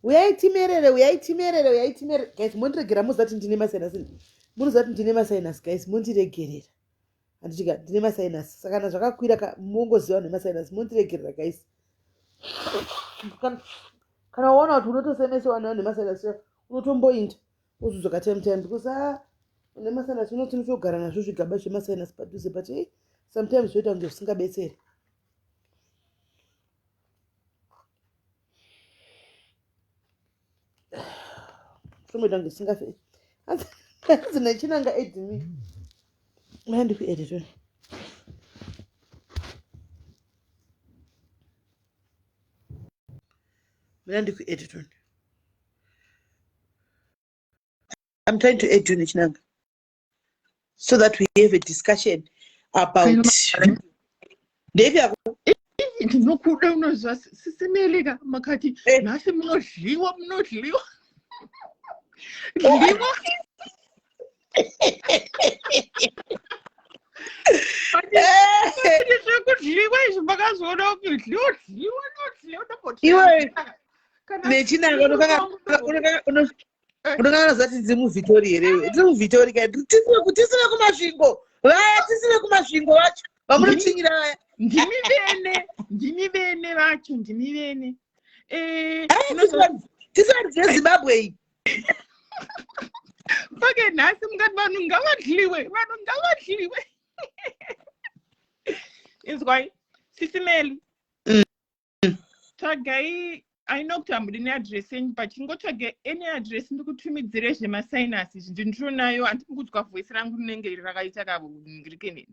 Uyayitimerere. Guys, mundiregera muzati ndine masinasi. Munozati ndine masinasi, guys, mundiregerera. Andichika ndine masinasi. Saka kana zvakakwira mungoziva nemasinasi, mundiregerera, guys. Kana waona kuti unotosemesa nemasinasi, unotomboinda. Uzuzvoka time because nemasinasi unoti unotogara nazvo zvigaba zvemasinasi padhuze, but sometimes zvoita kunge zvisingabetseri. Somebody's going to sing a face. That's a chinanga edit me. Man, do editor. Man, do editor. I'm trying to edit chinanga so that we have a discussion about. Devi ako. No cool down as Simelega Makati. Nothing munodliwa. Unogara zati dzimuvhitori here dzimuvhitori kai tisina kumasvingo vaya tisina kumasvingo vacho vamunotsinyira vaya ndimi vene vacho ndimi vene tisina dzezimbabwe iyi pake nhasi mungati vanhu ngavadliwe inzwai sisimeli tsvagai ainoti hambudi neadresi yenyu but chingotsvage any adresi ndikutumidzire zvemasinasi izvi ndinonayo handikukudzwa voisi rangu rinenge rakaita kavungirikeni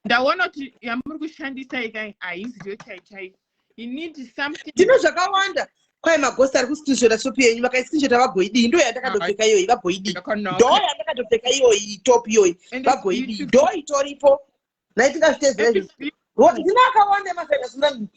ndaona kuti yamuri kushandisa ikai haiziriyo chaichai you need something ndino zvakawanda kwai magosi ari kuscreenshota shopi yenyu vakaiscreenshota vagoidi ndo yandakatopfeka iyoyi vagoidi ndo yandakatopfeka iyoyi top iyoyi vagoidi ndo itoripo naitingazvitezera ndina akawanda masinasi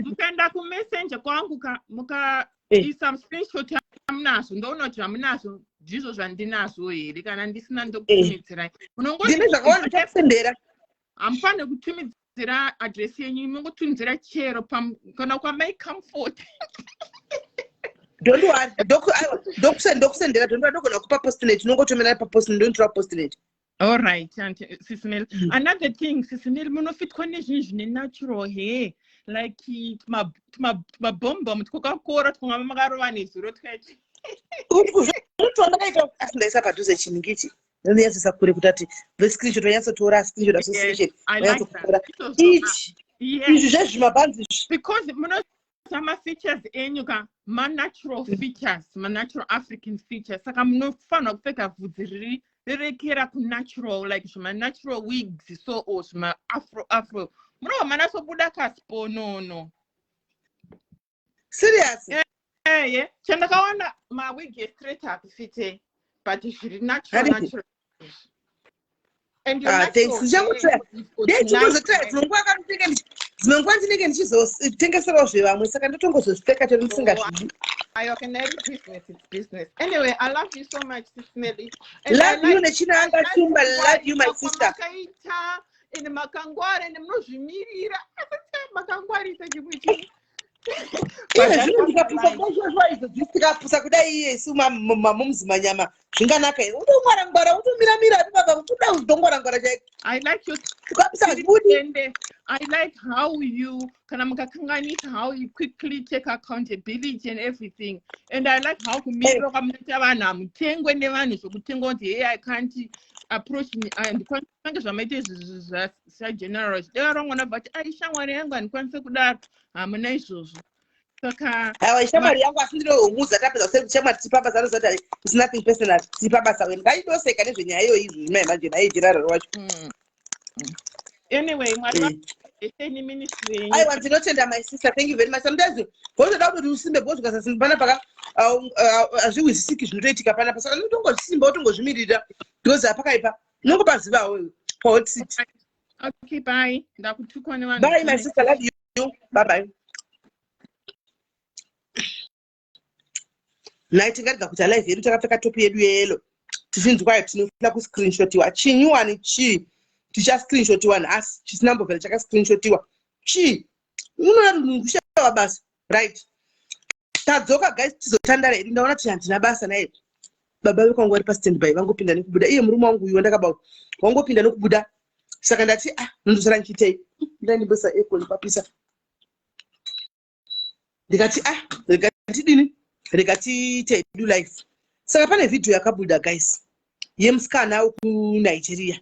mukaenda kumessenger kwangu mukaisa screenshot hamunazo ndoona kuti hamunazo ndizvo zvandinazo here kana ndisina ndokutumidzirai ndine zvakawanda takusendera hamufanire kutumidzira adresi yenyu mungotumidzira chero kana kwamaicomfort don't worry ndokusendera ndogona kupa postnet unongotomera papostnet ndontora postnet. All right, Sisimel. Another thing, Sisimel, munofitwa nezvinhu zvine natural hair, like mabomba mutkokakora twanga makarova nezuro twaiti. Utwandakaita asindaisa padhuze chiningiti. Ndiyazisa kure kutati the screenshot wanyatsotora screenshot association. I like that. Izvi zvezvimabhanzi. Because munozama features enyuka natural features, natural African features. Saka munofanira kupfeka vhudzi riri rekera natural, like natural wigs, so or afro. Mro manasobuda kaspo no. Serious? Yeah. Chandakawana my wig is straight up fite, but it's really natural. And you thanks. Zinongwanzi ndichizotengesera zvevamwe saka ndotongozozvipfeka chero ndisingazvidi. I can every business, it's business. Anyway, I love you so much, Sis Melly. Love you, Nechinanga Chumba. Love you, my sister. In Makangwari, and I'm not Jimirira. Makangwari, thank you. Ndikapusa kudai yesu mamumzi manyama zvinganaka here utomwarangwara utomiramira baba utoda kudongwarangwara chaiko. I like your I like how you kana mukakanganisa how you quickly take accountability and everything, and I like how kumiro kamuita vanhu hamutengwe nevanhu zvokutengwa kuti hey I can't approach me and kwange zvamaita izvi zvagenerous devarongona but aishamwari yangu handikwanise kudaro hamuna izvozvo. Hawa shamwari yangu asindinomuudza tapedza kuseri shamwari tipabasa anozati it's nothing personal tipabasa wenu ngaidoseka nezvenyaya iyo izvi maimanje naye general wacho. Anyway, any ministry. I want to not my sister. Thank you very much. Sometimes both of you simbe both because simpana paka azviwisiki zvinotoitika pana pasaka ndongosimba utongozvimirira because apakaipa nongopaziva wewe hot seat. Okay, bye. Ndakutukwa ne vanhu. Bye my sister, love you. Bye bye. Night ngariga kuti live yedu takapfeka top yedu yellow. Tichinzwa tinofuna ku screenshotiwa chinyuwani chi ticha screenshotiwa asi chisina mbovera chaka screenshotiwa chi unoona kushaya basa right. Tadzoka guys tizotandara iri ndaona kuti handina basa naye. Baba vekwangu vari pastand-by vangopinda nekubuda. Iye murume wangu uyu wandakabva wangopinda nekubuda. Saka ndati nondosara ndichitei. Ndandibesa ekoni papisa. Ndikati rekati dini? Rekati do life. Saka pane video yakabuda guys. Yemusikana wekuNigeria.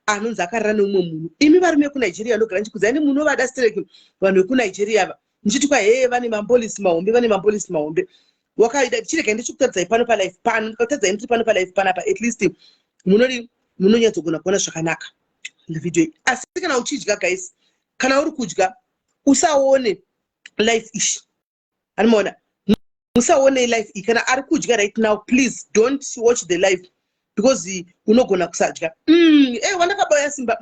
Anonzi akarara neumwe munhu. Imi varume vekuNigeria vanogara ndichikudzai munhu unovada stereki vanhu vekuNigeria ava. Ndichiti kwa vane mapolisi mahombe. Wakaida chireka ndichikutadzai pano pa life pano ndikatadzai ndiri pano pa life panapa at least munonyatsogona kuona zvakanaka video iyi. Asi kana uchidya guys, kana uri kudya usaone life ishi. Anoona usaone life iyi kana ari kudya right now, please don't watch the life because unogona kusadya. Wandakabaya simba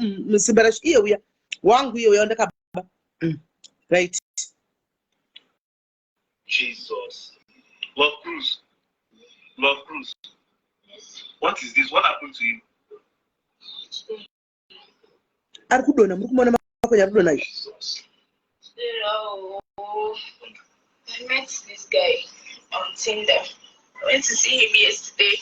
racho iye uya wangu iye uya wandakaba right. Jesus. Love Cruz. Yes. What is this? What happened to you? Ari kudona muri kumona Makonye ari kudona. I met this guy on Tinder. I went to see him yesterday.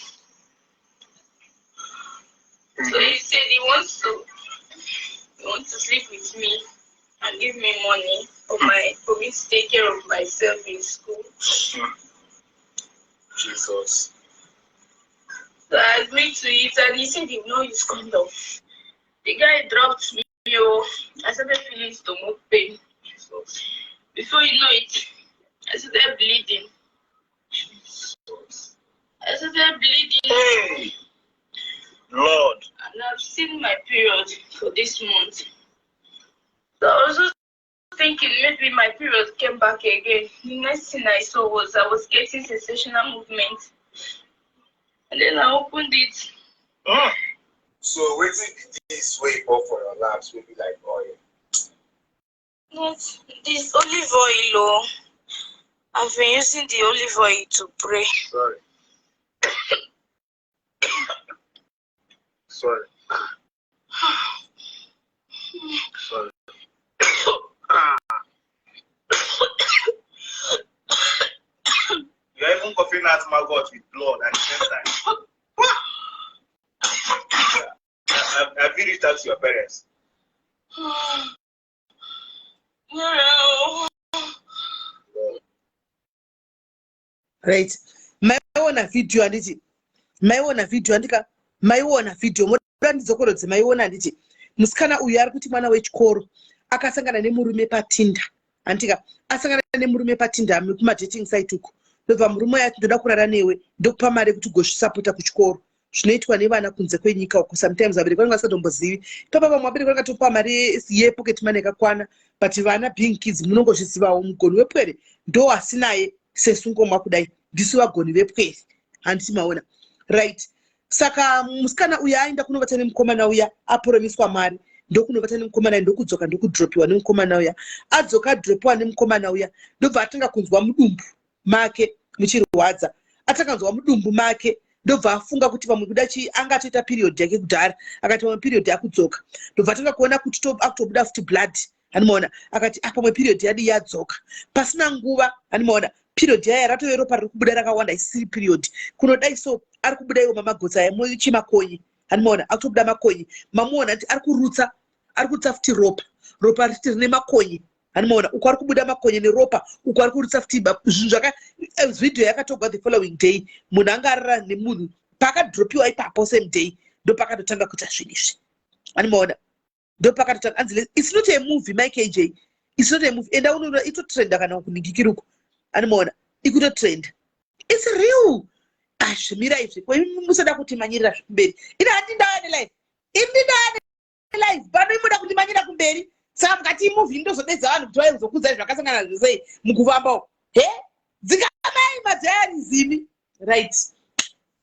So he said he wants to sleep with me and give me money for me to take care of myself in school. Jesus. So I agreed to it, and he said he will not use condom. The guy dropped me. I started feeling stomach pain. So before you know it, I started bleeding. Jesus. I started bleeding. Hey, Lord. And I've seen my period for this month. So I was just thinking maybe my period came back again. The next thing I saw was I was getting sensational movement. And then I opened it. So waiting this way up for your laps will be like oil. Not this olive oil. I've been using the olive oil to pray. Sorry. Sorry. Sorry. You're even coughing out my God with blood at the same time. Have you reached out to your parents? No. Right. Maiona video anditi. Maiona video andika. Maiona video. Moda ndizokorodze maiona anditi. Musikana uyu ari kuti mwana wechikoro akasangana nemurume paTinder. Andika asangana nemurume paTinder kuma dating site uko. Ndobva murume yati ndoda kurara newe ndokupa mari kuti gozvisapota kuchikoro. Zvinoitwa nevana kunze kwenyika uko sometimes vabereki vanenge vasingatombozivi. Papa vamwe vabereki vakatopa mari yepocket money yakakwana but vana being kids munongozvizivawo mugoni wepwere ndo asinaye sesungomwa kudai ndisu vagoni vepwere handiti maona right. Saka musikana uya aenda kunovata nemukomana uya apromiswa mari ndokunovata nemukomana ndokudzoka ndokudropiwa nemukomana uya adzoka adropiwa nemukomana uya ndobva atanga kunzwa mudumbu make muchirwadza atanga kunzwa mudumbu make ndobva afunga kuti pamwe kuda angatoita period yake kudhara akati pamwe period yakudzoka ndobva atanga kuona kuti akutobuda futi blood hanimaona akati pamwe period yadi yadzoka pasina nguva hanimaona period yaya ratove ropa riri kubuda rakawanda isiri period kunodai so ari kubuda iwo mamagotsa yamoichi Makonye hanimaona akutobuda Makonye mamuona kuti ari kurutsa futi ropa riti rine Makonye hanimaona uko ari kubuda Makonye neropa uko ari kurutsa futi zvinhu zvaka video yakatogwa the following day munhu anga arara nemunhu pakadropiwa ipapo same day ndo pakatotanga kuita zvinizvi hanimaona ndo pakatotanga anzi it's not a movie Mike AJ, it's not a movie enda unoona itotrenda kana kuningikiriko hanimaona ikutotrenda it's real. Zvimira izvi musada kuti manyirira kumberi ina handindaane live pano imoda kuti manyira kumberi saka mukati imovhi ndozodedza vanhu kuti vaizokudza zvakasangana zvesei mukuvambawo dzikamai madzayarizimi right.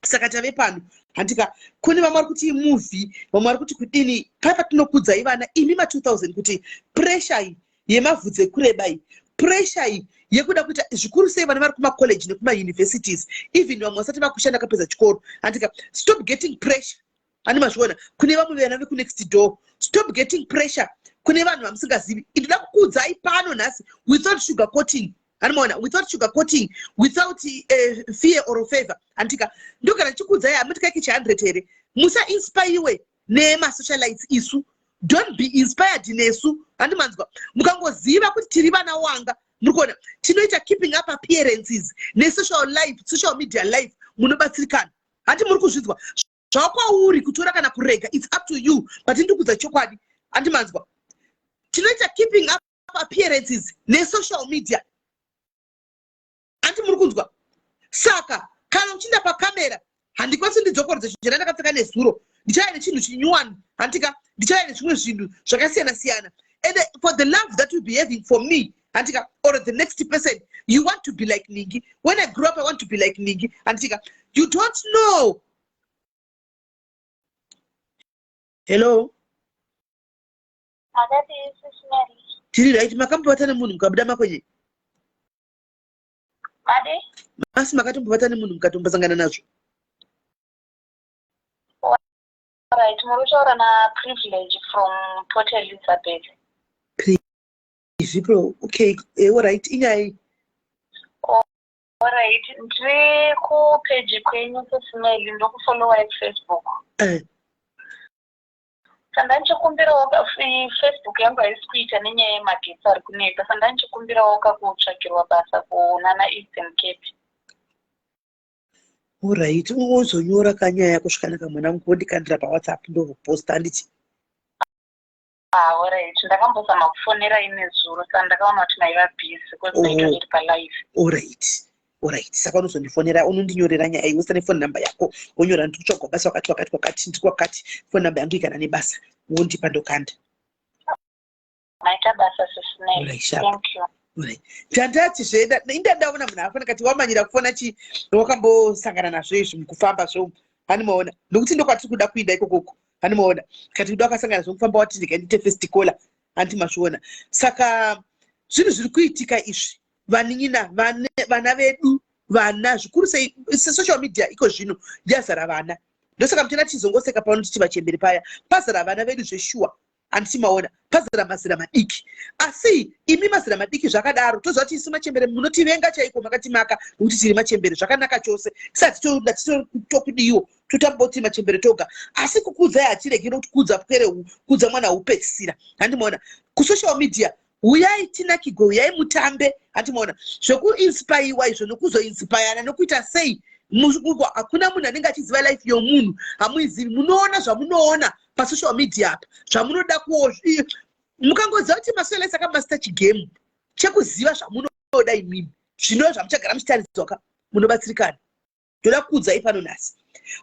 Saka tave pano handika kune vamwe vari kuti imovhi vamwe vari kuti kudini paya patinokudzai vana imi ma2000 kuti pressure iyi yemavhudzi ekureba iyi pressure iyi yekuda kuita zvikuru sei vana vari kumacollege nekumauniversities even vamwe vasati vakushanda kapedza chikoro handika stop getting pressure hani mazviona kune vamwe vana vekunext door stop getting pressure kune vanhu vamusingazivi. Inoda kukudzai pano nhasi without sugar coating. Anomaona, without sugar coating, without fear or favor. Antika ndogara chikudzai hamutikaiki 100 here. Musa inspire nema socialites isu. Don't be inspired nesu. Andimanzwa mukangoziva kuti tiri vana wanga. Murikuona tinoita keeping up appearances ne social life, social media life munobatsirikana. Hati muri kuzvidzwa zvakwauri kutora kana kurega, it's up to you, but ndikudza chokwadi. Andimanzwa tinoita keeping up appearances ne social media. Anti muri kunzwa saka kana uchinda pakamera handikwanisi ndidzokorodze chinhu ndakapfeka nezuro ndichaya nechinhu chinyuwani handika ndichaya nezvimwe zvinhu zvakasiyana siyana. And for the love that you be having for me Antika, or the next person, you want to be like Ningi. When I grew up, I want to be like Ningi. Antika, you don't know. Hello? That is SIS MELLY. Tiri right, makambo watane munu mkabuda Makonye. Ade? Masi makatumbo watane munu mkatumba sangana nazo. Alright, Murusha na privilege from Port Elizabeth. Okay, alright, inyai. Alright, ndiri ku page kwenyu SIS MELLY ndokufollowa Facebook. Saka ndichikumbirawo Facebook yangu haisi kuita nenyaya yemagetsi ari kuneka. Saka ndichikumbirawo kakutsvakirwa basa kunana Eastern Cape. Alright, uzonyora kanyaya yako zvakanaka mwanangu wondikandira paWhatsApp ndokuposta handiti. Alright, ndakambozama kufonera ine zuro saka ndakaona kuti maiva busy because ndaitondiri palive. Alright, saka unozondifonera unondinyorera nyaya iyi usane phone number yako wonyora ndikutsvagwa basa wakati ndikwakati phone number yangu ikana nebasa wondipa ndokanda. Maita basa SIS MELLY. Thank you. Alright. Tandati zveda indandaona munhu afana kati wamanyira kufona chi wakambosangana nazvo izvi mukufamba zvo hanimaona nokuti ndokwatiri kuda kuida ikokoko hanimaona kati kuda wakasangana zvo mufamba wati ndikaite festicola handimazviona saka zvinhu zviri kuitika izvi vanina vana vedu vana zvikuru sei social media iko zvino yazara vana ndosaka mutenda tizongoseka pano tichi vachemberi paya pazara vana vedu zveshuwa antimaona pazara mazira madiki asi imi mazira madiki zvakadaro toziva kuti isu machembere munotivenga chaiko makatimaka nokuti tiri machembere zvakanaka chose kisati tokudiwo totamboti machembere toga asi kukudzai hatiregi nokuti kudza pwere kudza mwana upedzisira handimaona kusocial media uyai tinakigwe uyai mutambe handimaona zvekuinspaiwa izvo nokuzoinspayana nokuita sei hakuna munhu anenge achiziva life yomunhu hamuizivi munoona zvamunoona pasocial media apa zvamunoda mukangoziva kuti masocial akamasta chigame chekuziva zvamunoda imimi zvino zvamuchagara muchitaridzwa munobatsirikana ndoda kukudzai pano nhasi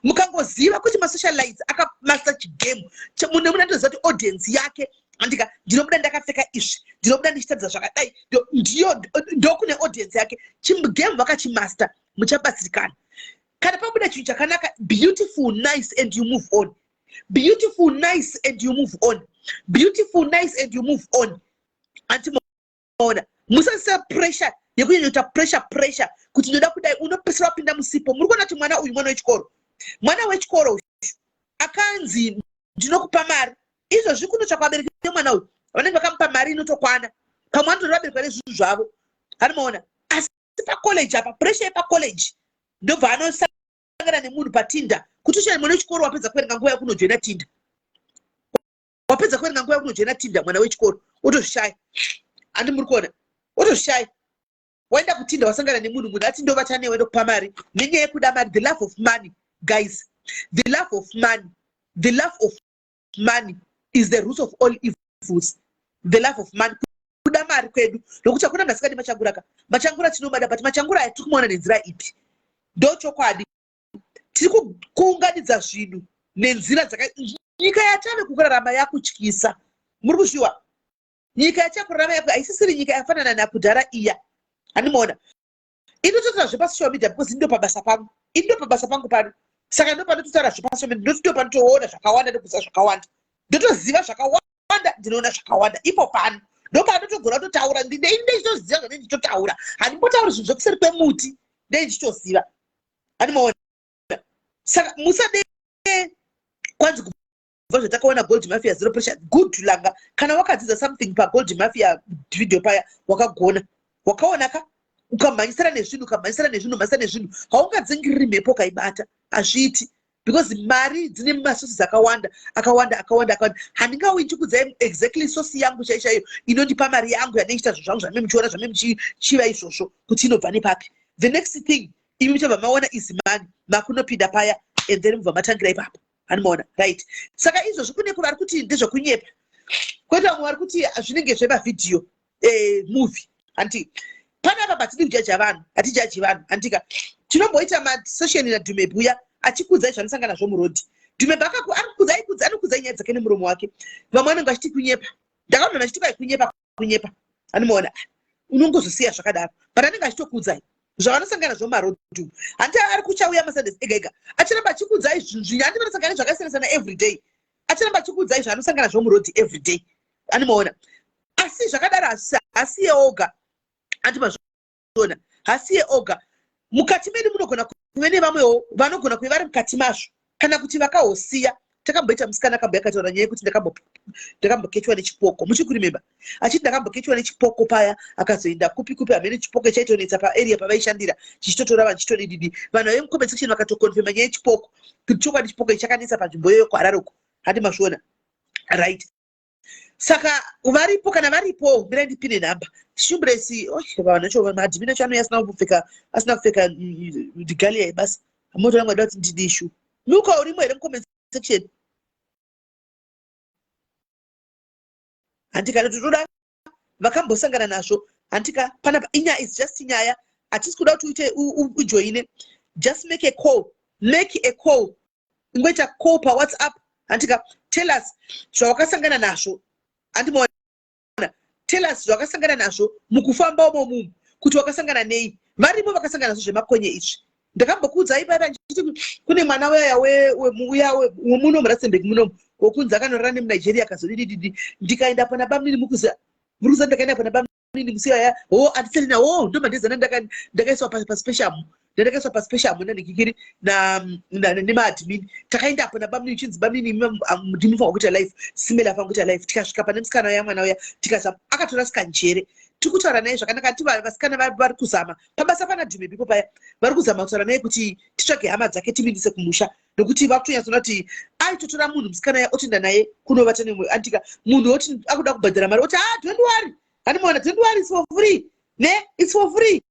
mukangoziva kuti masocialites akamasta chigame munatoziva kuti audience yake andika ndinobuda ndakapfeka izvi ndinobuda ndichitadza zvakadai ndokune audience yake chigame vakachimasta muchabatsirikana kana pabuda chinhu chakanaka beautiful nice and you move on. Beautiful, nice, and you move on. Beautiful, nice, and you move on. Antimona. Musa pressure. Yekuita pressure. Kuti ndoda kudai unopesera pinda musipo. Murikona kuti mwana uyu mwana wechikoro. Mwana wechikoro akanzi ndinokupa mari. Izvo zvikuno chakwabereka mwana uyu. Vanenge vakamupa mari inotokwana. Pamwe anotorabereka nezvinhu zvavo. Anoona. Asi pa college apa pressure pa college. Ndobva anosangana nemunhu patinda. Kutusha mwana wechikoro wapedza kuverenga nguva yakunojoina tinda. Wapedza kuverenga nguva yakunojoina tinda mwana wechikoro otozvishaya. Andi muri kuona. Otozvishaya. Waenda kutinda wasangana nemunhu ati ndova chane wenda kupa mari. Nenyaya yekuda mari, the love of money, guys. The love of money. The love of money is the root of all evils. The love of money. Kuda mari kwedu. Nokuti hakuna masikadi machangura. Machangura tinomada but machangura hatiri kumuona nenzira ipi. Ndochokwadi. Tiri kuunganidza zvinhu nenzira nyika yatave kukurarama yakutyisa. Muri kuzviwa nyika yachakurarama yako haisisiri nyika yafanana nakudhara iya. Handimoona inototaura zvepasocial media because ndo pabasa pangu ndo pabasa pangu pano saka ndo panototaura zvepasocial media ndo panotoona zvakawanda ndokuziva zvakawanda ndotoziva zvakawanda ndinoona zvakawanda ipo pano ndo panotogona kutotaura ndeichitoziva zvane ndichitotaura handimbotauri zvinhu zvekuseri kwemuti ndeichitoziva. Handimoona saka musade kwanzi takaona Gold Mafia Zero Pressure good langa kana wakadzidza something pa Gold Mafia video paya wakagona wakaona ka ukamhanyisira nezvinhu haungadzingiriri mhepo kaibata azviti because mari dzine masources akawanda handingawi ndichikudzai exactly source yangu chaiyo inondipa mari yangu yandichita zvangu zvamemuchiona zvamemuchiva izvozvo kuti inobva nepapi. The next thing imi muchabva maona is money makunopinda paya and then mubva matangira ipapo anomaona right. Saka izvozvo kune vari kuti ndezvekunyepa kwete vamwe vari kuti zvinenge zvepavidhiyo movie anti panapa patinojaja vanhu hatijaji vanhu andika tinomboita masesheni naDhume buya achikudzai zvanosangana nazvo murodhi. Dhume anokudzai nyaya dzake nemuromo wake vamwe vanenge vachiti kunyepa ndakaona vachiti kwai kunyepa anomaona unongozosiya zvakadaro but anenge achitokudzai zvavanosangana nazvo mumarodhi handi ari kuchauya masundays ega achiramba achikudzai zvinhu handi vanosangana zvakasiyana everyday achiramba achikudzai zvaanosangana nazvo murodhi everyday anomaona asi zvakadaro hasiye oga andimazviona hasiye oga mukati medu munogona kuve nevamwewo vanogona kuve vari mukati mazvo kana kuti vakahosiya. Takamboita musikana akabva akataura nyaya yekuti ndakambokechwa nechipoko muchikurimemba achiti ndakambokechwa nechipoko paya akazoenda kupi hamene chipoko chaitonetsa paarea pavaishandira chichitotora vanhu chichitodididi vanhu vemucomment section vakatokonfirma nyaya yechipoko kuti chokwadi chipoko chakanetsa panzvimbo iyoyo kuhararoko handi mazviona right. Saka varipo kana varipo mirai ndipine nhamba shumbresi vanhu vacho madhimini acho anouya asina kupfeka ndigalia basi moto yangu ada kuti ndidishu nuka urimo here mucomment section handika totoda vakambosangana nazvo handika panapa inyaya is just inyaya hatisi kuda kuti uite ujoine just make a call ingoita call paWhatsApp handika tell us zvawakasangana nazvo andimoona tell us zvawakasangana nazvo mukufamba umo kuti wakasangana nei varimo vakasangana nazvo zvemakonye izvi ndakambokuudzai paya ndichiti kune mwana uya wemuno muRustenburg muno wokunzi akanorara nemuNigeria akazodididi ndikaenda pana bamini muruza ndakaenda pana bamini musiya atisati nawo ndo mandezana ndakaiswa paspecial nandigikiri nemaadmin takaenda pana bamini chinzi bamini ndimufa wakuita life simela fangu kuita life tikasvika pane musikana uya mwana uya tikazama akatorasika njere tikutaura naye zvakanaka ti vasikana vari kuzama pabasa pana Dhume bipo paya vari kuzama kutaura naye kuti titsvage hama dzake timindise kumusha nokuti vakutonyatsoona kuti aitotora munhu musikana ya otinda naye kunovata nemwe andika munhu oti akuda kubhadhara mari oti don't worry handimona don't worry it's for free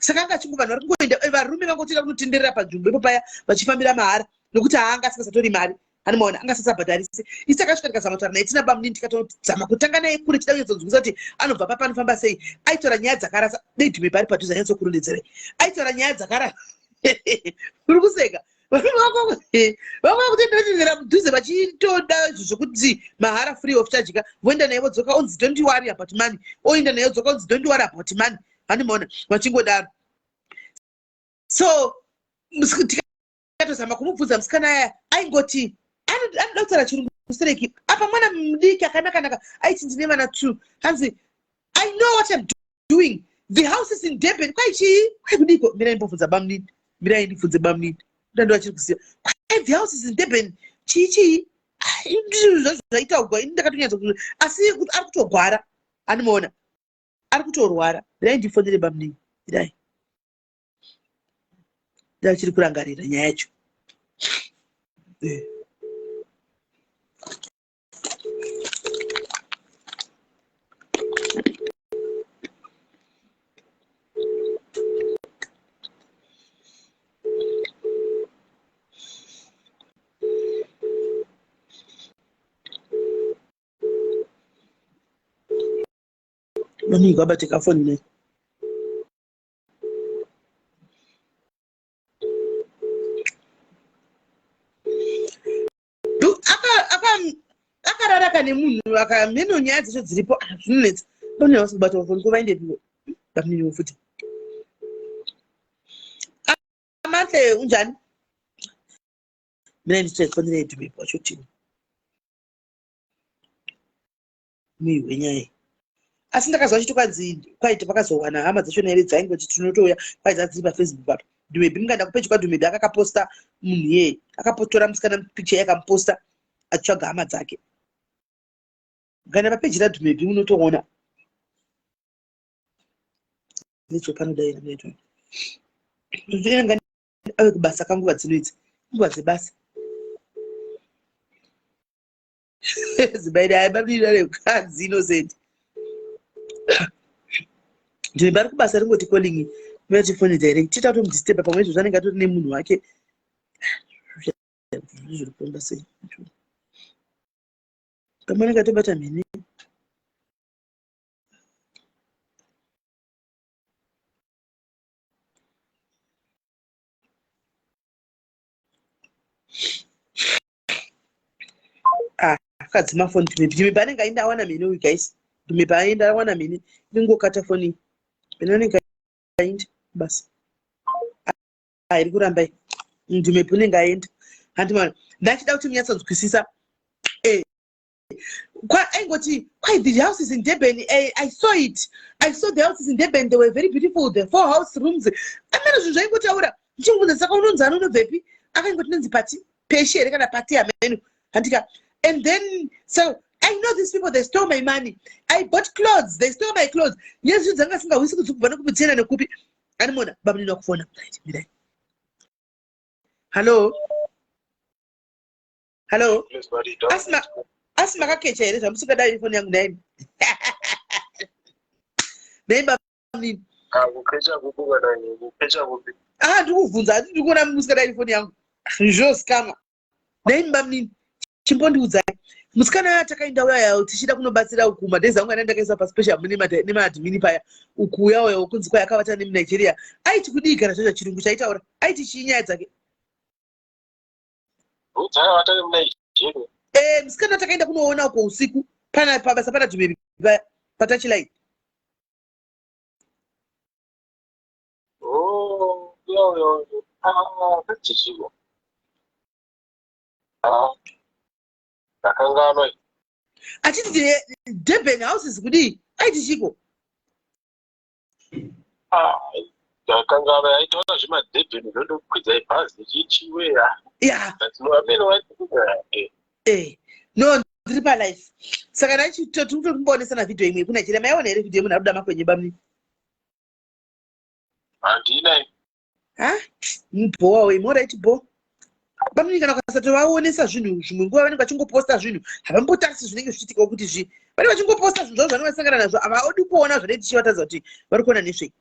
saka anga chingu vanhu vari kungoenda varume vangotoita kunotenderera panzvimbo ipo paya vachifambira mahara nokuti haanga asingasatori mari handimona anga sasabhadharise isi takasvika tikazama kutaura naye tina bamuni tikatozama kutanga naye kure tida kunyatsodzungisa kuti anobva papa anofamba sei aitora nyaya dzakarasa dei Dhume pari padhuze anyatsokurondedzere aitora nyaya dzakarasa uri kuseka vamwe vakutendera mudhuze vachitoda zvokuti mahara free of charge ka voenda naye vodzoka onzi don't worry about money oenda naye vodzoka onzi don't worry about money handimona vachingodaro. So tikatozama kumubvunza musikana aya aingoti anoda kutaura chirungu musereki apa mwana mudiki akanaka aiti ndine vana 2 hanzi I know what I'm doing the house is in Durban kwaichii kwaikudiko mirai mbobvunza bamnini mirai ndibvunze bamnini ndando achiri kuziva the house is in Durban chii zvaitaugwa ini ndakatonyatsa kuti asi ari kutogwara anomaona ari kutorwara mirai ndifonere bamnini mirai ndachiri kurangarira nyaya yacho. Mami kwabatika foni ne akararaka nemunhu akamheno nyaya dzeshe dziripo zvinonetsa pane vasibata foni kuvainde piko bamini futi amate unjani mina nditefonere Dhume pacho tini miwe nyaya asi ndakazwa chiti kwaiti pakazowana hama dzachona here dzaingoti tinotouya kwaidza dziri paFacebook apa Dhume ndingaenda kupeji kwaDhume akakaposta munhu yeye akapotora musikana picha yakamuposta atsvaga hama dzake. Kana papeji radhumepi unotoona nechopanodaira neto ndinenge ave kubasa kanguva dzinoidzi nguva dzebasa zibaida aibabirira rekadzi inosenti ndiri pari kubasa ringoti calling vati phone direct tita kuti mudisturb pamwe izvo zvanenge atori nemunhu wake zviri kuomba sei pamwe anenge atobata mhene akadzima foni dhumepa anenge ainda awana mhene uyu guys dhumepa aenda awana mhene ingokata foni pene anenge aenda basa iri kuramba dhumepa unenge aenda handimana ndachida kuti munyatsanzwisisa aingoti quite the houses in Durban. I saw it. I saw the houses in Durban. They were very beautiful. The 4 house rooms. Amene zvinhu zvaingotaura ndichibvunza saka unonzi anonobvepi akaingoti nonzi pati peshe here kana pati amenu handika. And then so I know these people, they stole my money. I bought clothes, they stole my clothes. Yes, dzanga singawisi kubva nekubvitsena nekupi animona bamunini wakufona right. Hello asima kakecha here zvamusingadai foni yangu naimi naimba nini ndikubvunza hati ndikuona musikadai foni yangu zvosikama naimba nini chimbondiudzai musikana takaenda uya tichida kunobatsira uku madhezi angu anandakaisa paspecial nemadhimini paya uku uya ukunzi kwaya akavata nemunigeria aiti kudii kana zvezva chirungu chaitaura aiti chii nyaya dzake musikana takaenda kunoona uko usiku pabasa pana dhumepi paya patachilai achiti Durban houses kudii aiti chiko ndakangana aitaona zvemadhebheni zvondokwidza ibhazi chichiweya no ndiri palife saka ndachitotimbonesana vhidhiyo imwe kunigeria maiona here vhidhiyo munhu ari kuda makwenye bamuni handinai mubhowa weimorit bo bamuni kana ukasatovaonesa zvinhu zvimwe nguva vanenge vachingoposta zvinhu havambotarisi zvinenge zvichiitika kuti zvi vanenge vachingoposta zvinhu zvavo zvanenge vasangana nazvo havaodi kuona zvanenge tichivatadza kuti vari kuona nezvei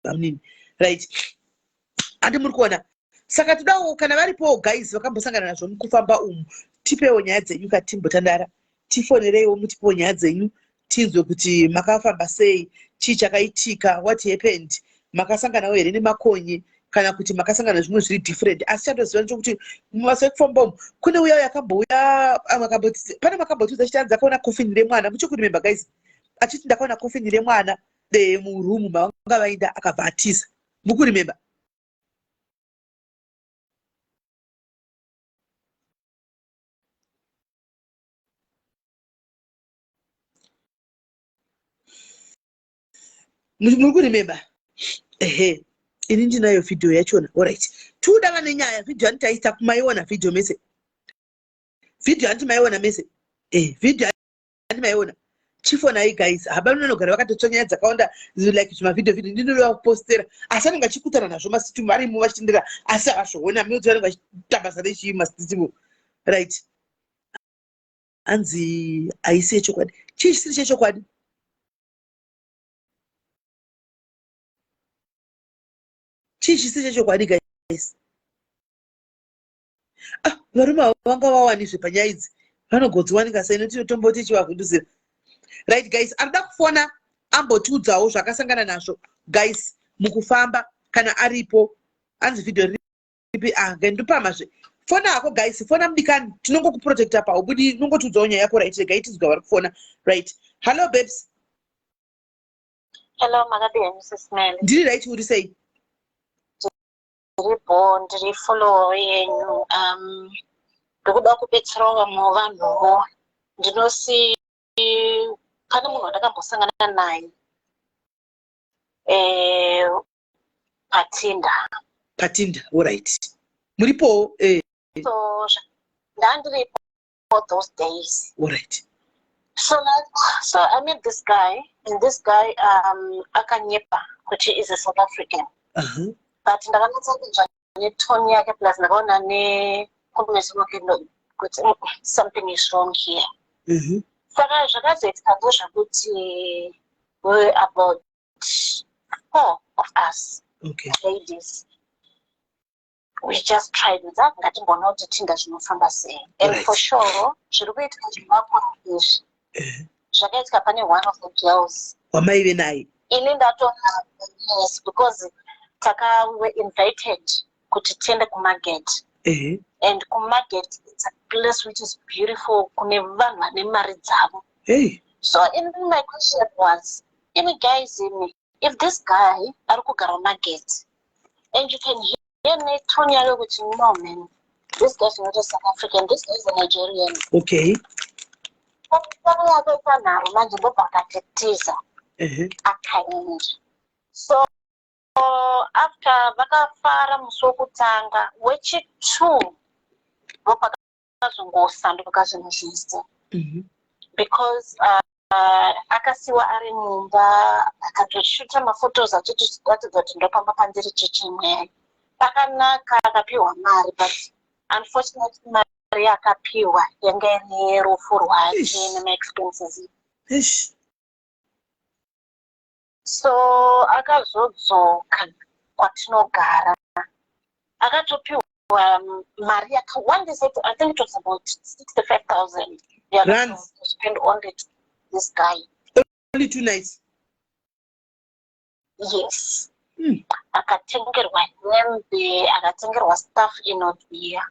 bamuni right handi muri kuona saka todawo kana varipo guys vakambosangana nazvo mukufamba umu tipewo nyaya dzenyu katimbotandara tifonereiwo mutipewo nyaya dzenyu tinzwe kuti makafamba sei chii chakaitika what happened makasanganawo here nemakonye kana kuti makasangana zvimwe zviri different asi chandoziva nchokuti mumabasa ekufamba umu kune uya yakambouya pane makambotudza achiti anzi akaona kofini remwana muchikurememba guys achiti ndakaona kofini remwana murumu mavanga vainda akabva atiza mukurememba muri kurememba ini ndinayo vhidhiyo yachona alright tiudava nenyaya vhidhiyo handiti aisa kumaiona vhidhiyo mese vhidhiyo handiti maiona mese vhidhiyo handiti maiona chifonai guys haba munonogara vakatotsva nyaya dzakawanda like zvimavhidhiyo ndinodiwa kupostera asi anenge achikutana nazvo masitimu varimo vachitendera asi havazvoona minozi vanenge vachitabasa nechii masitimu right hanzi haisi yechokwadi chii chisiri chechokwadi chii chisiri chechokwadi guys varume vanga vawanizve panyaya idzi vanogodziwanika sei noti tomboti chivavhundusira right guys arida kufona ambotiudzawo zvakasangana nazvo guys mukufamba kana aripo hanzi vhidhiyo ripi ngendopamazve fona hako guys fona mudikani tinongokuprotecta paubudi nongotiudzawo nyaya yako right regai tizwa vari kufona right hello babes hello makadini Mrs. Melly ndiri right uri sei ndiri follow yenyu ndokuda kupetserawo vamwe vanhuwo ndinosi pane munhu wandakambosangana naye patinda alright muripo so for those days. All right. So I met this guy, and this guy akanyepa, which is a South African. But something is wrong here. We're about 4 of us, ladies. We just tried with that, and for sure, should we one of the girls. Yes, because we were invited to attend the market. And market, it's a place which is beautiful. So my question was, if this guy are market, and you can hear me Tonya which no man, this guy's not a South African, this is a Nigerian. Okay. So after vakafara musokutanga wechitu because akasiwa ari mumba akatoshuta maphotos achitoratidza kuti ndopamba pandiri chichimwe pakanaka akapiwa mari, but unfortunately mari yakapiwa yanga ine rufu rwake nemaexpenses. So akazodzoka kwatinogara akatopiwa mari yakawanda. I think it was about 65,000 Rands to spend on this guy. Only 2 nights. Yes. Akatengerwa hembe, akatengerwa stuff inodiya.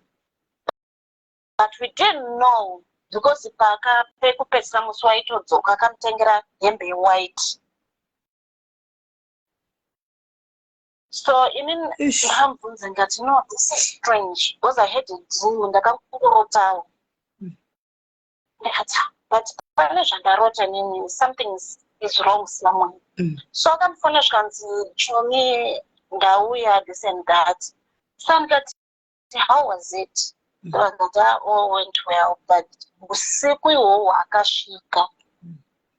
But we didn't know because pakapekupedzisa musi waitodzoka akamutengera hembe white. So ndakambvunza ndikati, no, this is strange because I had a dream ndakakurotawo. But something is wrong somewhere. So akamfona zvikanzi chomi ndauya this and that. So ndikati, how was it? That all went well, but usiku ihwohwo akasvika.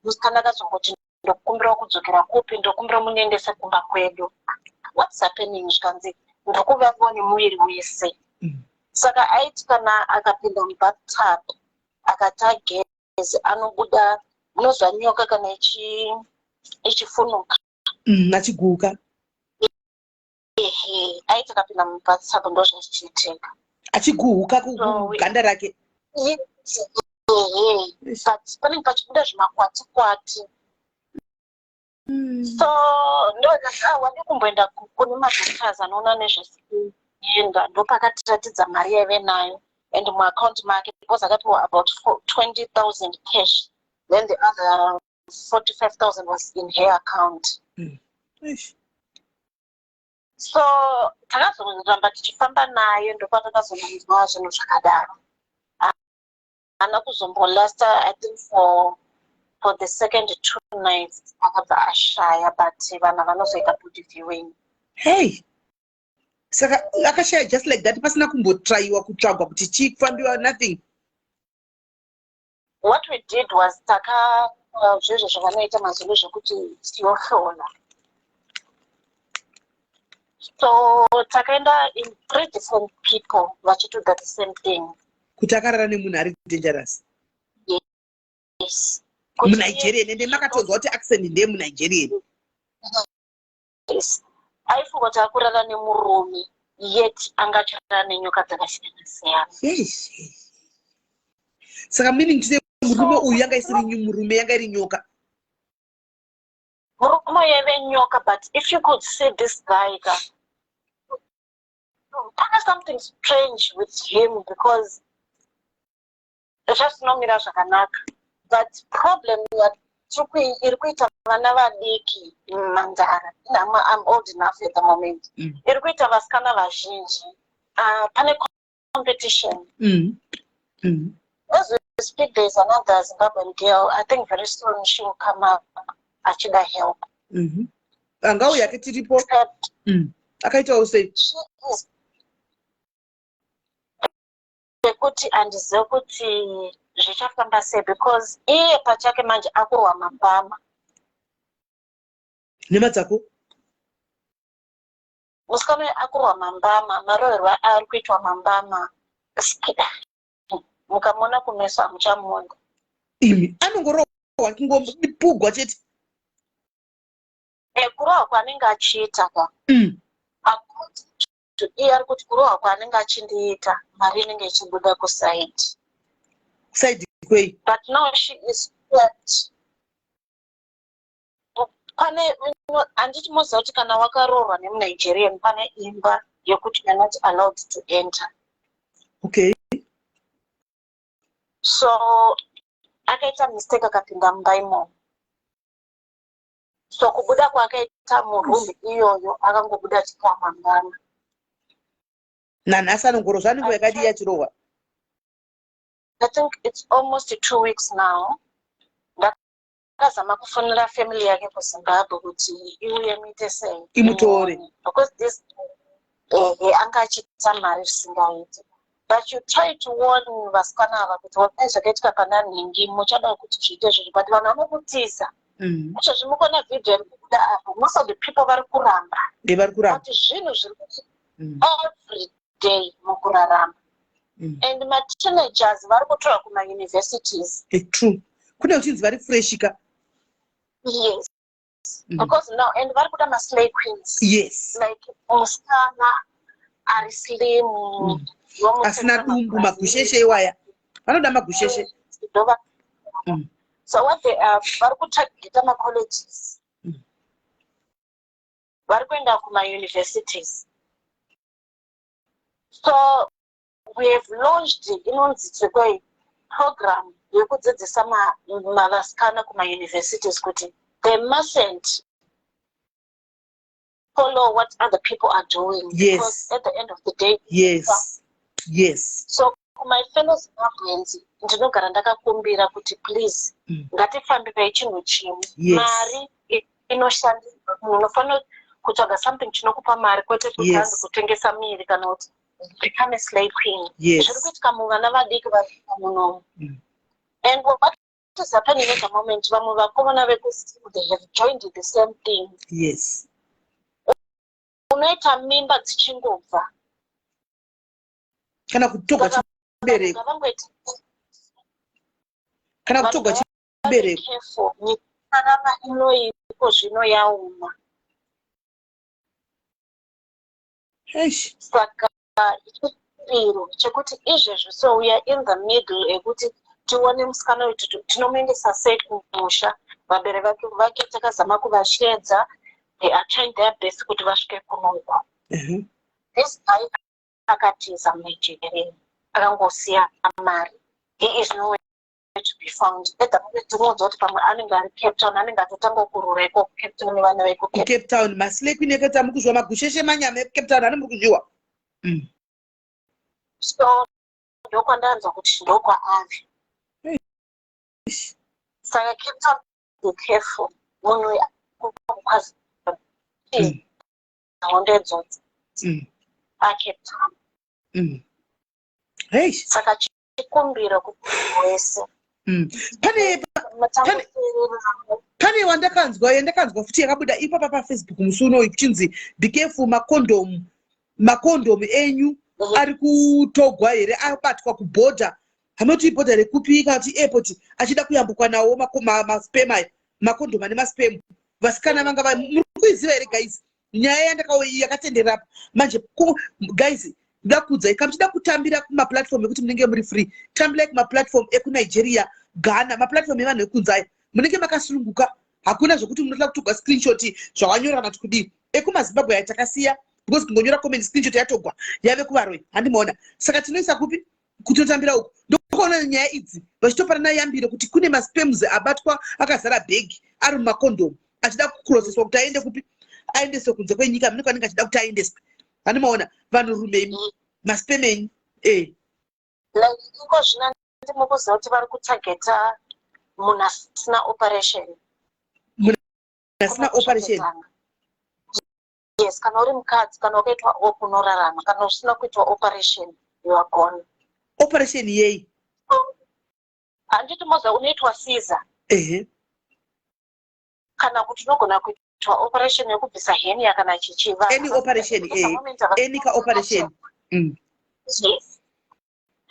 Musikana akazongoti ndokumbira kudzokera kupi, ndokumbira munoendese kumba kwedu. What's happening? Zvikanzi ndokuvavo nemuviri wese. Saka aiti kana akapinda mubathtub akati ageze anobuda munozwa nyoka kana ichifunuka achiguka. Aiti akapinda mubathtub ndozvachichiitika achiguka kuganda rake. But panenge pachibuda zvimakwati. So wade kumboenda kune madhoktazi anoona nezvekuenda, ndopakatiratidza mari yaive nayo and muaccount make, because akapiwa about 20,000 cash, then the other 45,000 was in her account. So takazoramba tichifamba naye, ndopatakazonzwa zvinhu zvakadaro. Ana kuzombolasta, I think for the second 2 nights akabva ashaya, but vana vanozoita body viewing. Hey, saka akashaya just like that, pasina kumbotraiwa kutsvagwa kuti chifambiwa, nothing. What we did was zvizvo zvavanoita mazulu zvekuti tiyohlola. So takaenda in 3 different people vachitoda the same thing. Kuti akarara nemunhu ari dangerous. Yes. MuNigerian, ende makatonzwa kuti accent ndeye muNigerian. Yes. Aifunga kuti akurara nemurume, yet angachirara nenyoka dzakasiyana-siyana. Yes. Saka meaning to say murume uyu yanga isiri murume, yanga iri nyoka. Murume yaive nyoka, but if you could see this guy, there's something strange with him because zvazinomira zvakanaka. But problem iri kuita vana vadiki mhandara. I'm old enough at the moment. Iri kuita vasikana vazhinji. Pane competition. As we speak, there's another Zimbabwean girl. I think very soon she will come up. Achida help. Angauya yake tiripo. Akaita use. pekuti handizivi kuti zvichafamba sei because iye pachake manje akurwa mambama. Nemadzako? Musikana akurwa mambama, maroverwa ari kuitwa mambama. Mukamona kumeso hamuchamuona. Imi anongorohwa kungopugwa chete. Kurohwa kwaanenge achiita ka. Iye ari kuti kurohwa kwaanenge achindiita mari inenge ichibuda kusaidi. Saidi kwei. But now she is swept. Pane handiti moziva kuti kana wakaroorwa nemuNigerian pane imba yokuti you are not allowed to enter. Okay. So akaita mistake akapinda mumba imomo. So kubuda kwakaita murumbi iyoyo akangobuda achikwa mangana. Nanhasi anongorozva anenge yakadii achirohwa? I think it's almost 2 weeks now. Ndakazama kufonera family yake kuZimbabwe kuti iuye muite sei. Imutore. Because this anga achiita mari zvisingaiti. But you try to warn vasikana ava kuti wakai zvakaitika pana nhingi muchada kuti zviite zviri but vanhu vanokutiza. Izvozvi mukona video iri kubuda apo most of the people vari kuramba. Vari kuramba. Kuti zvinhu zviri kuti every day mukurarama. And ma-teenagers vari kutora kuma-universities. True. Kune uchinzi vari freshika. Yes. Because now, and vari kuda ma-slay queens. Yes. Like musikana ari slim. Asina dumbu magusheshe iwaya. Vanoda magusheshe. So what they are, vari kutargeta ma-colleges. Vari kuenda kuma-universities. So we have launched a program yekudzidzisa mavasikana kuma-universities kuti they mustn't follow what other people are doing. Yes. Because at the end of the day, yes. Yes. So my fellow Zimbabweans, ndinogara ndakakumbira kuti please ngatifambirei chinhu chimwe. Mari inoshandiswa, munhu unofanira kutsvaga something chinokupa mari kwete kutanzi kutengesa miri kana kuti become a slave queen. Yes. Zviri kuitika muvana vadiki vari munomu. And what is happening at the moment, vamwe vakomana vekuSTEAM, they have joined the same thing. Yes. Unoita mimba dzichingobva. Kana kutogwa chibereko. Kana kutogwa chibereko. Nyika inoiko zvino yauma. Saka chipiro chekuti izvezvi so we are in the middle ekuti tione musikana wetu tinomuendesa sei kumusha. Vabereki vake takazama kuvashedza. They are trying their best kuti vasvike kunoko. This guy akatiza muNigeria akangosiya mari. He is nowhere to be found. At the moment tinoudza kuti pamwe anenge ari Cape Town, anenge atotanga kurura iko Cape Town nevana veiko Cape Town. Maslay queen ekata mukuzviwa magusheshe manyama eCape Town ari mukuzviwa. So ndokwandanzwa kuti ndokwaari. Saka Cape Town, be careful. Munhu akukwazi ndedzodzi aCape Town. Saka chikumbiro kuti wese. Pane wandakanzwa futi yakabuda ipapa paFacebook musi unoyu kuchinzi be careful makondomu enyu ari kutogwa here abatwa kubhodha. Hamoti ibhodha rekupi kana kuti airport achida kuyambukwa nawo maspam makondomu ane maspam. Vasikana vanga muri kuiziva here guys. Nyaya yandakauya yakatenderera manje guys ndakudzai kana muchida kutambira kumaplatform ekuti munenge muri free tambirai kumaplatform ekuNigeria, Ghana, maplatform evanhu ekunzai munenge makasununguka. Hakuna zvokuti munoda kutogwa screenshot zvawanyora kana kudii. EkumaZimbabwe yatakasiya because kungonyora comment screenshot yatogwa yave kuvaroi handimaona. Saka tinoisa kupi kutotambira uku ndokuona nyaya idzi vachitopanana yambiro kuti kune maspams abatwa akazara bhegi ari mumakondomu achida kucrosseswa kuti aende kupi aendeswe kunze kwenyika. Munenge anenge achida kuti aendeswe handimaona vanhurume maspam enyu. Iko zvino ndimokuziva kuti vari kutageta munhu asina operation. Asina operation. Yes, kana uri mukadzi kana ukaitwa unorarama kana usina kuitwa operation you are gone. operation yei handiti moza unoitwa Caesar kana kuti unogona kuitwa operation yekubvisa henia kana chichiva any operation any ka operation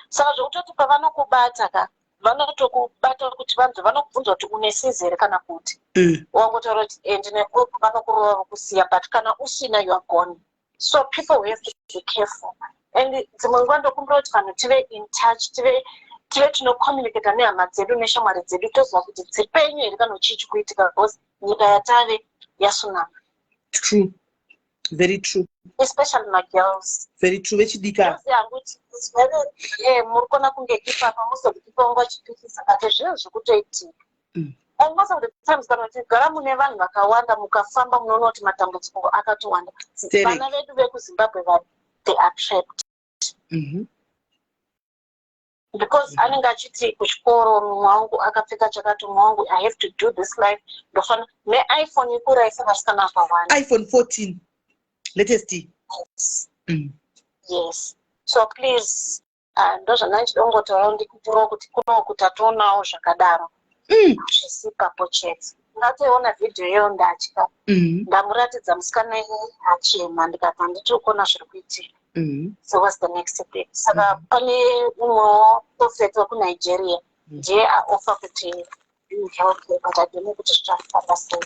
saka zvekutoti pavanokubata ka vanotokubata kuti vanzi vanokubvunza kuti une Caesar kana kuti wangotaura kuti ndine vanokurova kusiya but kana usina you are gone. So people have to be careful and dzimwe nguva ndokumbira kuti vanhu tive in touch tive tinokommunicata nehama dzedu neshamwari dzedu toziva kuti dziri penyu here kana chichi kuitika because nyika yatave yasunama. True, very true, especially my girls. Very true. Vechidika muri kona kunge ipapa muzokuipa nguva chipikisa kati zvinhu zvekutoitika and most of the times kana tigara mune vanhu vakawanda mukafamba munoona kuti matambudziko akatowanda. Vana vedu vekuZimbabwe they are trapped because anenge achiti kuchikoro mwangu akapfeka chakati mwangu I have to do this life ndofana iPhone ikura isavasikana pawanda iPhone 14 latest. Yes, so please ndozvana ndidongotaura ndikupuro kuti kuno kutatonawo zvakadaro zvisipapo chete. Ndatoona video iyo ndatya ndamuratidza musikana achema ndikati handiti ukona zviri kuitika. So what's the next step? Saka pane umwewo prophet wekuNigeria ndiye aoffer kuti help but I don't know kuti zvichafamba sei.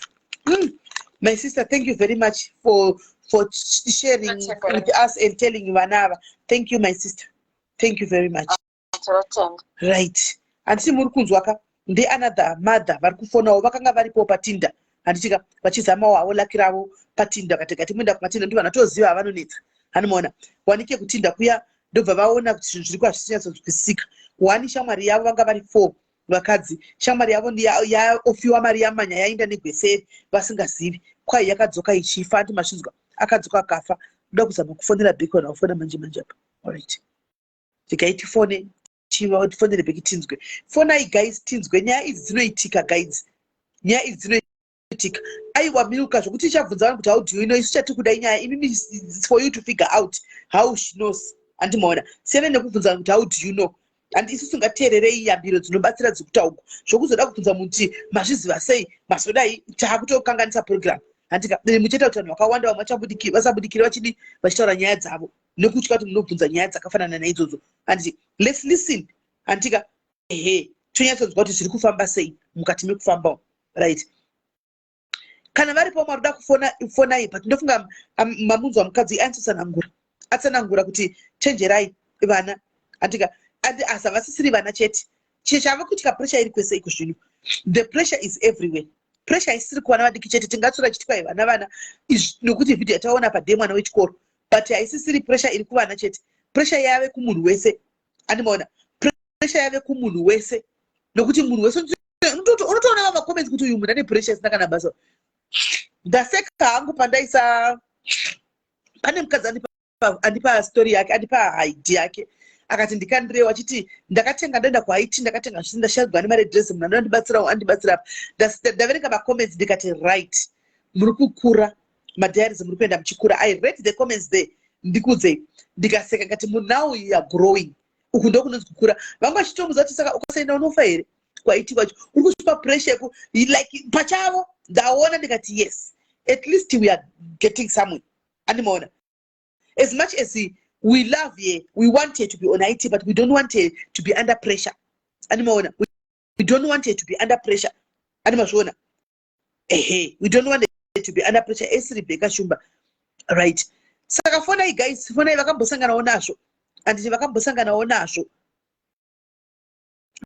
My sister, thank you very much for sharing with us and telling Vanava. Thank you, my sister. Thank you very much. Right. And see Murukunzwaka, they another mother, Varkufono, Vakanga Varipo Patinda, and Chica, Pachizama, Lakiravo, Patinda, Katimunda, Patinda, and Tozi, Avanunit, and Mona. Wanike Kutinda, Kuya, Dovavaona, sick. One Shamaria, Vangavari 4. Wakadzi shamari yavo ya ofiwa Maria manya yainda negwese vasingasivi kwa yakadzoka ichifa ati mashinzwa akadzoka akafa ndoda kuzama kufonera bheki na ufona manje apa. All right, tikaiti fone chiva tifonere bheki tinzwe fona I guys tinzwe nyaya idzi dzinoitika guys, nyaya idzi dzinoitika aiwa miruka zvokuti chabvunza vanhu kuti how do you know isu chati kudai nyaya inini it's for you to figure out how she knows andimaona sene nekubvunza kuti how do you know and isusu ngateererei yambiro dzinobatsira dzekutauko zvokuzoda kubvunza muti mazviziva sei masodai taakutokanganisa program andika mucheta kuti vanhu vakawanda vamwe vasabudikira vachidi vachitaura nyaya dzavo nekutya kuti munobvunza nyaya dzakafanana naidzodzo anditi let's listen andika tonyatsodzwa kuti zviri kufamba sei mukati mekufambawo. Right, kana varipo maruda kufona ipa tindofunga mamunzwa mukadzi atsanangura kuti chenjerai vana andika and as a vasisiri vana chete chava kutika pressure iri kwese iko zvino. The pressure is everywhere. Pressure isiri kuwana vadiki chete tingatsura chitikwa vana nokuti video yataona pademo mwana wechikoro but haisisiri pressure iri kuvana chete. Pressure yave kumunhu wese andimaona pressure yave kumunhu wese nokuti munhu wese unotoona vamacomments kuti uyu munhu ane pressure isina kana basa. Ndaseka hangu pandaisa pane mukadzi andipa story yake andipa ID yake akati ndikandirewa achiti ndakatenga ndaenda kuhaiti ndakatenga zvisi ndashagwa nemari dress munhu andibatsira ndaverenga macomments ndikati right muri kukura madiaries muri kuenda muchikura. I read the comments there ndikudze ndikaseka ngati now you are growing uku ndokunonzi kukura vamwe vachitomuza kuti saka ukasaenda unofa here kwaiti kwacho uri kuchipa pressure like pachavo ndaona ndikati yes at least we are getting somewhere andimaona as much as we love her, we want her to be on IT, but we don't want her to be under pressure. Animaona, we don't want her to be under pressure. Animashona, we don't want her to be under pressure. Esri beka shumba, right? Saka fona guys, fona vakambosanga na onasho, and vakambosanga na onasho.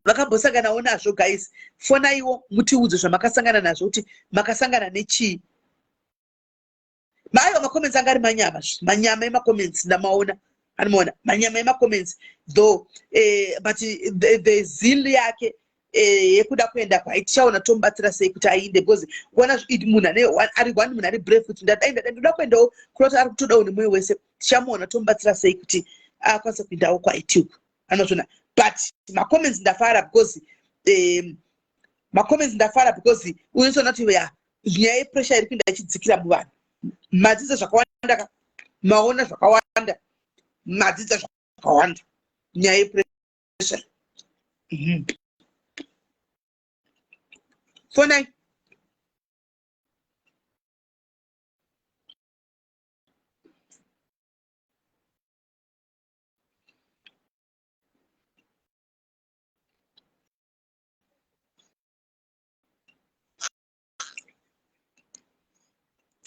Vakambosanga na onasho guys. Fona iwo muti udzo zvamakasangana nazvo kuti makasangana nechi. Maiwa macomments angari manyama emacomments ndamaona anoona manyama emacomments though but the zeal yake yekuda kuenda kwaitichaona tomubatsira sei kuti ainde because kuona munhu ari one munhu ari brave kuti ndoda kuendawo kuroti ari kutodawo nemwoyo wese tichamuona tomubatsira sei kuti akwanise kuendawo kwaitiku anozvona but macomments ndafara because unotoona kuti nyaya yepressure iri kuenda ichidzikira muvanhu. Madzidza zvakawanda maona zvakawanda madzidza zvakawanda nyaya yepressure For 9.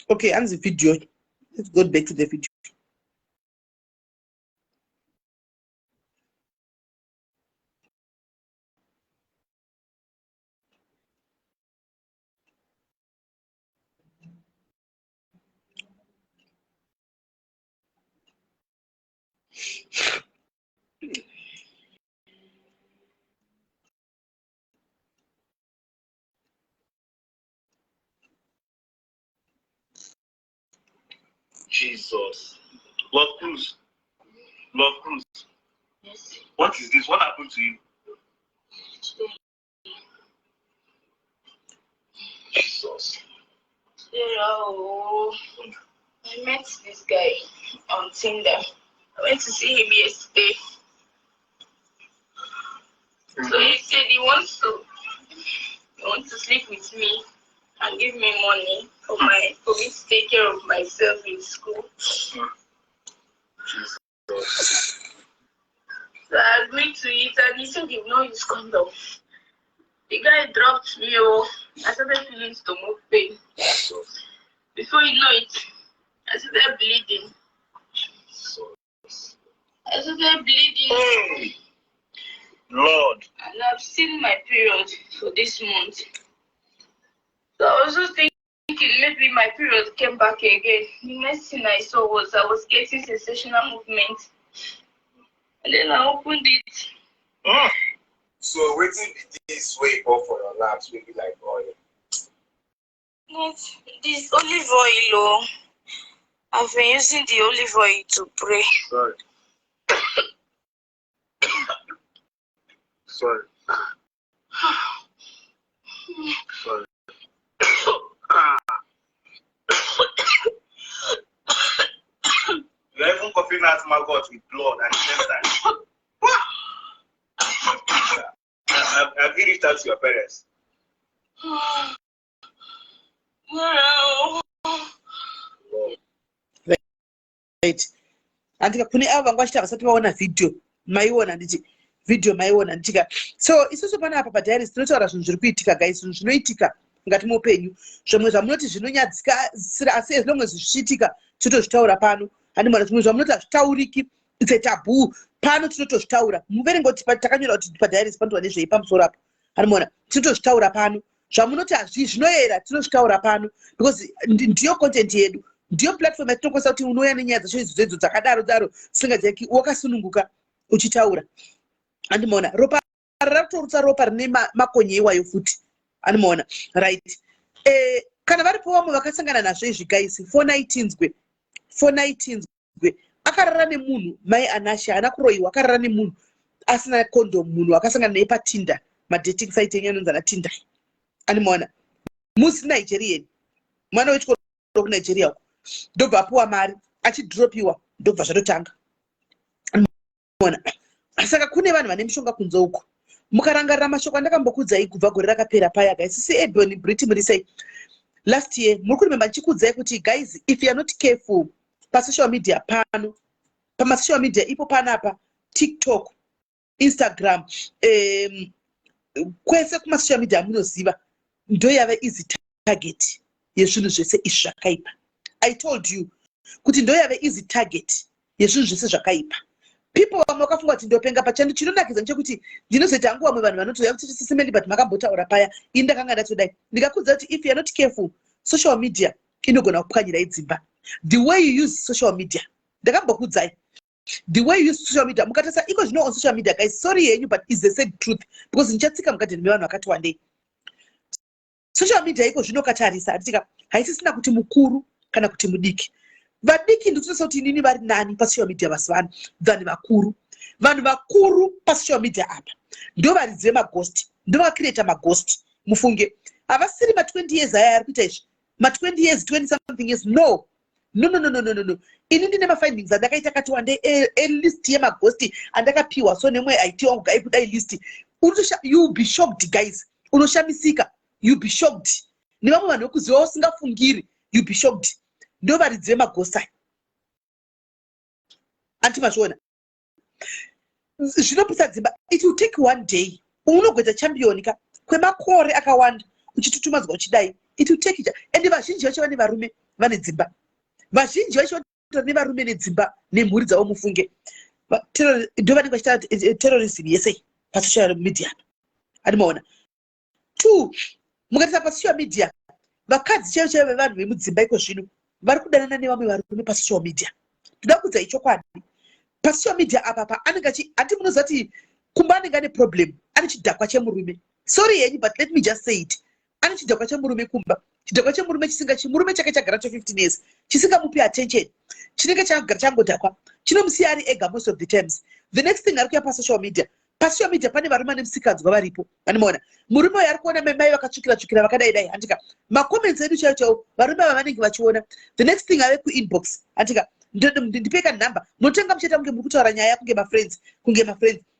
Okay, and the video. Let's go back to the video. Jesus. Love Cruz. Love Cruz. Yes. What is this? What happened to you? Jesus. Oh, I met this guy on Tinder. I went to see him yesterday. So he said he wants to sleep with me and give me money for me to take care of myself in school. So I agreed to it, and he said he will not use condom. The guy dropped me. I started feeling stomach pain. Before you know it, I started bleeding. Hey, Lord. And I've seen my period for this month. So I was just thinking maybe my period came back again. The next thing I saw was I was getting sensational movement. And then I opened it. So waiting this way for your labs will be like oil. This olive oil. I've been using the olive oil to pray. Sorry. Sorry. Sorry. You're even coughing out my God with blood at the same time. Have you reached out to your parents? No. Right. Andika kune ava vangwashita vasati vaona video maiona nditi video maiona nditika so isusu pana apa padiaries tinotaura zvinhu zviri kuitika guys zvinhu zvinoitika ngati muupenyu zvimwe zvamunoti zvinonyadzika asi as long as zvichiitika totozvitaura pano handi mwana zvimwe zvamunoti hazvitauriki it's a taboo pano tinotozvitaura muverengoti takanyora kuti padiaries panotova nezveipamusoro apo handi mwana tinotozvitaura pano zvamunoti hazvi zvinoyera tinozvitaura pano because ndiyo content yedu ndiyo platform yatinokwanisa kuti unouya nenyaya dzacho idzodzo dzakadaro singadzeki wakasununguka uchitaura andimaona ropa ratorutsa ropa rine makonye iwayo futi andimaona right kana varipo vamwe vakasangana nazvo izvi guys 419 akarara nemunhu mai anasha ana kuroyiwa akarara nemunhu asina condom munhu akasangana naye patinda madating site yenyu anonzi ana tinda andimaona musi Nigerian mwana wechikoro kuNigeria uko ndobva apuwa mari achidropiwa ndobva zvatotanga mona saka kune vanhu vane mishonga kunze uko mukarangarira mashoko andakambokudzai kubva gore rakapera paya guys sisi Ebony Brit muri sei last year muri kurememba ndichikudzai kuti guys if you are not careful pa social media pano pa social media ipo panapa TikTok Instagram kwese kuma social media munoziva ndo yave easy target yezvinhu zvese izvi zvakaipa. I told you kuti ndo yave easy target yezvinhu zvese zvakaipa. People vamwe vakafunga kuti ndopenga pachando chinonakidza ndechekuti ndinozoita hangu vamwe vanhu vanotoya kuti SIS MELLY but makambotaura paya ini ndakanga ndatodai ndikakudza kuti if you are not careful social media inogona kupwanyira idzimba. The way you use social media ndakambokudzai the way you use social media mukatasa iko zvino on social media guys sorry yenyu but is the same truth because nichatsika mukati nevanhu vakati wandei social media iko zvino katarisa atika haisisina kuti mukuru kana kuti mudiki vadiki ndikutosa kuti inini vari nani pa social media basi vanhu vakuru pa social media apa ndo varidzire maghost ndo vakreata maghost mufunge avasiri ma 20 years aya ari kuita izvi ma 20 years 20 something years no ini ndine mafindings andakaita kati wande list yemagosti andakapiwa so nemwe IT wangu gaikuda list you'll be shocked guys unoshamisika you'll be shocked ni vamwe vanhu vekuziva usingafungiri you'll be shocked ndo varidzi vemagosti anti mazviona zvinopisa dzimba it will take one day unogweta champion ka kwemakore akawanda uchitutumadzwa uchidai it will take it and vazhinji vacho vane varume vane dzimba vazhinji vacho vane varume nedzimba nemhuri dzavo mufunge ndo vanenge vachita terrorism yese pasocial media animaona 2 mukatarisa pasocial media vakadzi chaivo chaivo vevanhu vemudzimba iko zvino vari kudanana nevamwe varume pasocial media toda kudza ichokwadi pasocial media apa anenge hati munozati kumba anenge ane problem ane chidhakwa chemurume sorry henyu but let me just say it ane chidhakwa chemurume kumba chidhakwa chemurume chimurume chake chagara 15 years chisingamupi attention chinenge chagara changodhakwa chinomusiya ari ega most of the times the next thing ari kuya pasocial media pane varume nemusikadzwa varipo anomaona murume uyu ari kuona mai vakatsvukira vakadai handika macomments edu chaiwo varume ava vanenge vachiona the next thing ave kuinbox handika ndipeka nhamba munotenga muchaita kunge muri kutaura nyaya kunge mafriends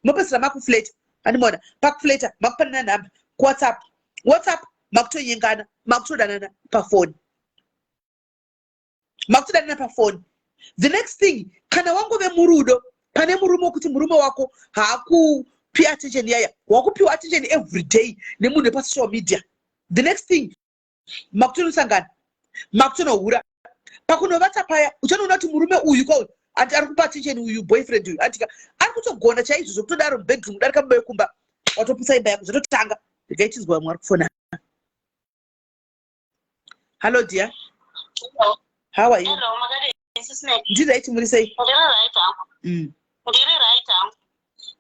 mopesera makufleta andimoona pakufleta makupanana nhamba kuwhatsapp makutonyengana makutodanana pafoni the next thing kana wangove murudo pane murume wokuti murume wako haakupi attention yaya wakupiwa attention every day nemunhu wepasocial media the next thing makutonosangana makutonohura pakunovata paya uchaona kuti murume uyu kwauyu ari kupa attention uyu boyfriend uyu atika ari kutogona chaizvo zvokutodaro mubedroom kudarika mumba yekumba watoputsa imba yako zvototanga ndikaitizwa vamwe ari kufona. Hello dear. Hello. How are you? Hello, Magari. Ndiri right muri sei? Ndiri right.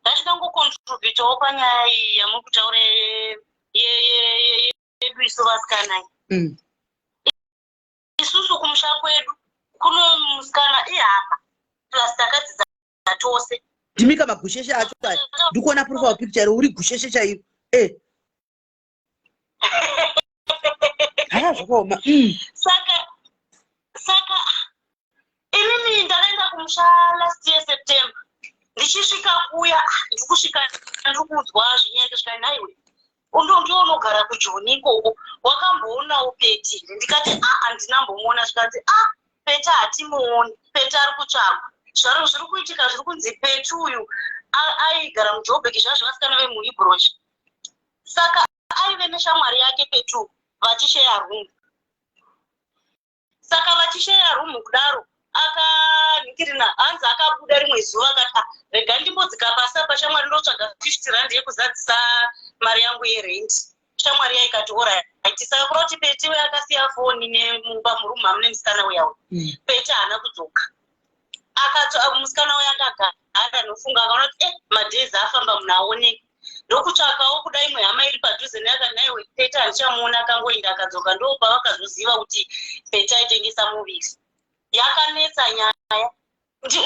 Ndachidango contribute panyaya yamukutaure yedu vasikana. Isusu kumusha kwedu kuno musikana ihama plus takadzi dzatose. Ndimika magusheshe acho pai. Ndikuona profile picture uri gusheshe chairo. Zvakaoma. Saka inini ndakaenda kumusha last year September. Ndichisvika kuya ndikusvika ndikuudzwa zvinyaya kusvika naiwe. Unogara kujoni ikoko wakamboonawo Peti. Ndikati handinambomuona zvikanzi Peti hatimuoni. Peti ari kutsvagwa. Zvaro zviri kuitika zviri kunzi Peti uyu aigara muJoburg zvazvo vasikana vemuHebrosh. Saka aive neshamwari yake Peti vachisheya room. Saka vachisheya room kudaro akanikirina hanzi akabuda rimwe zuva akati rega ndimbodzika pasa pashamwari ndotsvaga 50 rand yekuzadzisa mari yangu yerent. Shamwari yaikati alright. Saka kuroti Peti we akasiya foni nemumba murumu hamune musikana uyawo. Peti haana kudzoka. Musikana uya akagara nofunga akaona kuti madhezi afamba munhu aoneka. Ndokutsvakawo kuda imwe hama iri padhuze neaka naiwe Peti handichamuona akangoenda akadzoka ndobva vakazoziva kuti Peti aitengesa muviri. Yakanetsa nyaya.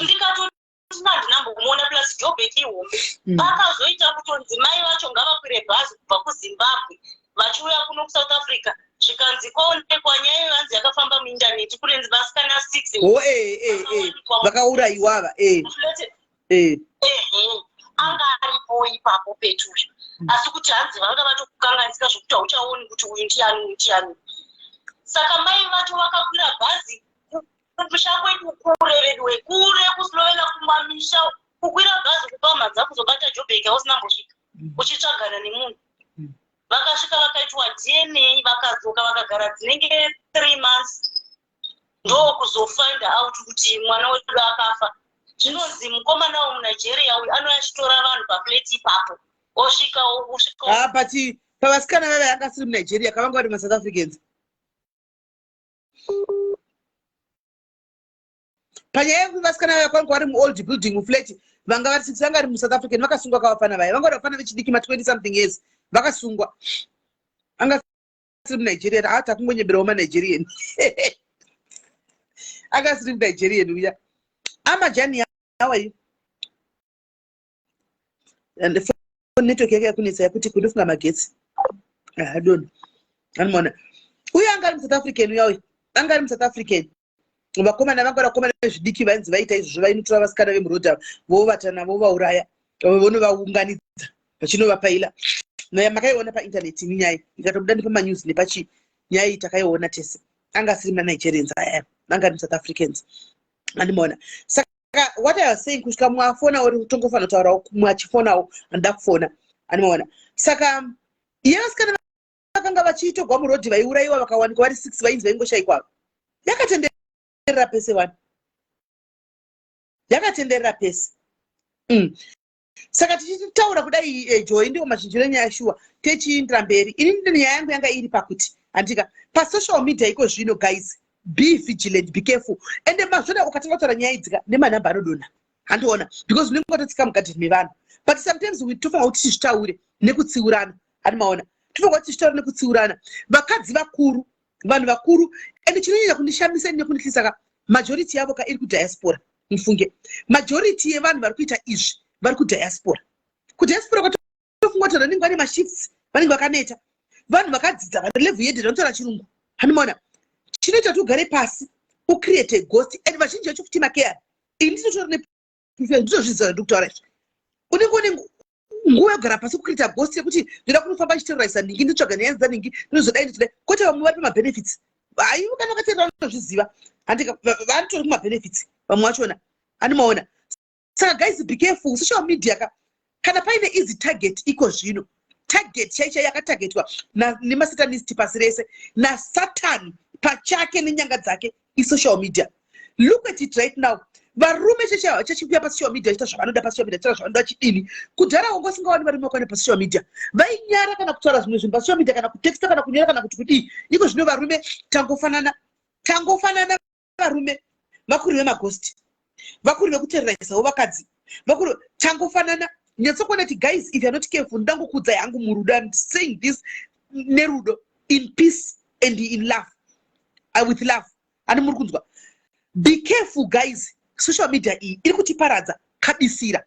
Ndikatoti handinambokumuona plus Joburg ihombe. Pakazoita kutonzi mai vacho ngavakwire bhazi kubva kuZimbabwe vachiuya kuno kuSouth Africa. Zvikanzi kwaonekwa nyaya ivanzi yakafamba muindaneti kunenzi vasikana 6. Vakaurayiwa ava. Anga aripo ipapo Peti uyu. Asi kuti hanzi vanga vatokukanganisika zvokuti hauchaoni kuti uyu ndiani. Saka mai vacho vakakwira bhazi kumusha kwedu kure kusilovela kumamisha kukwira bhazi kupa madza kuzobata Joburg hausinambosvika uchitsvagana nemunhu. Vakasvika vakaitwa DNA vakadzoka vakagara dzinenge 3 months ndo kuzofind out kuti mwana wedu akafa. Zvinonzi mukomana wemuNigeria uyu anoyachitora vanhu papleti ipapo osvika but pavasikana vave akasiri muNigeria kavanga vari maSouth Africans. Panyaya yekuti vasikana vaya kwanga vari muold building muflat vanga vari 6 vanga vari muSouth African vakasungwa kavafana vaya vanga vari vafana vechidiki ma20 something years vakasungwa anga siri muNigeria hata kungonyemberawo maNigerian anga siri muNigerian uya amajani how are you and the network yake yakunetsa yakuti kundofunga magetsi I don't know. Uya anga ari muSouth African uya uya anga ari muSouth African vakomana vanga vakomana vezvidiki vainzi vaita izvozvo vainotora vasikana vemurodha vovatana vovauraya vonovaunganidza vachinovapaila makaiona paintaneti nyaya ikatobuda nepamanews nepachi nyaya takaiona tese anga asiri maNigerians aya vanga South Africans andimona. Saka what I was saying kusvika mwafona uri kutongofana kutaura mwachifonawo andida kufona andimona. Saka iye vasikana vakanga vachiitogwa murodhi vaiurayiwa vakawanikwa vari 6 vainzi vaingoshayikwa yakatenderera pese vanhu yakatenderera pese. Saka tichitaura kudai Joy ndiwo machinjiro enyaya shuwa techiindira mberi ini nyaya yangu yanga iri pakuti andika pasocial media iko zvino guys be vigilant, be careful. Ende mazvona ukatanga kutaura nyaya idzika nemanhamba anodonha handiona because unenge watotsika mukati mevanhu, but sometimes we tofanira kuti tizvitaure nekutsiurana handimaona tofanira kuti tizvitaure nekutsiurana. Vakadzi vakuru vanhu vakuru ende chinonyanya kundishamisa nekundikisaka majority yavo iri kudiaspora. Mufunge majority yevanhu vari kuita izvi vari kudiaspora. Kudiaspora kwatofunga kuti vanenge vane mashifts vanenge vakaneta vanhu vakadzidza vari level yedhe vanotaura chirungu handimaona chinoita kuti ugare pasi ucreate ghost and vazhinji vacho kuti makea ini ndinotora ndizozviziva ndikutaura izvi unenge une nguva yogara pasi kucreate ghost yekuti ndoda kunofamba chiterrorisa ningi nditsvaga nyaya dzaningi ndinozodai ndizodai kwete vamwe vari pamabenefits aiwa kana vakateerera vanozviziva handika vanotori kumabenefits vamwe vachona handimaona. Saka guys be careful social media kana paine easy target iko zvino target chaicha yakatargetwa nemasatanist pasi rese naSatan pachake nenyanga dzake isocial media. Look at it right now. Varume chachikuya pasocial media chita zvavanoda pasocial media chita zvavanoda chidini kudhara wangosingawani varume vakwana pasocial media vainyara kana kutaura zvimwe zvinhu pasocial media kana kutexta kana kunyara kana kuti kudii iko zvino varume tangofanana varume vakuru vemagosti vakuru vekuterrorisawo vakadzi vakuru tangofanana nyatsokuona kuti guys if you're not careful ndangokudza yangu murudo. I'm saying this nerudo in peace and in love with love and muri kunzwa. Be careful guys, social media iri kutiparadza kabisira.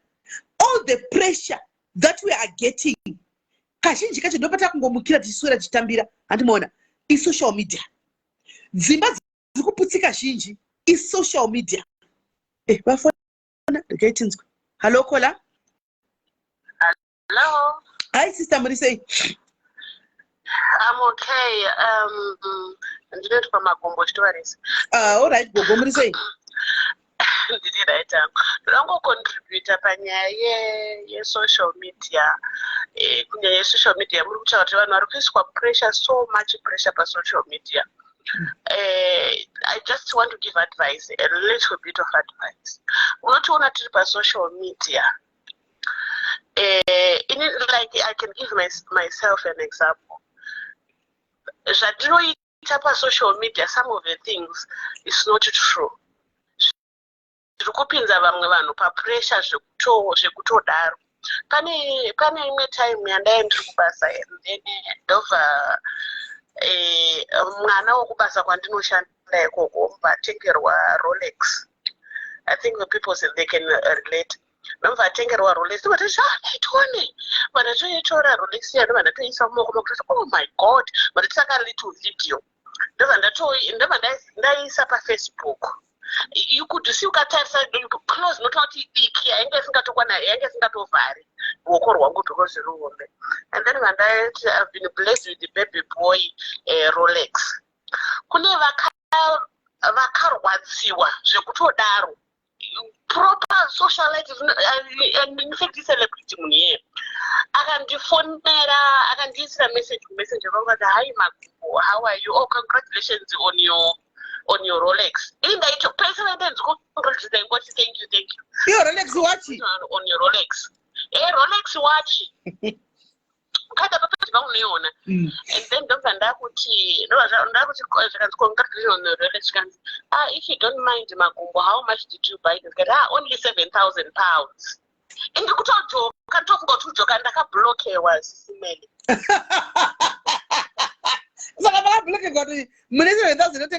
All the pressure that we are getting kazhinji kacho ndopata kungomukira tichiswera tichitambira handimaona isocial media. Dzimba dziri kuputsika zhinji isocial media. Vafona ndikaitinzwa. Hello Kola. Hello. Hi sister, what do you say? I'm okay. I'm doing from Makonye stories. All right, go. What do you say? Did it right? I'm going to contribute to social media. Social media. Pressure, so much pressure for social media. I just want to give advice, a little bit of advice. Not only to social media. Like I can give myself an example. Social media, some of the things is not true. Kupinza vamwe vanhu papressure zvekutodaro. Pane imwe time yandaendiri kubasa ndobva mwana wokubasa kwandinoshanda ikoko vatengerwa Rolex. I think the people said they can relate. Ndobva atengerwa Rolex ndobva nditone vandatoitora Rolex yano vandatoisa mumaoko makuti oh my god vandataka little video ndobva ndaisa paFacebook. You could see ukatarisa close notaura kuti diki yainge isingatovhari ruoko rwangu rwose ruombe. And then I've been blessed with the baby boy Rolex. Kune vakarwadziwa zvekutodaro proper socialite and in fact celebrity munhu akandifonera akandiisira message vakati hi Makumbo, how are you? Oh, congratulations on your Rolex. In the person thank you. Your Rolex watch on your Rolex. Rolex watch. And then congratulations. If you don't mind Makumbo, how much did you buy this? Only 7,000 pounds. And you could talk about joke and I block was smelly.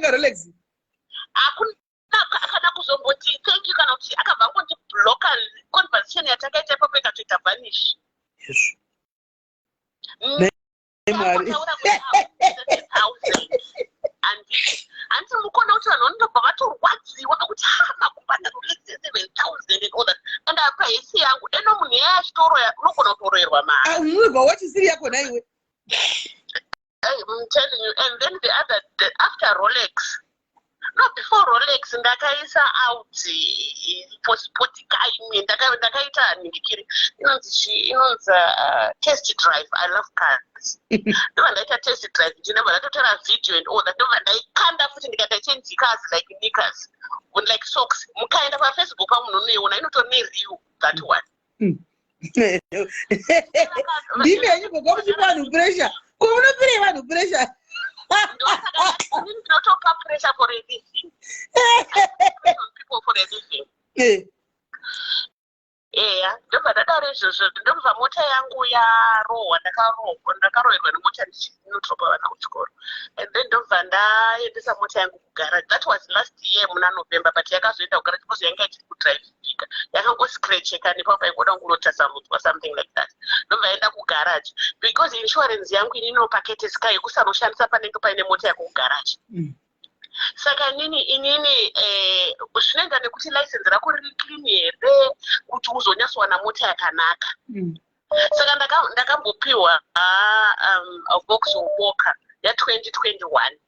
Rolex. Akana kuzomboti thank you kana kuti akabva ngoti block conversation yatakaita ipapo ikatoita vanish. Yes. Until Mukona Utan, Bato, what's the one which Makumana 7,000 and all that. And I pay, see, I would know me, story, but what is it? I'm telling you, and then after Rolex. Not before Rolex, ndakaisa out for sporty kind. Ndakaita nikiri. Inonzi test drive. I love cars. No, I test drive. You know, I don't have a video and all that. No, I can't afford to change cars like knickers, with like socks. Mukaenda pa Facebook, I not only you that one. Dime you go to pressure. Come on, pressure. You need not talk up pressure for anything. People for anything. Yeah, ndobva mota yangu yarohwa ndakarohwa nemota ndinotropa vana kuchikoro, and then ndobva ndaendesa mota yangu kugarage. That was last year muna November, but yakazoenda kugarage because yanga ichiri kudrivika, yakangoscratcheka nepapa ingoda kungotasamudzwa something like that. Ndobva yaenda kugarage because insurance yangu inopakete sky yekusanoshandisa panenge paine mota yako kugarage. Saka inini zvinoenda nekuti license rako riri clean here kuti uzonyatsowana mota yakanaka. Saka ndakambopiwa Volkswagen ya2021,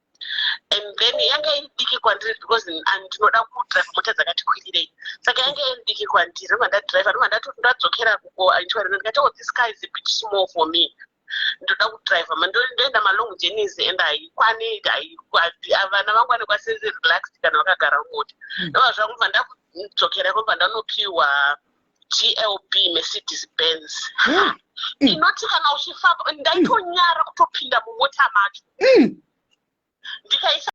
and then yanga idiki kwandiri because ndinoda kudrive mota dzakati kwirirei. Saka yanga idiki kwandiri ndadrive ndadzokera insurance ndikati this car is a bit small for me. Ndoda kudrive ndoenda malong journeys and aikwani vana vangu vanekwa senze relaxed kana vakagara mumota. Ndova zvangu bva ndadzokera ko bva ndanopiwa GLB Mercedes Benz. Inoti kana uchifamba ndaitonyara kutopinda mumota macho. Ndikaisa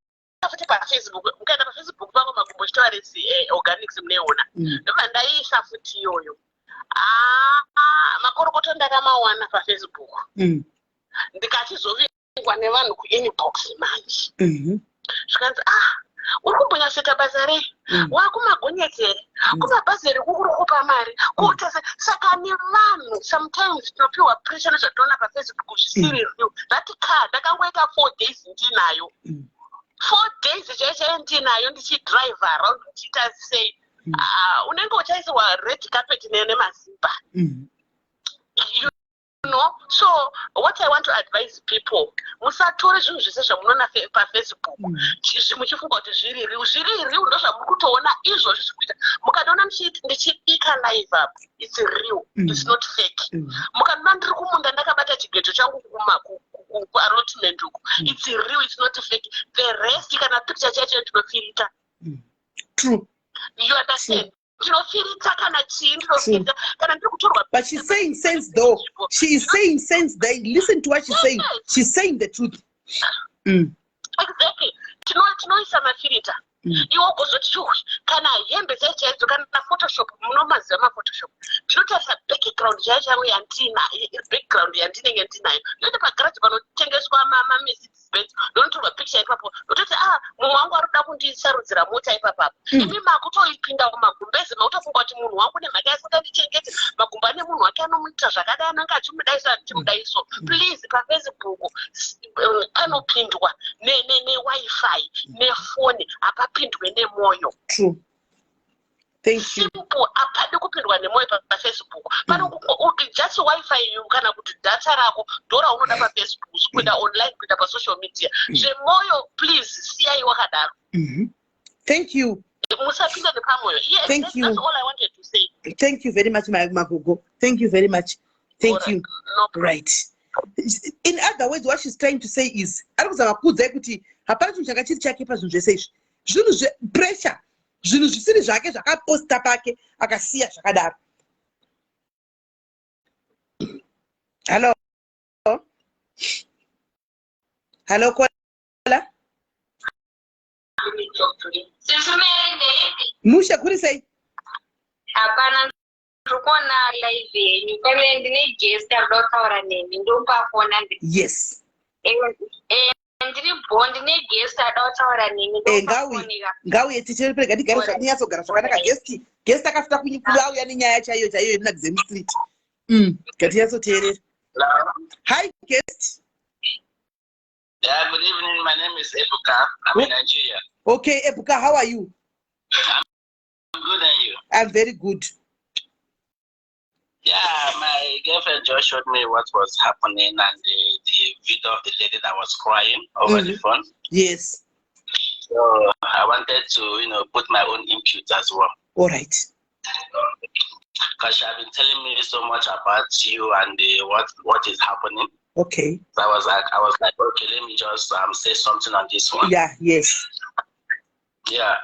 futi paFacebook, ukaenda paFacebook pangu Makumbo Stories Organics muneona. Ndobva ndaiisa futi iyoyo. Makorokoto ndakamawana paFacebook. Ndikachizovingwa nevanhu kuinbox manje. Zvikanzi uri kumbonya seta basa rei? Wakumagonye here? Kumabhazi kuri kupa mari? Kutase saka nevanhu sometimes tinopiwa pressure nezvatinoona paFacebook zvisiri real. That car ndakangoita 4 days ndinayo. 4 days chaiye ndinayo ndichidrive around ndichiita sei. Unenge uchaisiwa red carpet nemasimba. You know, so what I want to advise people, musatore zvinhu zvese zvamunoona paFacebook muchifunga kuti zviri real ndozvamuri kutoona izvozvo zvikuita. Mukatoona ndichibika live up, it's real, it's not fake. Mukatoona ndiri kumunda ndakabata chigeto changu kuarotment uku, it's real, it's not fake. The rest kana picture chacho ndinofirita. True. You understand? But she's saying sense though. She is saying sense. They listen to what she's saying. She's saying the truth. Exactly. Tinoisa mafirita. Iwo kuzoti kana hembe dzaidzo kana Photoshop munomaziva maPhotoshop. Tinotarisa background chaiyo yandina, background yandinenge ndinayo. Ndoenda pagarage panotengeswa Mercedes Benz. Ndonotorwa picture ipapo. Ndototi munhu wangu arikuda kundisarudzira mota ipapo. Imi makutoipinda mumagumbezi mautofunga kuti munhu wangu nemhaka yekuti ndichengete magumbo ane munhu wake anomuita zvakadai anenge achimudaiso. Please paFacebook anopindwa neWi-Fi nefoni apapindwe nemoyo. True. Thank you. Simple. Apadi kupindwa nemoyo paFacebook. Just Wi-Fi kana kuti data rako ndora unoda paFacebook kuenda online kuenda pasocial media. Zvemoyo please siyai wakadaro. Thank you. Yes, thank you. That's all I wanted to say. Thank you very much, Magogo. Thank you very much. Thank you. No problem. Right. In other words, what she's trying to say is, pressure. Zvinhu zvisiri zvake zvakaposta pake akasiya zvakadaro. Hello. Hello, Kola. Musha kuri sei? Hapana ndikona live ni pale ndine guest adotaura nemi ndompa phone ndi. Yes. Ndiri bond ne guest adotaura nemi ndompa phone. Ngawi tichiri pega digara zvakanyatsogara zvakanaka guest akafita kunyauya nenyaya chaiyo ina Gzem Street. Ngati yatsoteerera. Hi guest. Yeah, good evening. My name is Ebuka. I'm in Nigeria. Okay, Ebuka, how are you? I'm good, and you? I'm very good. Yeah, my girlfriend just showed me what was happening and the video of the lady that was crying over the phone. Yes. So I wanted to, put my own input as well. All right. Because she had been telling me so much about you and what is happening. Okay. So I was like, okay, let me just say something on this one. Yeah. Yes. Yeah.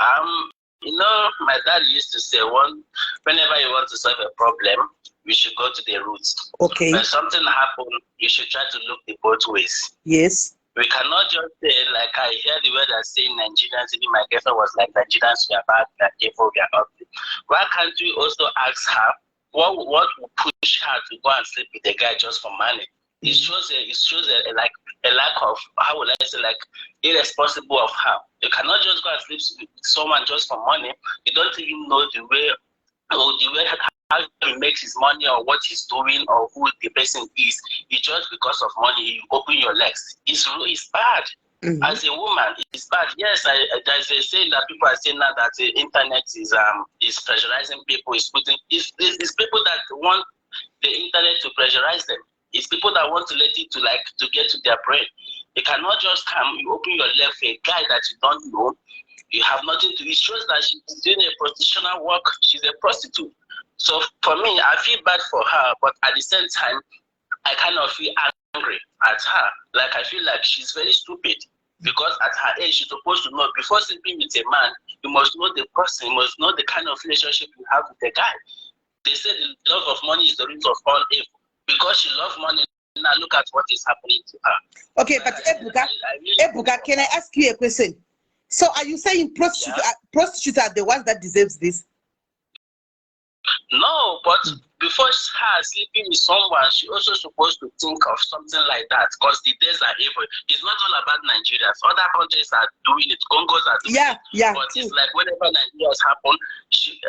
My dad used to say, whenever you want to solve a problem, we should go to the roots. Okay. When something happens, you should try to look the both ways. Yes. We cannot just say, like I hear the word that saying Nigerians, even my girlfriend was like, Nigerians, we are bad, we are evil, we are ugly. Why can't we also ask her what would push her to go and sleep with a guy just for money? It shows a lack of, how would I say, like irresponsible of her. You cannot just go and sleep with someone just for money. You don't even know the way how he makes his money or what he's doing or who the person is. It's just because of money. You open your legs. It's bad. As a woman, it's bad. Yes, there's a saying that people are saying now that the internet is pressurizing people. It's people that want the internet to pressurize them. It's people that want to let it to get to their brain. You cannot just come, you open your leg for a guy that you don't know. You have nothing to. It shows that she's doing a prostitutional work. She's a prostitute. So for me, I feel bad for her, but at the same time, I kind of feel angry at her. Like I feel like she's very stupid because at her age, she's supposed to know before sleeping with a man, you must know the person, you must know the kind of relationship you have with the guy. They say the love of money is the root of all evil. Because she loves money, now look at what is happening to her. Okay, but Ebuka, can I ask you a question? So are you saying prostitutes are the ones that deserves this? No, but before her sleeping with someone, she also supposed to think of something like that because the days are evil. It's not all about Nigerians. Other countries are doing it. Congos are doing it. Yeah. But it's like whenever Nigerians happen,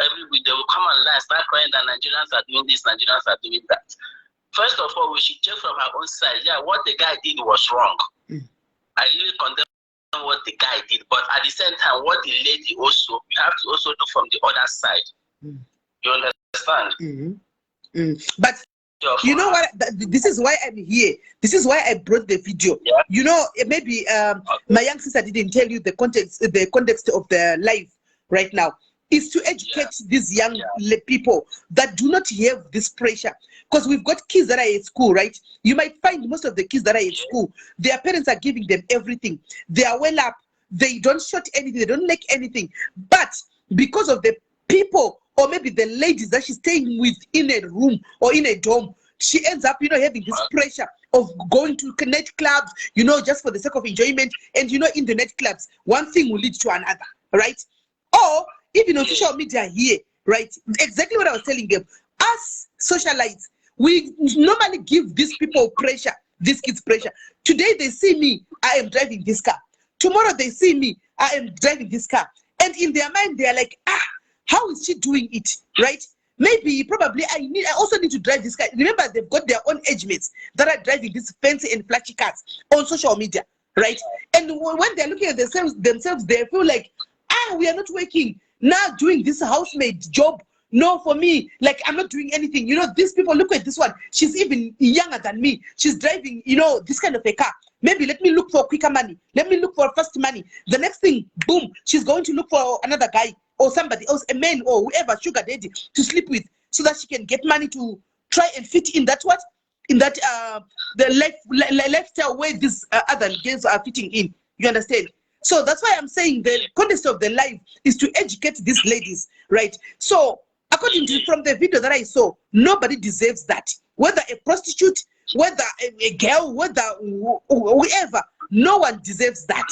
every week they will come online, start crying that Nigerians are doing this, Nigerians are doing that. First of all, we should check from our own side. Yeah, what the guy did was wrong. I really condemn what the guy did, but at the same time, what the lady also, we have to also do from the other side. You understand? But you know what? This is why I'm here. This is why I brought the video. Yeah. You know, maybe my young sister didn't tell you the context of the life right now is to educate these young people that do not have this pressure. Because we've got kids that are at school, right? You might find most of the kids that are at school, their parents are giving them everything. They are well up. They don't short anything. They don't lack anything. But because of the people or maybe the ladies that she's staying with in a room or in a dorm, she ends up, having this pressure of going to nightclubs, just for the sake of enjoyment. And, in the nightclubs, one thing will lead to another, right? Or even on social media here, right? Exactly what I was telling them. Us socialites, we normally give these people pressure, these kids pressure. Today they see me, I am driving this car. Tomorrow they see me, I am driving this car. And in their mind, they are like, how is she doing it, right? Maybe, probably, I also need to drive this car. Remember, they've got their own age mates that are driving these fancy and flashy cars on social media, right? And when they're looking at themselves, they feel like, we are not working. Now doing this housemaid job. No, for me, like I'm not doing anything. These people, look at this one. She's even younger than me. She's driving, this kind of a car. Maybe let me look for quicker money. Let me look for fast money. The next thing, boom, she's going to look for another guy or somebody else, a man or whoever, sugar daddy, to sleep with so that she can get money to try and fit in that the lifestyle where these other girls are fitting in. You understand? So that's why I'm saying the context of the life is to educate these ladies, right? So according to from the video that I saw, nobody deserves that. Whether a prostitute, whether a girl, whether whoever, no one deserves that.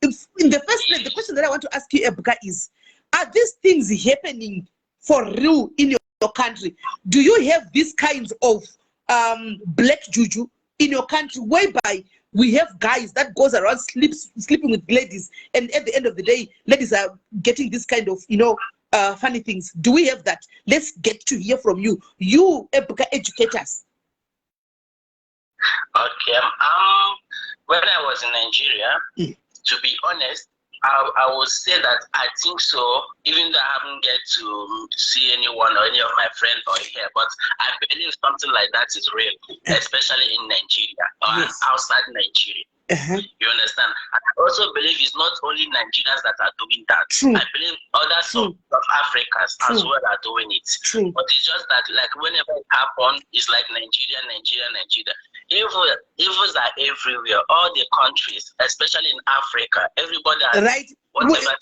In the first place, the question that I want to ask you, Ebuka, is: are these things happening for real in your country? Do you have these kinds of black juju in your country, whereby we have guys that goes around sleeping with ladies, and at the end of the day, ladies are getting this kind of funny things? Do we have that? Let's get to hear from you. You, Ebuka, educate us. Okay. When I was in Nigeria, to be honest, I would say that I think so, even though I haven't get to see anyone or any of my friends or here, but I believe something like that is real, especially in Nigeria or outside Nigeria. You understand? And I also believe it's not only Nigerians that are doing that. I believe others of Africans as well are doing it. But it's just that, like, whenever it happens, it's like Nigeria. Evils are everywhere. All the countries, especially in Africa, everybody has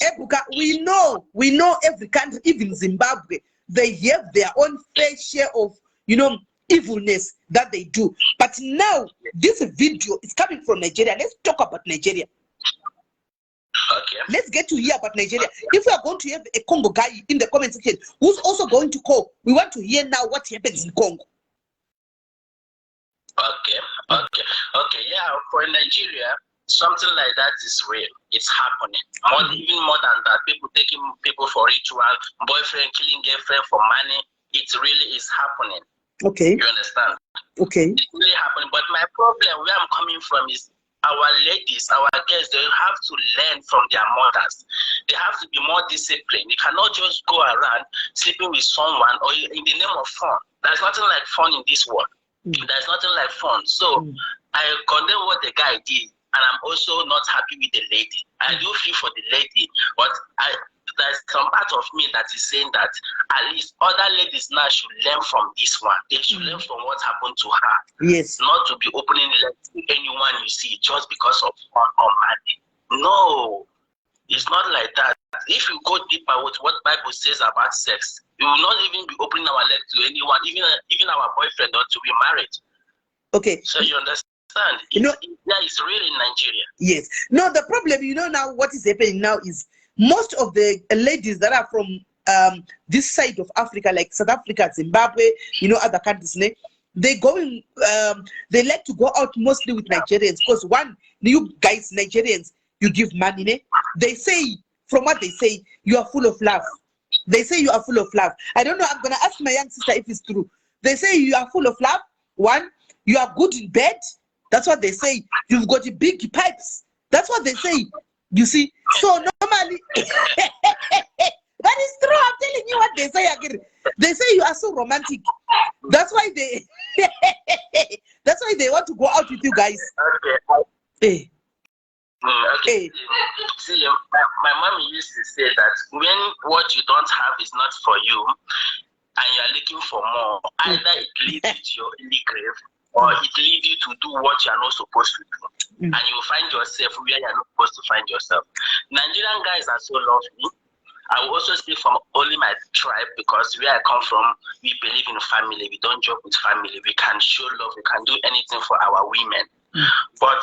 Ebuka, we know every country, even Zimbabwe, they have their own fair share of, evilness that they do. But now this video is coming from Nigeria. Let's talk about Nigeria. Okay. Let's get to hear about Nigeria. If we are going to have a Congo guy in the comment section who's also going to call, we want to hear now what happens in Congo. Okay. Yeah, for Nigeria, something like that is real. It's happening. Even more than that, people taking people for ritual, boyfriend killing girlfriend for money. It really is happening. Okay. You understand? Okay. It's really happening. But my problem, where I'm coming from, is our ladies, our girls, they have to learn from their mothers. They have to be more disciplined. You cannot just go around sleeping with someone or in the name of fun. There's nothing like fun in this world. There's nothing like fun. So I condemn what the guy did, and I'm also not happy with the lady. I do feel for the lady, but there's some part of me that is saying that at least other ladies now should learn from this one. They should learn from what happened to her. Yes. Not to be opening letters to anyone you see just because of fun or money. No, it's not like that. If you go deeper with what Bible says about sex, you will not even be opening our legs to anyone, even our boyfriend, or to be married. Okay. So you understand? It's real in Nigeria. Yes. No, the problem, now what is happening now is most of the ladies that are from this side of Africa, like South Africa, Zimbabwe, other countries, they like to go out mostly with Nigerians because you guys, Nigerians, you give money. They say, from what they say, you are full of love. They say you are full of love. I don't know. I'm gonna ask my young sister if it's true. They say you are full of love. One, you are good in bed. That's what they say. You've got big pipes. That's what they say. You see. So normally, that is true. I'm telling you what they say again. They say you are so romantic. That's why they. That's why they want to go out with you guys. Okay. Okay. See, my mom used to say that when what you don't have is not for you, and you are looking for more, either it leads you to your early grave, or it leads you to do what you are not supposed to do, and you will find yourself where you are not supposed to find yourself. Nigerian guys are so lovely. I will also speak from only my tribe, because where I come from, we believe in family. We don't joke with family. We can show love. We can do anything for our women. But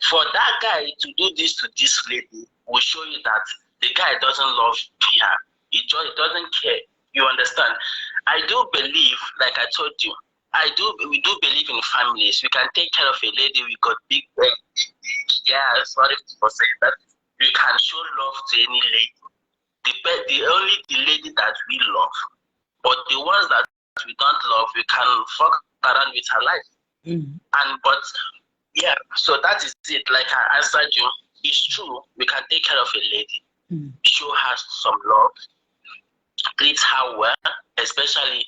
for that guy to do this to this lady will show you that the guy doesn't love her. He doesn't care. You understand? I do believe, like I told you, we do believe in families. We can take care of a lady. We got big sorry for saying that. We can show love to any lady. The lady that we love. But the ones that we don't love, we can fuck around with her life. Yeah, so that is it. Like I answered you, it's true. We can take care of a lady, show her some love, treat her well, especially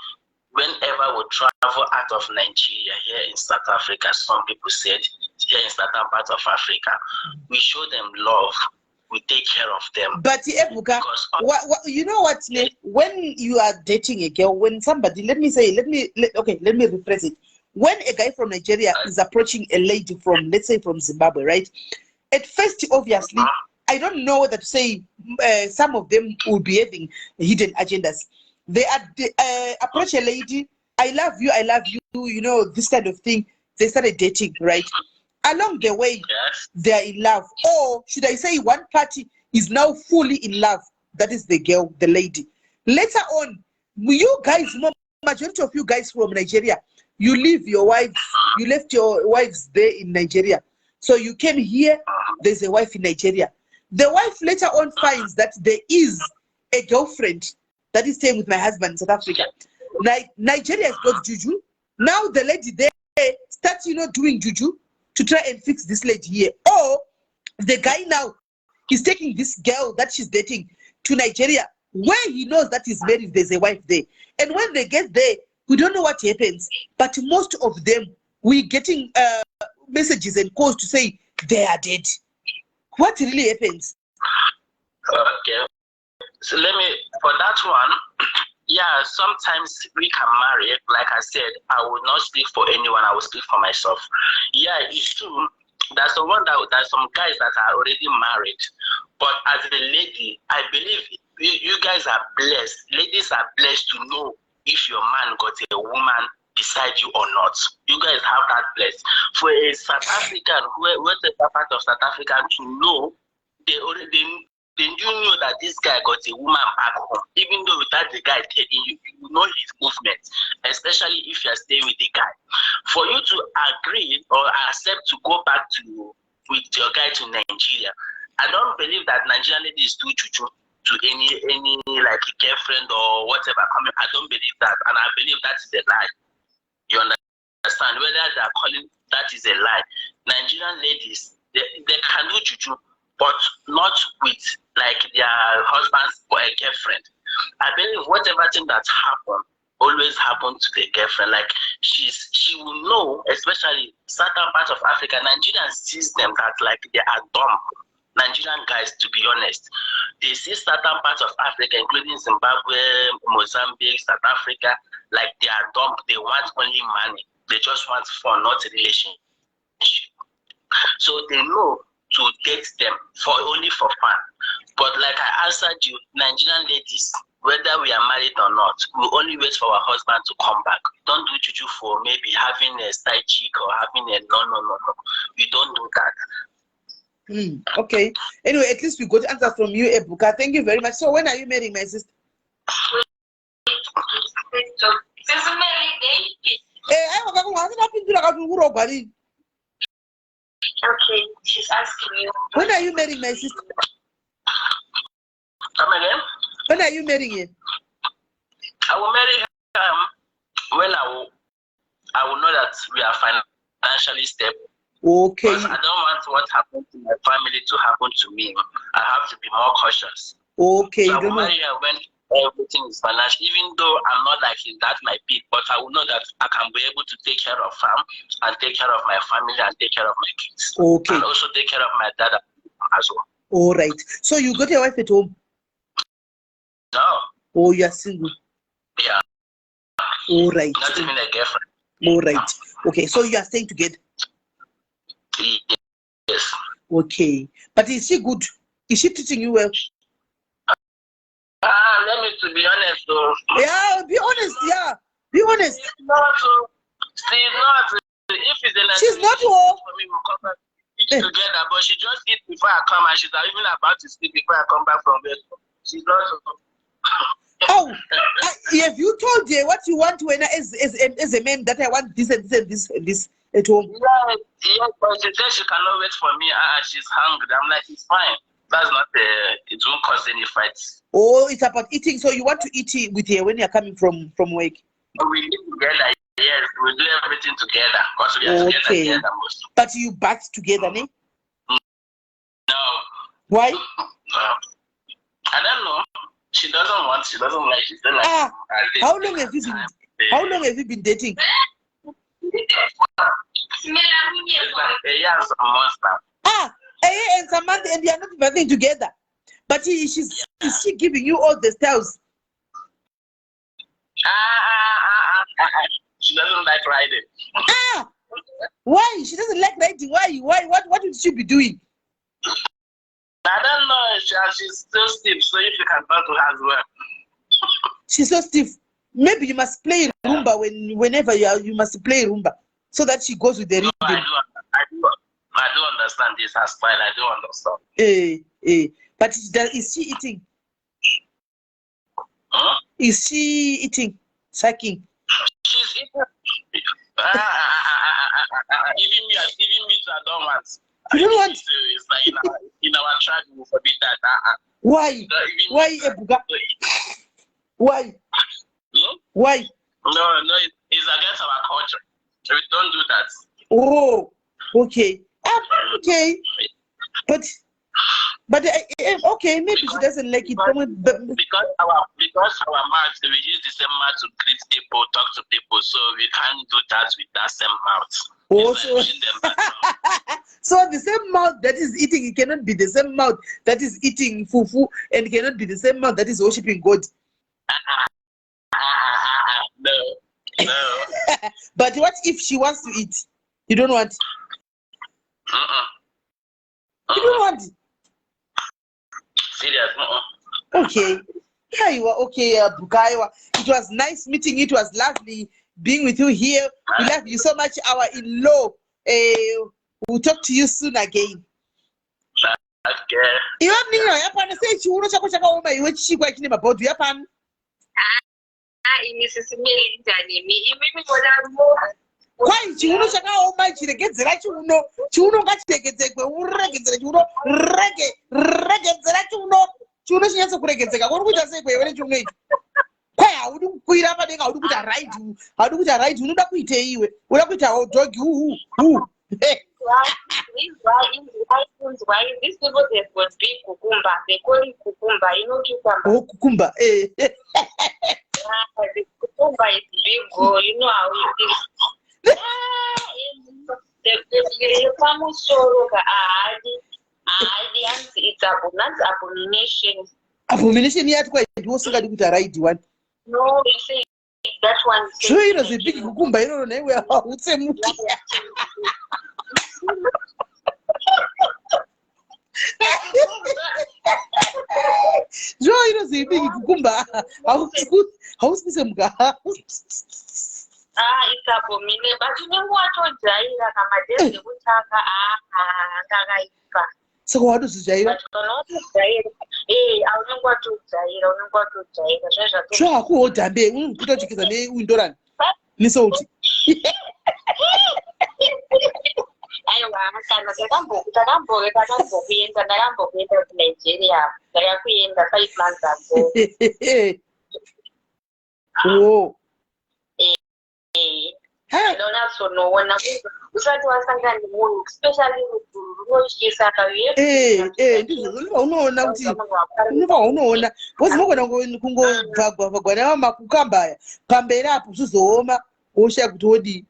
whenever we travel out of Nigeria, here in South Africa. Some people said here in certain parts of Africa, we show them love. We take care of them. But Ebuka, you know what? When you are dating a girl, when somebody, let me rephrase it. When a guy from Nigeria is approaching a lady from, let's say, from Zimbabwe, right? At first, obviously, I don't know whether to say some of them will be having hidden agendas. They approach a lady, I love you, this kind of thing. They started dating, right? Along the way, they are in love. Or should I say one party is now fully in love. That is the girl, the lady. Later on, you guys, majority of you guys from Nigeria, you leave your wives, you left your wives there in Nigeria. So you came here, there's a wife in Nigeria. The wife later on finds that there is a girlfriend that is staying with my husband in South Africa. Nigeria has got juju. Now the lady there start, doing juju to try and fix this lady here. Or the guy now is taking this girl that she's dating to Nigeria, where he knows that he's married, there's a wife there. And when they get there, we don't know what happens. But most of them, we're getting messages and calls to say they are dead. What really happens? Okay. So for that one, yeah, sometimes we can marry. Like I said, I will not speak for anyone, I will speak for myself. Yeah, it's true. There's some guys that are already married. But as a lady, I believe you guys are blessed. Ladies are blessed to know if your man got a woman beside you or not. You guys have that blessed. For a South African, whatever part of South Africa, to know, they you know that this guy got a woman back home. Even though without the guy telling you, you know his movement, especially if you're staying with the guy. For you to agree or accept to go back with your guy to Nigeria, I don't believe that Nigerian lady is too juju to any like girlfriend or whatever coming. I don't believe that, and I believe that is a lie. You understand? Whether they are calling that is a lie. Nigerian ladies, they can do juju, but not with like their husbands or a girlfriend. I believe whatever thing that happened always happened to the girlfriend. Like she will know, especially certain parts of Africa, Nigerians sees them that like they are dumb. Nigerian guys, to be honest, they see certain parts of Africa, including Zimbabwe, Mozambique, South Africa, like they are dumb. They want only money. They just want fun, not a relationship. So they know to date them only for fun. But like I answered you, Nigerian ladies, whether we are married or not, we only wait for our husband to come back. Don't do juju for maybe having a side chick or having a no. We don't do that. Okay. Anyway, at least we got answers from you, Ebuka. Thank you very much. So when are you marrying, my sister? Okay, she's asking you. When are you marrying, my sister? Come again? When are you marrying him? I will marry him when I will know that we are financially stable. Okay. Because I don't want what happened to my family to happen to me. I have to be more cautious. Okay. So I will marry her when everything is financial, even though I'm not like in that my peak, but I will know that I can be able to take care of him and take care of my family and take care of my kids. Okay. And also take care of my dad as well. All right. So you got your wife at home? No. Oh, you're single? Yeah. All right. Not even a girlfriend. All right. Okay. So you are staying together? Yes. Okay. But is she good? Is she treating you well? Let me to be honest though. Yeah, be honest, yeah. Be honest. She's not. If it's a she's not old. For me, we'll come back together, but she just eat before I come and she's even about to sleep before I come back from bed. She's not. Oh, have you told her what you want when as a man that I want this and this and this and this at home? Yeah, but she said she cannot wait for me. She's hungry. I'm like, it's fine. That's not it won't cause any fights. Oh, it's about eating. So you want to eat with her when you're coming from work? We live together. Yes, we do everything together because we are together most. But you bath together, ne? No. Why? No. I don't know. She doesn't want. She doesn't like. She doesn't like. How long have you been? How long have you been dating? It's like a year and some months now. A year and some months, and they are not bathing together. But is she giving you all the styles? She doesn't like riding. Why? She doesn't like riding. Why? What would she be doing? I don't know. She's still stiff, so if you can talk to her as well. She's so stiff. Maybe you must play rumba whenever you must play rumba so that she goes with the rhythm. I do understand this her style. I do understand. But is she eating? Huh? Is she eating? Sucking? She's eating. Even me, I don't want. You don't want? It's like in our tribe, we forbid that. Why? Why, Ebuka? Why? Hmm? Why? No, it's against our culture. We don't do that. Oh, okay. Okay. But okay, maybe she doesn't like it. Because our mouth, we use the same mouth to greet people, talk to people, so we can't do that with that same mouth. Also, so the same mouth that is eating, it cannot be the same mouth that is eating fufu, and cannot be the same mouth that is worshiping God. No. But what if she wants to eat? You don't want? You don't want? Serious? Okay. Yeah, you are okay, Bukaiwa. It was nice meeting you. It was lovely being with you here. We love you so much. Our in-law. We'll talk to you soon again. Okay. You have me here. You say chiuno chako chakaoma iwe chishikwa chine mabhodhi yapani. Mrs. Melly ndani Kwai chiuno chakaoma chiregedzera chiuno. Chiuno ngachiregedzekwe uregedzere chiuno. Regedzera chiuno. Chiuno chinyatso kuregedzeka. Uri kuita sei kwewe chiuno ichi? Kwai haudi kukwira padenga, haudi kuita ride. Haudi kuita ride, unoda kuite iwe. Unoda kuita dog. Why these people they've got big cucumber? They call it cucumber. You know cucumber. Oh, cucumber. The cucumber is big. You know how it is. The famous soroga it's abomination. Abomination yet quite was going to ride one. No, you see that one. So it was a big cucumber. You don't know where I would say. Joy is a big cucumber. How specific? It's abominable. But you know what? So what does Jaira? Sure, who dambe kuta chikiza ne windoran. Ni sauti. Aiwa, kana takambo kuenda Nigeria. Kaya kuenda 5 months ago. Oh. Don't so no one usati wasangani munhu especially unochisa kawe unoona kuti unoona bozi mogona kungobvagwa na makukambaya pamberi apo zvizooma wosha kuti wodi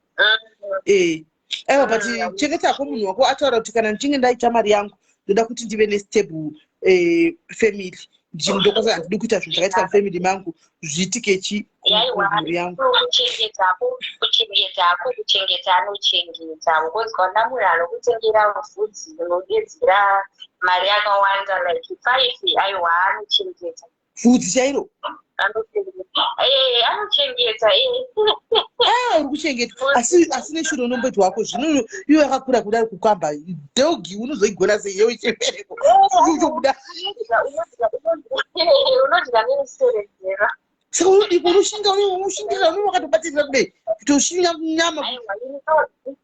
aiwa but chengetako munhu wako ataura kuti kana ndichinge ndaita mari yangu ndoda kuti ndive nestable family ndinodokwasa handidi kuita zvinhu zvakaita mufamily mangu zviitike chi mhuri yangu kuchengeta anochengeta because kana munhu anokutengera vhudzi unodedzera mari yakawanda like 5 aiwa anochengeta vhudzi chairo anochengeta uri kuchengeta asi neshure unomboiti wako zvino iwe akakura kudari kukamba dhogi unozoigona sei chebereko uchobuda unodya nemuseredzera saka unoshinga unoshingirira uno wakatobatirira kudai kutoshinga nyama.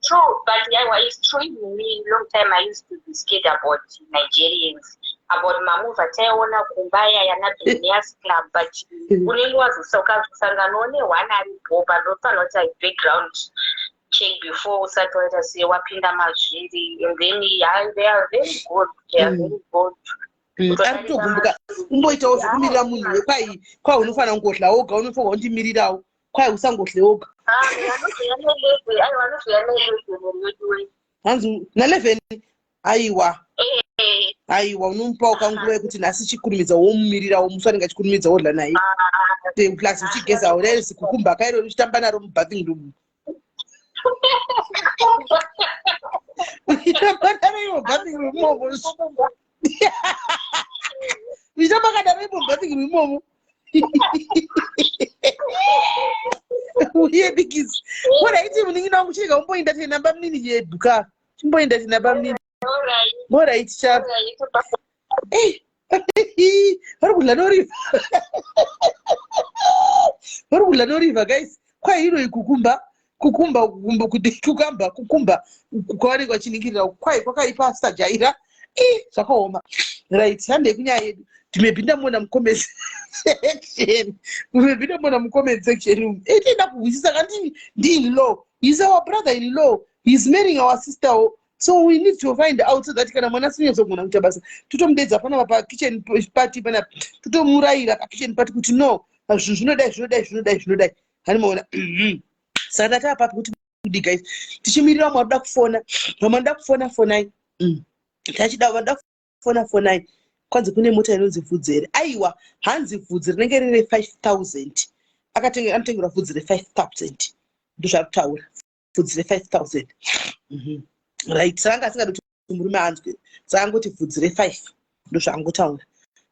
True, but it's true in me. Long time I used to be scared about Nigerians, about mamuva taiona kumbaya yana Billionaires Club, but unenwazi soka kusangana one aripo but not a background check before usatoita say wapinda mazviri, and then they are very good. They are very good. Arikutogumbuka umboitawo zvekumirira munhu wekwai unofanira kungohla woga unofanira kundimirirawo kwai usangohle woga hanzi na11 aiwa unomupa ukanguva yekuti nhasi chikurumidza womumirirawo musanenge achikurumidza wodla naye plus uchigezawo resi kukumba kairo uchitamba naro mubathing room uchitamba naro mubathing room imomo uchitamba kadaro mubathing room imomo uye bigis bora iti muningi nangu chika umboinda tena bamnini yeduka chimboinda tena bamnini bora iti chap varikudla noriva guys kwai ino ikukumba kwavanenge vachiningirira kwai kwakaipa stajaira zvakaoma right handei kunyaya yedu timepinda mona mucomment section tienda kuhwisisa kandi ndi in law, he's our brother in law, He's marrying our sister. So we need to find out so that kana mwana sinye zogona kuita basa. Tutomudedza pana pa kitchen party pana tutomuraira pa kitchen party kuti no zvinodai. Hani muona. Saka tapa kuti guys tichimirira mwabuda kufona. Mwabuda kufona fonai. Tachida wada kufona fonai. Kwanza kune mota inonzi vhudzi here. Aiwa hanzi vhudzi rinenge rine 5000. Anotengera vhudzi re 5000. Ndozvakutaura. Vhudzi re 5000. Right, sanga asingadi kuti murume anzwe. Saka ngoti vhudzi re 5 ndozvangotaura.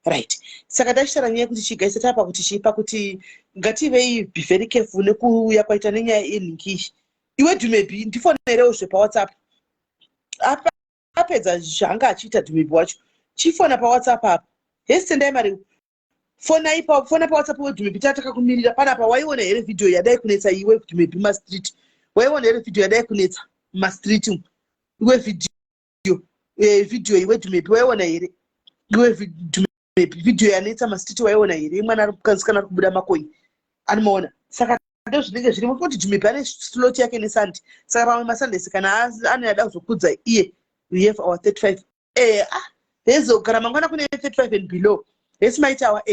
Right. Saka tashara nyaya kuti chigaisa tapa kuti chipa kuti ngativei be very careful nekuya kwaita nenyaya yelinkishi. Iwe Dumebi ndifonerewo pa WhatsApp. Apedza zvanga achiita Dumebi wacho. Chifona pa WhatsApp apa. Yesterday mari fona pa WhatsApp weDumebi tataka kumirira panapa waiona here video yadai kunetsa iwe Dumebi ma street. Waiona here video yadai kunetsa ma street. Iwe video iwe Dumebi waiona here. Iwe Dumebi video yanetsa ma street waiona here. Mwana ari kukanzikana kubuda Makonye. Anoona. Saka ndo zvinenge zviri kuti Dumebi ane slot yake neSunday. Saka pamwe maSundays kana anoda kuzokudza iye we have our 35. Hezo kana mangwana kune 35 and below. Yes maitawa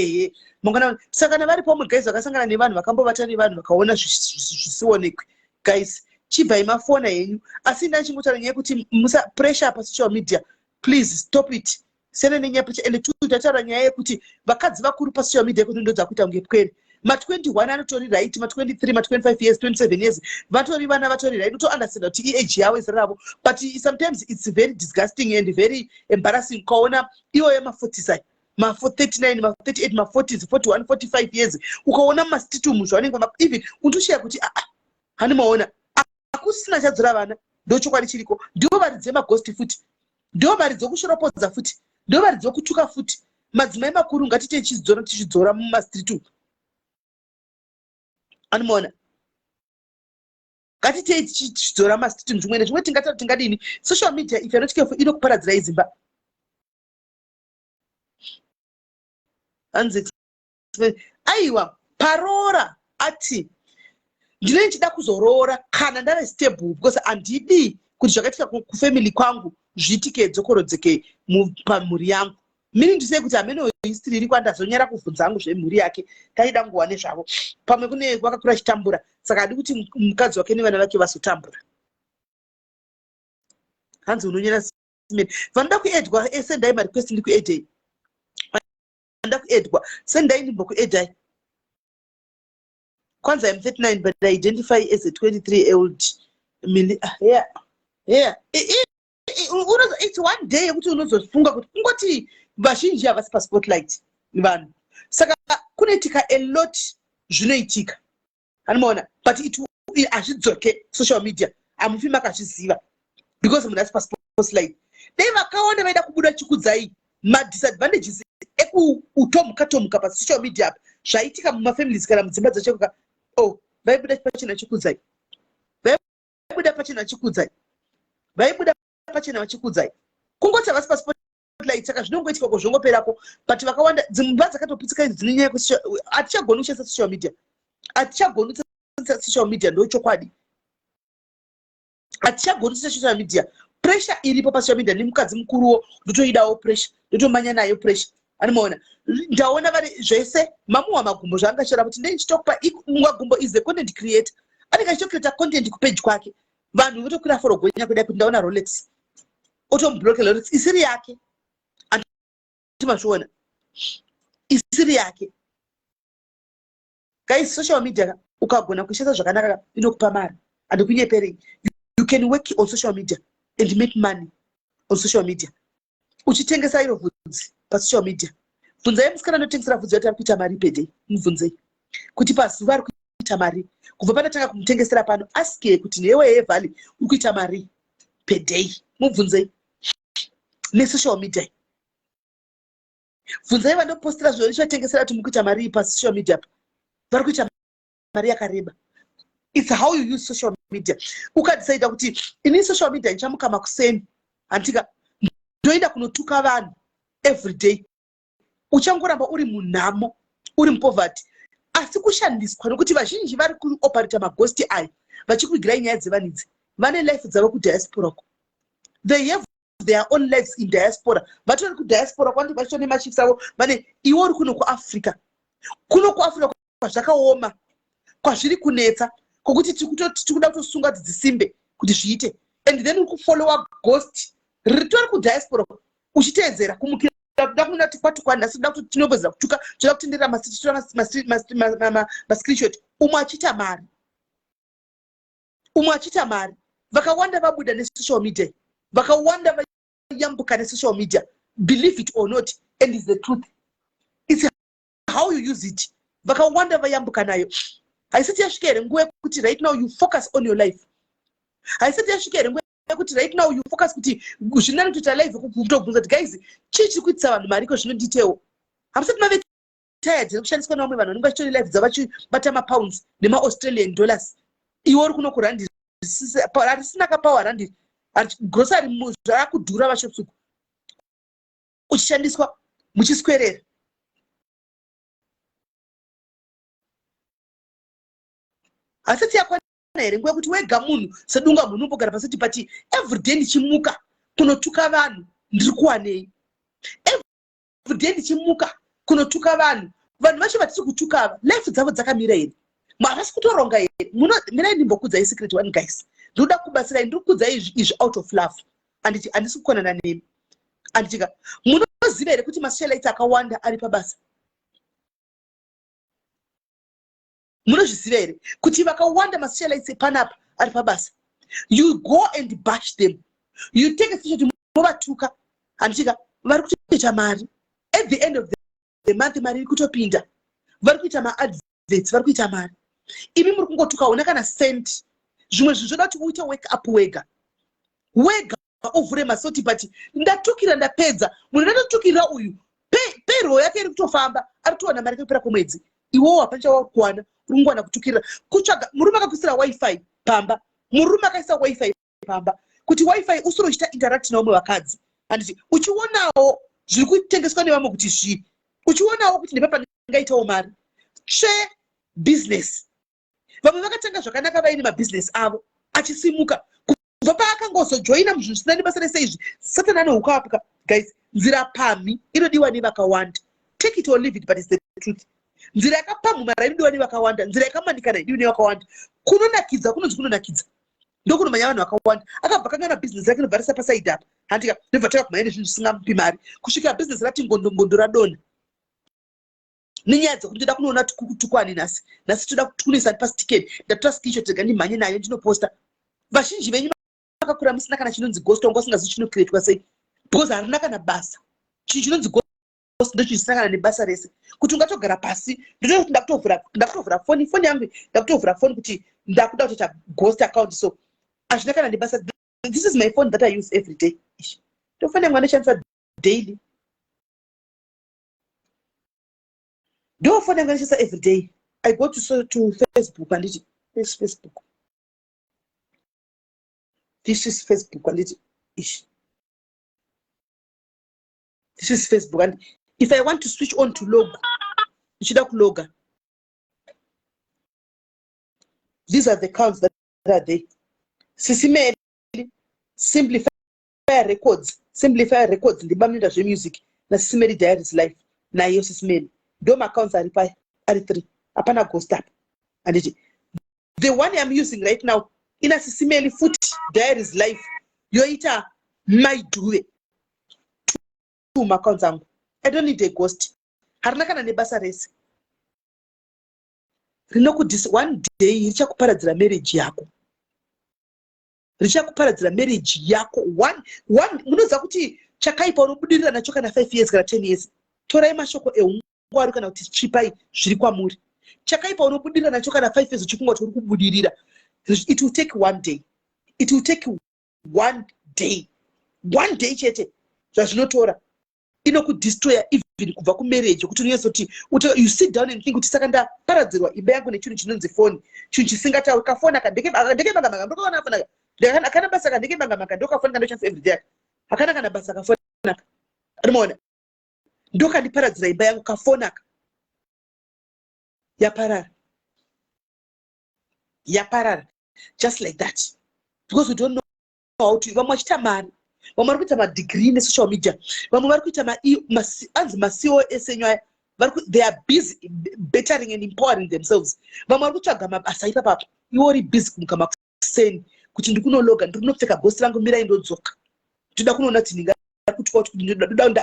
mangwana saka na varipo mu guys vakasangana nevanhu vakambovata nevanhu vakaona zvisionekwe. Guys chibva imafona yenyu asi ndachingotara nyaya kuti musa pressure pa social media. Please stop it. Sene nenyapicha and tutachara nyaya yekuti vakadzi vakuru pa social media kuti ndodza kuita ngepwere. Ma 21 anotori right, ma 23, ma 25 years, 27 years. Vatori vana vatori right. Uto understand kuti age yawo izaravo. But sometimes it's very disgusting and very embarrassing. Kaona iyo ya ma 40 ma 39, ma 38, ma 40s, 41, 45 years. Ukaona ma stitu zvanenge even untoshaya kuti hani maona. Akusina chadzura vana. Ndo chokwadi chiriko. Ndiwo varidze ma ghost futi. Ndiwo varidze kushoropodza futi. Ndiwo varidze kutuka futi. Madzimai makuru ngatite tichidzora mu ma street. Anoona ngatite tichidzora ma street zvimwe tingatati tingadini. Social media if you're not careful inokuparadzira izimba. Aiwa parora ati ndine nchida kuzorora kana ndare stable because andidi kuti zvakatika kufamily kwangu zvitike dzokorodzeke pamhuri yangu. Mini ndise kuti ameno history iri kwandazonyara kuvhunza angu zvemhuri yake taida nguwane zvavo pamwe kune wakakura chitambura saka adi kuti mukadzi wake nevana vake vasotambura. Hanzi unonyera simeni vanoda kuedwa sendai ma request ndi kuedai vanoda kuedwa sendai ndimbo kuedai. Kwanza I'm 39 but I identify as a 23-year-old. It's one day kuti unozofunga kuti ngoti vazhinji havasi pa spotlight vanhu saka kunoitika a lot zvinoitika anoona but hazvidzoke social media amufi makazviziva because munhu asi pa spotlight dai vakaona vaida kubuda chikudzai ma disadvantages ekutomuka pa social media apa zvaitika mumafamilies kana mudzimba dzachekuka vaibuda pachena chikudzai vaibuda pachena vachikudzai kungoti havasi pa spotlight saka zvinongoitika kozvongoperako but vakawanda dzimba dzakatoputsika idzi dzine nyaya yekuti hatichagoni kushandisa social media ndo chokwadi. Hatichagoni kushandisa social media. Pressure iripo pa social media nemukadzi mukuruwo ndotoidawo pressure ndotomanya nayo pressure. Anoona ndaona vari zvese mamuwa magumbo zvangashara kuti ndechitokupa magumbo is the content creator. Anenge achitocreate content kupage kwake. Vanhu votokwira foro gonya kudai kuti ndaona Rolex. Otomblock Rolex isiri yake. Timazviona isiri yake. Guys, social media ukagona kuishandisa zvakanaka inokupa mari andikunyeperi. You can work on social media and make money on social media. Uchitengesa iro vhudzi pa social media. Bvunzai musikana anotengesera vhudzi yati ari kuita mari per day. Mubvunzei kuti pazuva ari kuita mari kubva panatanga kumutengesera pano aske kuti newe Valley uri kuita mari per day. Mubvunzei nesocial media. Bvunzai vanopostera zviro zvatengesera kuti muri kuita mari pa social media vari kuita mari yakareba. It's how you use social media. Ukadecide kuti ini social media ndichamuka makuseni antika ndoenda kunotuka vanhu every day. Uchangoramba uri munhamo, uri mupoverty. Asi kushandiswa nokuti vazhinji vari kuoperate maghost aya vachikuigirai nyaya dzevanhu idzi. vane life dzavo kudiaspora. They have their own lives in diaspora. Vatori kudiaspora kwandi vachone machifs avo vane iwo uri kuno kuAfrica. Kuno kuAfrica kwazvakaoma, kwazviri kunetsa, kokuti tikuda kutosunga kuti dzisimbe kuti zviite. And then uri kufollowa ghost ritori kudiaspora uchiteedzera kumukira kuda kuona kuti kwatukwa nhasi kuda kuti tinobwezera kutuka toda kutendera mascreenshot umwe achita mari vakawanda vabuda nesocial media, vakawanda vayambuka nesocial media, believe it or not, and it's the truth. It's how you use it. Vakawanda vayambuka nayo. Haisati yasvikere nguva yekuti right now you focus on your life. Haisati yasvikere nguva yekuti right now you focus kuti zvinani kuita live kutobvunza kuti guys chii chiri kuitisa vanhu mari ko zvinonditewo. Hamusati mave tired kushandiswa nevamwe vanhu vanenge vachitori live dzavachibata mapounds nemaAustralian dollars. Iwe uri kuno kurandi harisina kapawa randi grocery zvakudhura vachotsuku uchishandiswa muchiswerera. Hasati yakwana here nguva yekuti wega munhu sedunga munhu unombogara pasati pati everyday ndichimuka kunotuka vanhu ndiri kuwanei, everyday ndichimuka kunotuka vanhu vacho vatiri kutuka ava life dzavo dzakamira here, havasi kutoronga here. Mirai ndimbokudzai secret one guys, ndoda kubatsirai, ndiri kukudzai izvi out of love, handisi kukonana nemi. Anditika munoziva here kuti masocialite akawanda ari pabasa? Munozviziva here kuti vakawanda masocialites panapa ari pabasa? You go and bash them, you take a situation movatuka, anditika vari kutoita mari. At the end of the month mari iri kutopinda, vari kuita maadverts, vari kuita mari. Imi muri kungotuka una kana cent. Zvimwe zvinhu zvoda kuti uite wake up wega ovhure masoti pati ndatukira ndapedza. Munhu ndatotukira uyu payroll yake iri kutofamba, ari kutowana mari kupera kwemwedzi. Iwowo hapana wakuwana, uri kungowana kutukira. Kutsvaga murume akakuisira wifi pamba, murume akaisa wifi pamba kuti wifi usoro uchita interact naumwe vakadzi. Handiti uchionawo zviri kutengeswa nevamwe kuti zvii, uchionawo kuti nepepa ndingaitawo mari business. Vamwe vakatanga zvakanaka vaine mabusiness avo achisimuka kubva paakangozojoina muzvinhu zvisina nebasa rese izvi. Satani anohukapuka guys. Nzira pamhi inodiwa nevakawanda. Take it or leave it, but it's the truth. Nzira yakapamhumara inodiwa nevakawanda, nzira yakamanikana inodiwa nevakawanda. Kunonakidza kunonzi kunonakidza ndokunomanya vanhu vakawanda. Akabva kangana business yake nobvarisa pasaidi apa, handika ndobva taka kumhanya nezvinhu zvisingamupi mari kusvika business rati ngondombondo radona. Nenyaya dzokuti ndoda kunoona tukwani nhasi toda kuisa pasi ticket, ndatora screenshot rega ndimhanye nayo ndinoposta. Vazhinji venyu vakakura musina kana chinonzi ghost, wanga usingazivi chinocreatwa sei, because harina kana basa. Chinhu chinonzi ghost ndochisina kana nebasa rese, kuti ungatogara pasi ndoti ndakutovhura foni yangu, ndakutovhura foni kuti ndakuda kutoita ghost account, so hazvina kana nebasa. This is my phone that I use every day. Ndofoni yangu andoshandisa daily. Do phone yangu andoshandisa every day. I go to Facebook and this Facebook. This is Facebook and this is Facebook, and if I want to switch on to log, loga. These are the accounts that are there. SIS MELLY, Simplify Records, ndibamnida zvemusic na SIS MELLY Diaries Life na iyo SIS MELLY. Dome accounts are 3. Apana ghost up. And the one I'm using right now in a SIS MELLY Foot Diaries Life, yoita my duwe. 2 accounts angu. I don't need a ghost. Harina kana nebasa rese. One day richakuparadzira marriage yako. Richakuparadzira marriage yako. One munoziva kuti chakaipa unobudirira nacho kana 5 years kana 10 years. Torai mashoko eungwari kana kuti chipai zviri kwamuri. Chakaipa unobudirira nacho kana 5 years uchifunga kuti uri kubudirira. It will take one day. It will take one day. One day chete. Zvazvinotora. Inokudestroya even kubva kumarriage kuti unoyezoti you sit down and think kuti saka ndaparadzirwa imba yangu nechinhu chinonzi foni, chinhu chisingatauri. Kafoni akandeke bangamanga ndokaona afona akana basa kandeke bangamanga ndokafoni kandoshandisa everyday. Akana kana basa kafoni aka unoona ndokandiparadzira imba yangu kafoni aka yaparara just like that. because we don't know how to vamwe vachita mari, vamwe vari kuita madegree nesocial media, vamwe vari kuita anzi ma-CEO esenyu they are busy bettering and empowering themselves. Vamwe vari kutsvaga mabasa ipapapa, iwe uri busy kumuka makuseni kuti ndikunologa ndikunopfeka gosi rangu mirai ndodzoka, ndoda kunoona kuti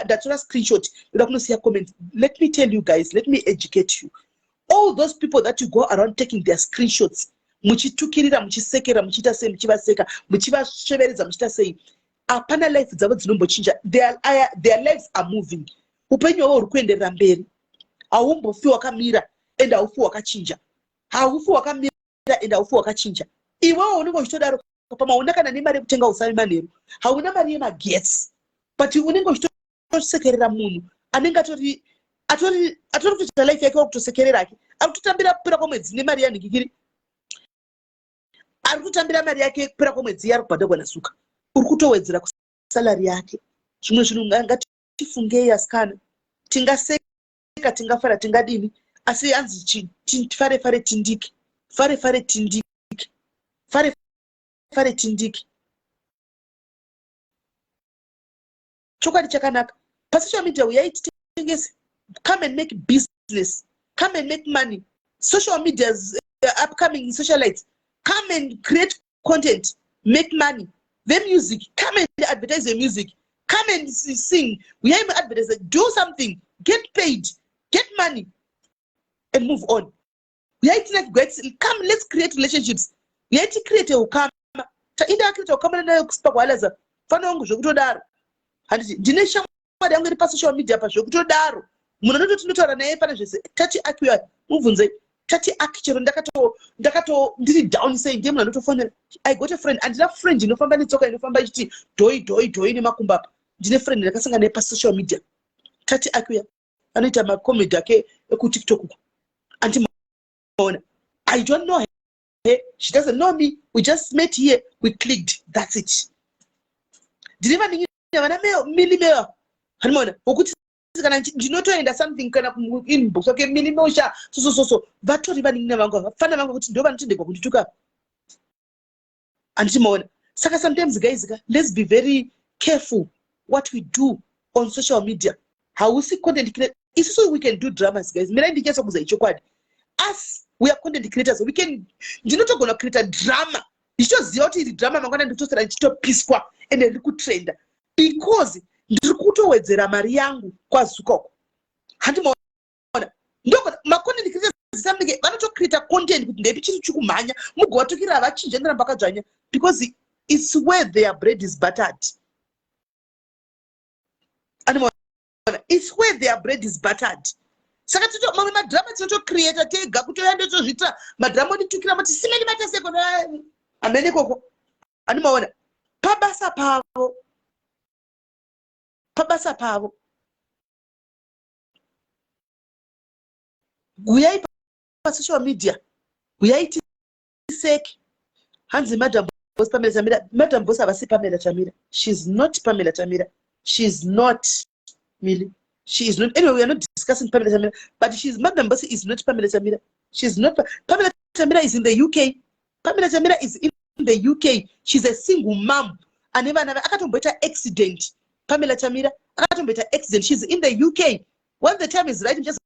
ndatora screenshot, ndoda kunosiya comment. Let me tell you guys, let me educate you. All those people that you go around taking their screenshots, muchitukirira, muchisekera, muchita sei, muchivaseka, muchivasheveredza, muchita sei, apana life dzavo dzinombochinja. Their lives are moving. Upenyu hwavo huri kuenderera mberi. Haumbofi wakamira ende haufi wakachinja. Haufi wakamira ende haufi wakachinja. Iwewe unenge uchitodaro pama una kana nemari yekutenga usami manheru, hauna mari yemagetsi, but unenge uchitosekerera munhu anenge atori kutoita life yake wakutosekerera ake, ari kutotambira kupera kwemwedzi nemari yanhingikiri, ari kutambira mari yake kupera kwemwedzi yari kubhadharwa nasuka, uri kutowedzera kusalari yake. Zvimwe zvinhu ngatifungei asikana, tingaseka, tingafara, tingadini, asi anzi fare tindiki, fare tindiki, fare tindiki. Chokwadi chakanaka. Pasocial media uyai titengese, come and make business, come and make money. Social media's upcoming socialites, come and create content, make money. The music, come and advertise the music, come and sing. We have advertise, do something, get paid, get money, and move on. We have to come, let's create relationships. We have to create a ukama. Inda create a ukama na kusipakwaalaza. Fano wangu zvokutodaro. Handiti ndine shamwari yangu iri pasocial media pa zvokutodaro. Munhu anototaura naye pana zvese. Tati akiwa mubvunze. Tati aki chero ndakato ndiri down say ndiye munhu anotofonera. I got a friend, andina friend inofamba netsoka inofamba ichiti doi nemakumba apa. Ndine friend ndakasangana naye pasocial media. Tati akiwa anoita macomedy ake ekuTikTok. Antimaona. I don't know her. She doesn't know me. We just met here. We clicked. That's it. Did you ever millimeter? Hanmona. Okuti kana ndinotoenda something kana inbox okay millimeter so. Vatori vaningina vangu. Fana vangu kuti ndo vanotendeka kundituka. Antimaona. Saka sometimes guys, let's be very careful what we do on social media. How we see content create. It's so we can do dramas, guys. Mira ndikeso kuza ichokwadi. Us, we are content creators. We can ndinotogona create a drama. Ndichoziva kuti iri drama mangwana nditosera ndichitopiswa ende ndiri kutrenda because ndiri kutowedzera mari yangu kwazukoko. Handimaona. Ndoko macontent creators something vanotocreate content kuti ndepi chiri chikumhanya mugovatokira vachinja ndiramba kadzvanya because it's where their bread is buttered. Handimaona. It's where their bread is buttered. Saka mamwe madrama tinotocreata tega kutoenda tozvita madrama onitukira mati simeni mataseko amene koko. Handimaona. Pabasa pavo. Uyai pasocial media. Uyai tiseki. Hanzi Madam Boss Pamela Chamira. Madam Boss avasi Pamela Chamira. She's not Pamela Chamira. She's not Millie. She is not. Anyway, we are not discussing Pamela Chamira, but Madam Boss is not Pamela Chamira. She's not. Pamela Chamira is in the UK. Pamela Chamira is in the UK. She's a single mom. And never akatomboita accident. Pamela Chamira akatomboita accident. She's in the UK. When the time is right, just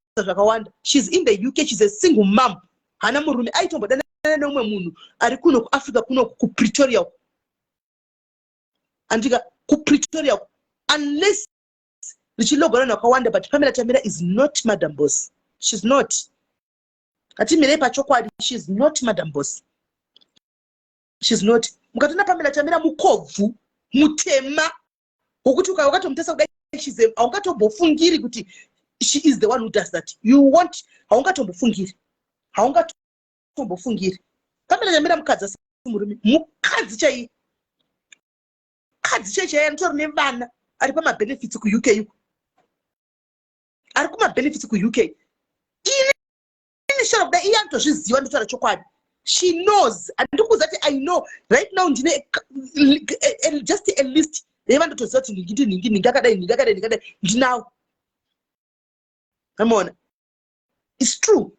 she's in the UK. She's a single mom. Hana murume aitomboda nomwe munhu ari kuno ku Africa kuno ku Pretoria. Andika ku Pretoria unless richilogona nakawanda, but Pamela Chamira is not Madam Boss. She's not. Ati mire pachokwadi, she's not Madam Boss. She's not. Mukatona Pamela Chamira mukovhu, mutema. Ukuti ukatomutesa kudai she's a haungatombofungiri kuti she is the one who does that. You want haungatombofungiri. Haungatombofungiri. Pamela Chamira mukadzi asi murume. Mukadzi chai. Kadzi chai anotori nevana ari pama benefits ku UK yuko. Ari kuma benefits ku UK. Shut up, the young to she's you want to chokwadi. She knows, and that I know right now. Just a list. They want to sort now. Come on, it's true.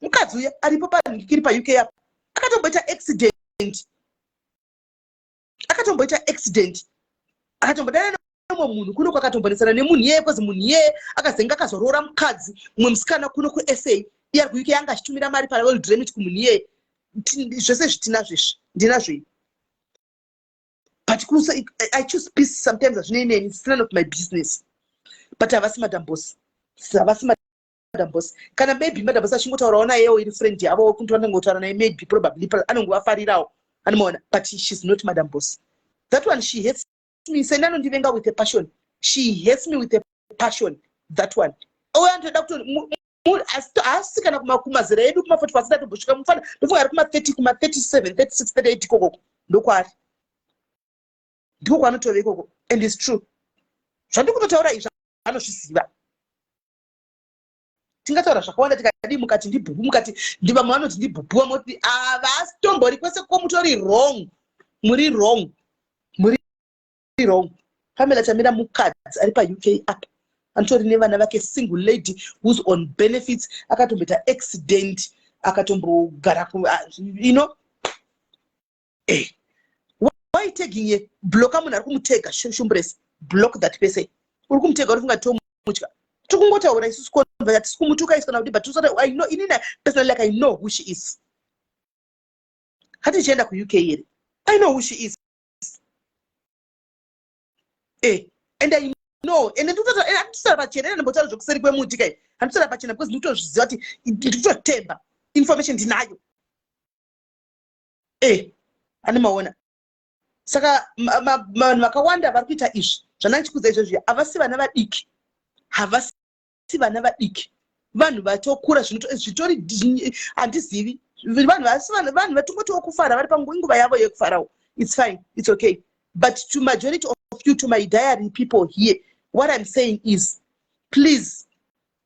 Mukazuya, Aripopa, Kiripa UK. I got a better accident. akatomboita accident akatombodana nemumwe munhu kuno kwakatombonesana nemunhu yeye kozi munhu yeye akazenga akazorora mukadzi mumwe musikana kuno kuSA iye ari kuUK yanga achitumira mari paworld remit kumunhu yeye zvese zvitinazvo izvi ndinazvo. But I choose peace sometimes azvinei it's none of my business. But havasi madam boss. Havasi madam boss. Kana maybe madam boss achingotaurawo nayewo iri friend yavo kunti vanongotaura naye maybe probably anongovafarirawo anomaona, but she's not madam boss. That one she hates me senanondivenga with a passion. She hates me with a passion. That one. Antoda kuti asi kana kumazera edu kuma 40 pasina tombosvika mufana ndofunga ari kuma 30 kuma 37 36 38 ikoko ndokwari ndiko kwaanotove ikoko, and it's true. Zvandikutotaura izvi anozviziva. Tingataura zvakawanda tikadi mukati ndibhubu mukati ndivamwe vanoti ndibhubu vamoti havasi tombori kwese ko mutori wrong. Muri wrong. Muri wrong. Pamela Chamira mukadzi ari paUK apa antori nevana vake single lady who's on benefits akatomboita accident akatombogara why taking a block munhu ari kumutega shumbresi block that person uri kumutega uri funga tomutya tikungotaura isusu konva tisi kumutuka isu kana kuti but I know inini personally like I know who she is. Hati chienda kuUK here I know who she is. And I know and ndikutotaura pachena ndimbotaura zvokuseri kwemuti kai handitotaura pachena because ndikutozviziva kuti ndikutotemba information ndinayo. Ane maona saka vanhu vakawanda vari kuita izvi zvandandichikudza izvozvo havasi vana vadiki, havasi vana vadiki, vanhu vatokura zvitori handizivi vanhu vatongotiwo kufara vari panguva yavo yekufarawo. It's fine, it's okay, but to majority of you, to my diary people here, what I'm saying is please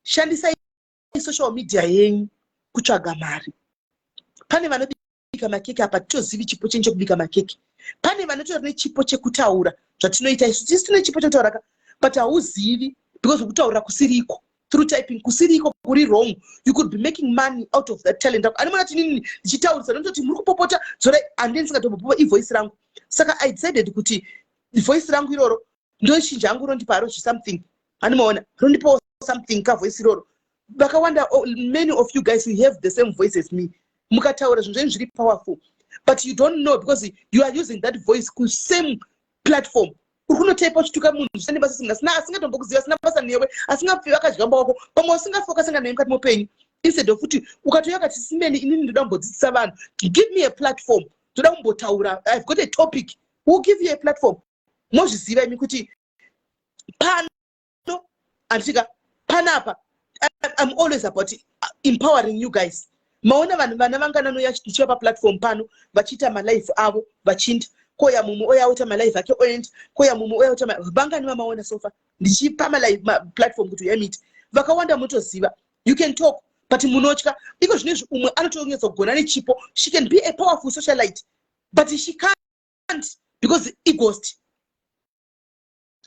shandisai social media yenyu kutsvaga mari. Pane vanobika makeke apa titozivi chipo chenyu chekubika makeke. Pane vanotori nechipo chekutaura zvatinoita isu tisi tine chipo chekutaura but hauzivi because kutaura kusiriko through typing kusiriko kuri wrong. You could be making money out of that talent. Animona tinini ndichitaurisa ndototi muri kupopota zora andeni singatopopa ivoice rangu. Saka I decided kuti voice rangu iroro ndochinja yangu rondiparo something. Animona rondipo something ka voice iroro. Vakawanda many of you guys you have the same voice as me. Mukataura zvinhu zviri powerful. But you don't know because you are using that voice ku same platform. Ukunotepa chituka munhu zvisane basa asingatombokuziva asina basa newe asingapfiwa akajigamba wako pamwe usingafoka sanga naye mukati mopenyu instead of kuti ukatoya kati simeni inini ndoda kumbodzidzisa vanhu give me a platform ndoda kumbotaura I've got a topic who give you a platform mozviziva imi kuti pano andika panapa I'm always about empowering you guys. Maona vanhu vana vangana noya chichiwa pa platform pano vachiita ma live avo vachinda koya mumu oya uta ma live ake oend koya mumu oya uta vangani vamaona sofa ndichipa ma live platform kuti uyamiti vakawanda mutoziva you can talk but munotya iko zvinezvi umwe anotonyetsa kugona nechipo she can be a powerful socialite but she can't because ghost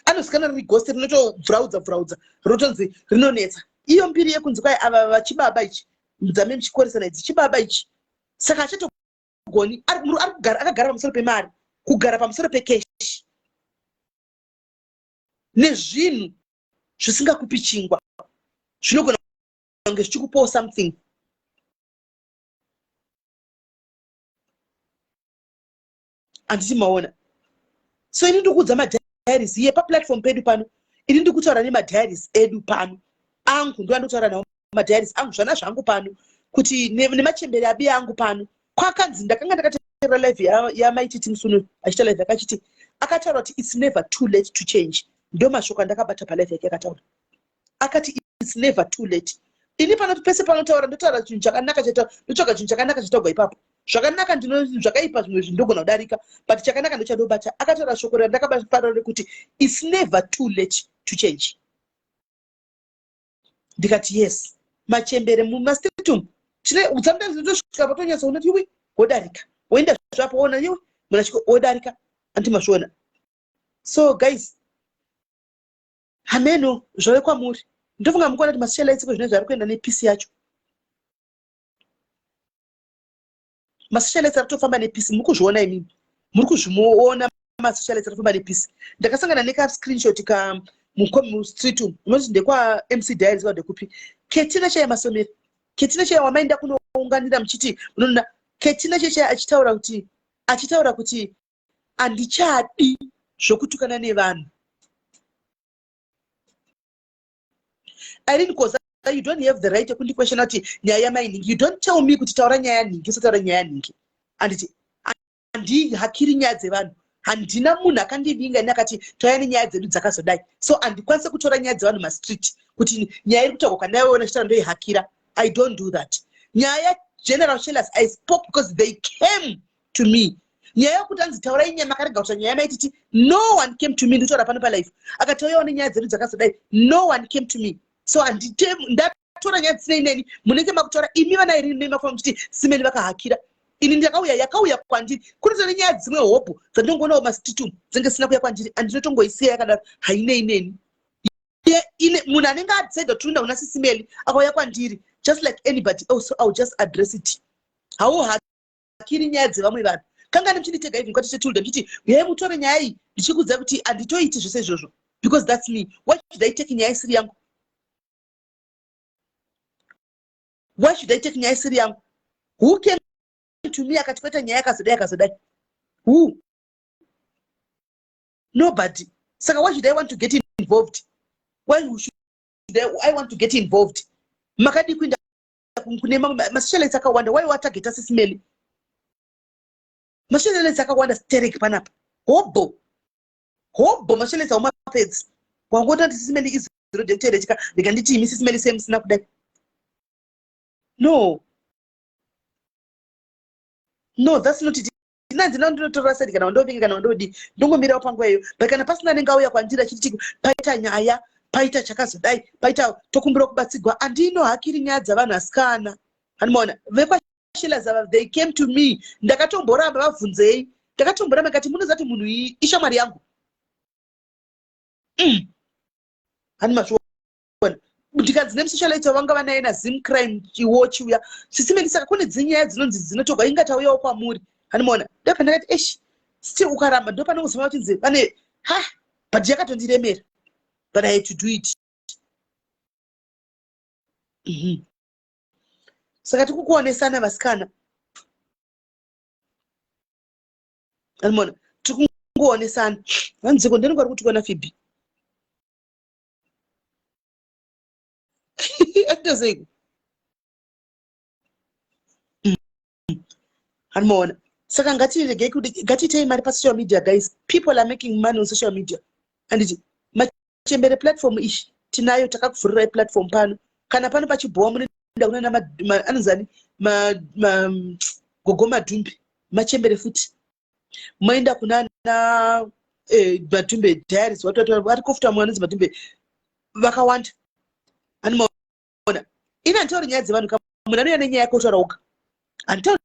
anosikana ri ghost rinotovhuraudza rotonzi rinonetsa iyo mbiri yekunzi kwai ava vachibaba ichi mdzame mchikoresana idzi chibaba ichi saka achatogoni akagara pamusoro pemari kugara pamusoro pekeshi nezvinhu zvisingakupi chingwa zvinogona kunge zvichikupawo something. Anditi maona so ini ndikudza madiaries iye paplatform pedu pano ini ndikutaura nemadiaries edu pano angu ndo andotaura nawo madiaries angu zvana zvangu pano kuti nemachembere abi angu pano kwakanzi ndakanga ndakateera live yamaititi musunu achita live akachiti akataura kuti it's never too late to change. Ndo mashoko ndakabata palive yake akataura akati it's never too late. Ini pano pese panotaura ndotaura chinhu chakanaka ndotsvaga chinhu chakanaka chatogwa ipapo zvakanaka zvakaipa zvimwe zvindogona kudarika but chakanaka ndochadobata akataura shoko randakabata rekuti it's never too late to change. Ndikati yes machembere mumastitum chine udzamda ndosvika patonyatsa unoti iwe wodarika woenda zvapo ona iwe munachiko wodarika anti mashona. So guys hameno zvave kwamuri ndofunga mukuona kuti masocialites zvine zvari kuenda nepisi yacho masocialites ari kutofamba nepisi muri kuzviona imimi muri kuzvimuona masocialites arifamba nepisi ndakasangana neka screenshot ka mukomu street unoti ndekwa MC Diaries wa ndekupi Ketina chaya masomero Ketina chaya wamaenda kunounganira mchiti unoona Ketina chaya achitaura kuti andichadi zvokutukana nevanhu. Irene Koza, you don't have the right to question ati nyaya mainingi. You don't tell me kuti taura nyaya ningi so taura nyaya ningi. Andi hakiri nyaya dzevanhu. Handina munhu akandibinga nakati toya nenyaya dzedu dzakazodai. So andikwanisa kutora nyaya dzevanhu mastreet kuti nyaya iri kutaurwa nayo ona chitara ndoihakira. I don't do that. Nyaya General Shellers, I spoke because they came to me. Nyaya kuti anzi taura nyaya makarega kuti nyaya maititi no one came to me nditaura pano palife. Akatoya one nyaya dzedu dzakazodai no one came to me. So ndatora nyaya dzine ineni munenge makutora imi vana iri nemafa kuti simeni vakahakira. Ini ndakauya yakauya kwandiri kuri nyaya dzimwe hopo dzandingoona mastreet dzinge sina kuya kwandiri andinotongoisiya yakadaro haine ineni. Ine munhu anenge adecide kuti unda una sisimeli akauya kwandiri just like anybody else, I'll just address it. How hakiri nyaya dzevamwe vanhu kangani mchinitega even kwati chetulda nditi yeye mutore nyaya iyi ndichikudza kuti anditoiti zvose izvozvo because that's me. Why should I take nyaya isiri yangu? Why should I take nyaya isiri yangu? Who came to me akati kweta nyaya yakazodai? Who? Nobody. Saka why should I want to get involved? Why should I want to get involved? Makadi kuinda kune masocialites akawanda why watageta sisimeli? Masocialites akawanda sterek panapa. Hobo masocialites awamapedzi. Wangota kuti sisimeli is rejected chika ndikanditi imi sisimeli same sina kudai. No, that's not it. Nanzi ndinotora sedi kana ndobinga kana ndodi ndongomira panguva iyo. But kana pasina nenga auya kwandira chiti paita nyaya paita chakazodai paita tokumbira kubatsigwa andino hakiri nyaya dzavanhu asikana. Anoona vepashila they came to me ndakatomboramba vabvunzei ndakatomboramba ngati munozati munhu iyi ishamwari yangu. Hanima ndikadzine msocialite vanga vanaye nazim crime chiwatch uya sisimeni saka kune dzinyaya dzinonzi dzinotogwa ingatauyawo kwamuri. Hanimona ndopandakati eshi still ukaramba ndopanongozima kuti nze pane but yakatondiremera but I had to do it. Saka tikukuonesana vasikana. Hanimona tikungoonesana vanziko ndinongori kuti kona Phoebe atozego hanimona. Saka ngatiregei kuti ngatiitei mari pasocial media guys. People are making money on social media and machembere platform ishi tinayo takakuvhurira platform pano kana pano pachibhowa munoenda kunana anozani gogo madhumbe machembere futi moenda kunana madhumbe Diaries vari kofuta mwanonzi madhumbe vakawanda. Hanimona ina nditori nyaya dzevanhu munhu anouya nenyaya yake otaura oga anditori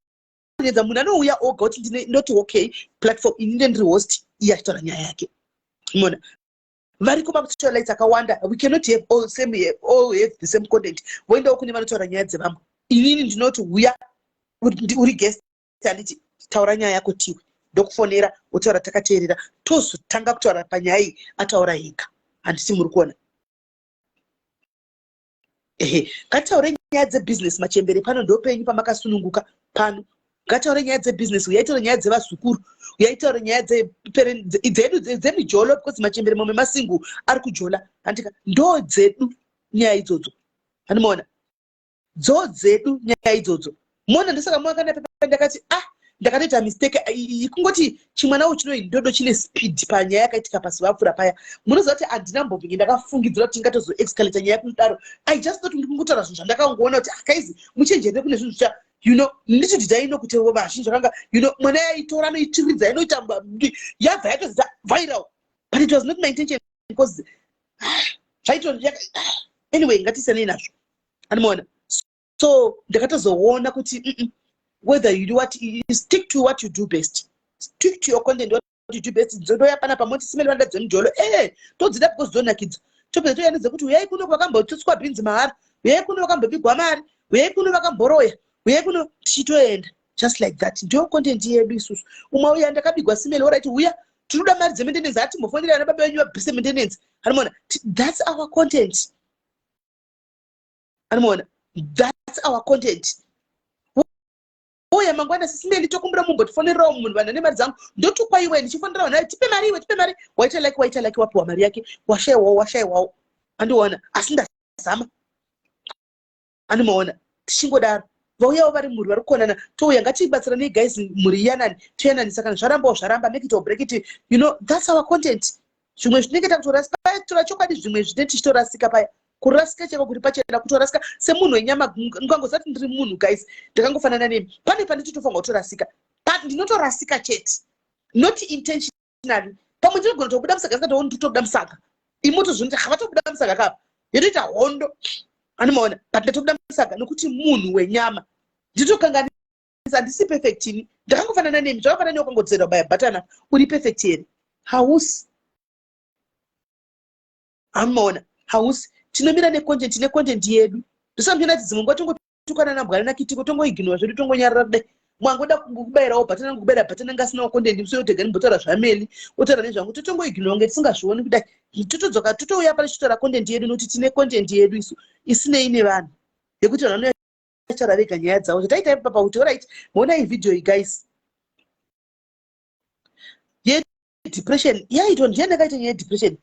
nyaya munhu anouya oga kuti ndinoti okay platform ini ndiri host iye achitaura nyaya yake. Mona variko masocialites akawanda. We cannot have all have the same content. Woendawo kune vanotaura nyaya dzevamwe. Inini ndinoti uya uri guest anditi taura nyaya yako tiwe ndokufonera wotaura takateerera tozotanga kutaura panyaya iyi ataura yega handiti muri kuona. Ngataure nyaya dzebusiness machembere pano ndopenyu pamakasununguka pano. Ngataure nyaya dzebusiness uyaitaura nyaya dzevazukuru uyaitaura nyaya dzedu dzemijolo because machembere mamwe masingu ari kujola andika ndo dzedu nyaya idzodzo. Hanimona dzo dzedu nyaya idzodzo. Mona ndosaka mwakana pepa ndakati ndakatoita mistake ikungoti chimwanawo chinoyi ndodo chine speed panyaya yakaitika pasi vapfura paya. Munoziva kuti handina mbobvingi ndakafungidzira kuti ngatozo escalate nyaya kudaro. I just thought ndikungutaura zvinhu zvandakangoona kuti akaizi muchenjere kune zvinhu zva ndicho ndidaino kuti vazhinji vakanga mwana yaitora anoitiridza inoita yabva yatozita viral but it was not my intention because anyway ngatisenei nazvo. Hanimona so ndakatozoona kuti whether you do you stick to what you do best, stick to your content what you do best. Nzodoya pana pamoti simeli vanda dzemujolo todzida because dzonakidza topedza toyanidza kuti uyai kuno kwakambotutswa bhinzi mahara uyai kuno vakambobigwa mari uyai kuno vakamboroya uyai kuno tichitoenda just like that. Ndio content yedu isusu. Umwe uya ndakabigwa simeli oraiti uya tinoda mari dzementenenzi atimbofondera ana baba venyu vabvise maintenance. Anoona, that's our content. Anoona, that's our content. Oya mangwana sisimeli tokumbura mumbotifonerawo munhu vanhu ane mari dzangu ndotukwa iwe ndichifonera vanhu tipe mari iwe tipe mari waita like wapiwa mari yake washaiwawo andiona asi ndazama andimaona tichingodaro vauyawo vari mhuri vari kuonana touya ngatibatsirane guys mhuri yanani toyananisa kana zvaramba make it or break it, you know, that's our content. Zvimwe zvinenge takutorasika paya tora chokwadi zvimwe zvine tichitorasika paya kurasika cheko kuti pachena kutorasika semunhu wenyama ngangozati ndiri munhu guys ndakangofanana nemi pane titofanga kutorasika ndinotorasika chete not intentionally pamwe ndinogona tokuda musaka ndikatoona tokuda musaka imoto zvinoita havatokuda musaka kapa yotoita hondo anomaona but ndatokuda musaka nokuti munhu wenyama nditokanganisa handisi perfect ini ndakangofanana nemi zvakafanana newakangodzera baya bhatana uri perfect here hausi anomaona hausi tinomira necontent yedu ndisamjona kuti dzimwe nguva tongotukana nambwana nakitiko tongoiginwa zvedu tongonyarara kudai mwangoda kubayirawo bhatana kubayira bhatana ngasinawo content musoyotega nimbotaura zvameli otaura nezvangu totongoiginwa kunge tisingazvioni kudai totodzoka totouya pane chitora content yedu nokuti tine content yedu isu isinei nevanhu yekuti vanhu vanochara vega nyaya dzavo zvataita papa kuti alright muona iyi video iyi guys yedepression yaitwa ndiye ndakaita nyaya yedepression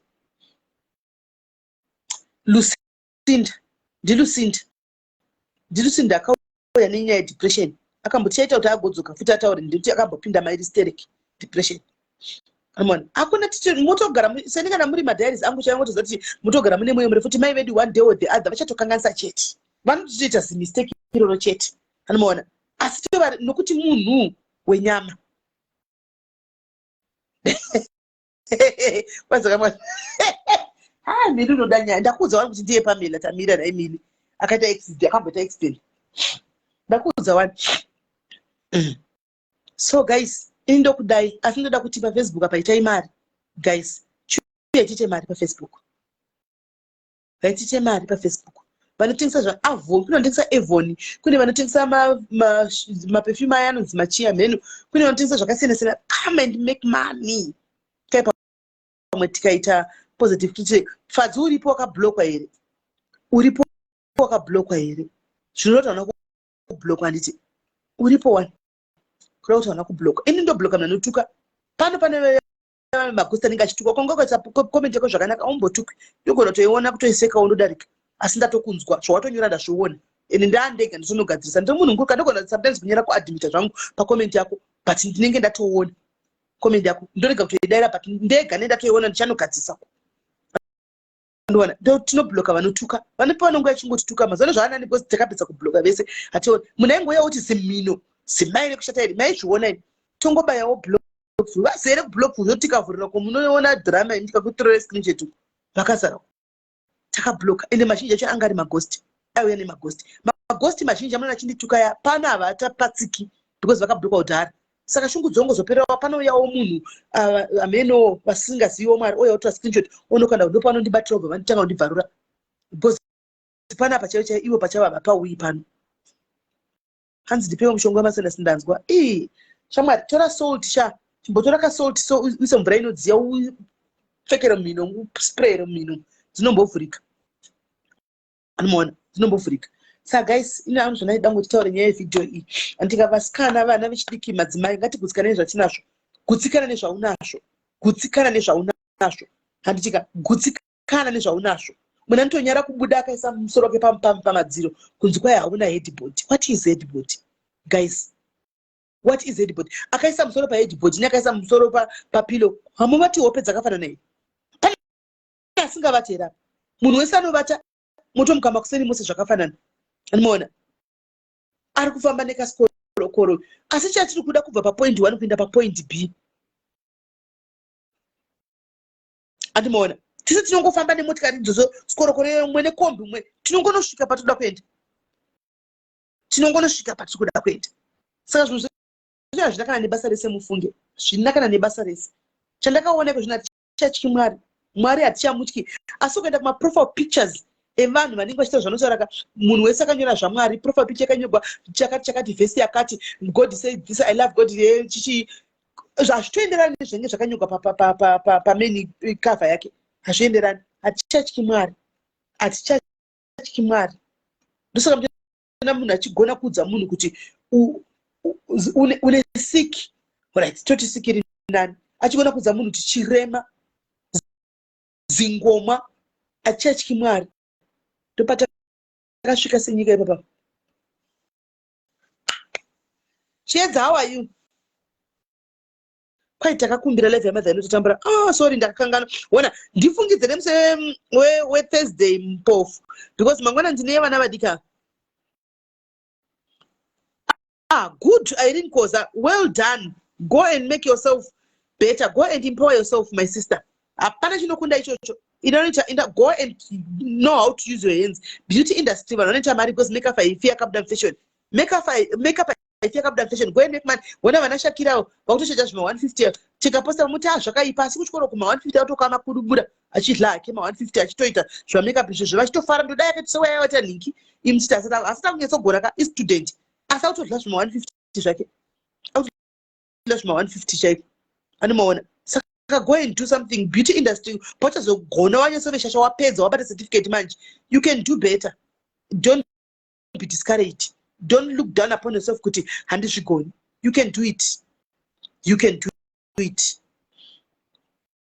Lucinda akauya nenyaya yedepression akamboti chaita kuti agodzoka futi ataure ndekuti akambopinda mahysteric depression. Amona akuna titi mutogara seni kana muri madiaries angu chayangotoza kuti mutogara mune mweyo muri futi mai vedu one day or the other vachatokanganisa chete vanotoita mistake iroro chete anoona asi tovari nokuti munhu wenyama wazakamwa miri unodanya ndakuudza wani kuti ndiye Pamela Tamira naimini akaita accident akambota accident ndakuudza wani. So guys indo kudai asi ndoda kuti pa Facebook apaitai mari guys chuya tite mari pa Facebook vaitite mari pa Facebook vanotengesa zva Avon kunotengesa Avon kune vanotengesa ma perfume ayanonzi machia menu kune vanotengesa zvakasiyana come and make money kai pamwe tikaita positive critique fadzi uripo wakablokwa here uripo wakablokwa here zvinoti wana kublokwa nditi uripo wani kuti wana kublokwa ini ndobloka manotuka pane magusta ninga chituka kongoka comment yako zvakanaka umbotuka ndogona toiona kutoiseka undodarika asi ndatokunzwa zvawatonyora ndazviona ene ndandega ndizonogadzirisa ndomunhu nguru kandogona sometimes kunyora kuadmita zvangu pa comment yako but ndinenge ndatoona comment yako ndorega kutoidaira but ndega ndatoiona ndichanogadzirisa ndona ndo tinobloka vanotuka vanopa vanongo yachingotituka mazano zvaanani because takapedza kubloka vese ationa munaingo ya uti simino simaire kushata iri maizviona ini tongobayawo block vasere kublock zotikavhurira komunoona drama indika kutorera screenshot vakazara takabloka ende mazhinji acho anga ari maghost auya nemaghost mazhinji amuna achindituka ya pana avatapatsiki because vakabloka udhara saka shungu dzongo zoperawa panouyawo munhu ameno vasingaziviwo mwari ouya otora screenshot onokanda ndo pano ndibatira ubva vanotanga kundibvarura because pana pachaivo chaivo ivo pachavo havapauyi pano hanzi ndipewo mushonga wamasana sindanzwa shamwari tora salt chimbotora kasalt so uise mvura inodziya upfekere mumino usprayere mumino dzinombovhurika anomaona dzinombovhurika. Saka guys ina anu zvona idango titaure nyaya yevideo iyi andikavasikana vana vechidiki madzimai ngatigutsikane nezvatinazvo gutsikana nezvaunazvo handitika gutsikana nezvaunazvo mwana nditonyara kubuda akaisa musoro wake pamadziro kunzi kwai hauna headboard. What is headboard guys? What is headboard? Akaisa musoro paheadboard neakaisa musoro papilo hamuvati hope dzakafanana here pane asingavatera munhu wese anovata motomukamba kuseni mose zvakafanana anoona ari kufamba nekasikorokoro asi chatiri kuda kubva papoint 1 kuenda papoint B andimoona tisi tinongofamba nemotikari idzodzo sikorokoro imwe nekombi imwe tinongonosvika patoda kuenda patiri kuda kuenda. Saka zvinhu zvina kana nebasa rese mufunge zvina kana nebasa rese chandakaoneko zvina tichatyi mwari hatichamutyi asi ukaenda kumaprofile pictures evanhu vanenge vachita zvanotaura munhu wese akanyora zvamwari profile picture yakanyorwa chakati vhesi yakati God said this I love God chichi zvazvitoenderani nezvenge zvakanyogwa pameni cover yake hazvienderani. Hatichatyyi Mwari, hatichatyyi Mwari. Ndosaka munoona munhu achigona kuudza munhu kuti une siki, right, toti siki iri nani, achigona kuudza munhu kuti chirema, zingoma, hatichatyyi Mwari. Ndopatakasvika senyika ipapa. Chiedza, how are you? Quite takakumbira live yamadha inototambura. Sorry, ndakakangana. Wona ndifungidze nemusi weThursday mpofu because mangwana ndine vana vadika. Good, Irene Koza. Well done. Go and make yourself better. Go and empower yourself, my sister. Apana chinokunda ichocho. Go and know how to use your hands. Beauty industry vanoita mari because make up fear captain fashion. Make up fashion. Go and make money. Wona vanashakirawo vakutosheta zvima 150 tikaposta muti zvakaipa asi kuchikoro kuma 150 autokama kudubura achidla ake ma 150 achitoita zva make up izvo zvachitofara ndoda yake tsoya wata linki imchita asita kunyatsogora ka student asa kutodla zvima 150 zvake autodla zvima 150 chaiko anomaona. Saka go and do something. Beauty industry pachazogona wanyasove shasha wapedza wabata certificate manje. You can do better. Don't be discouraged. Don't look down upon yourself kuti handizvigoni. You can do it. You can do it.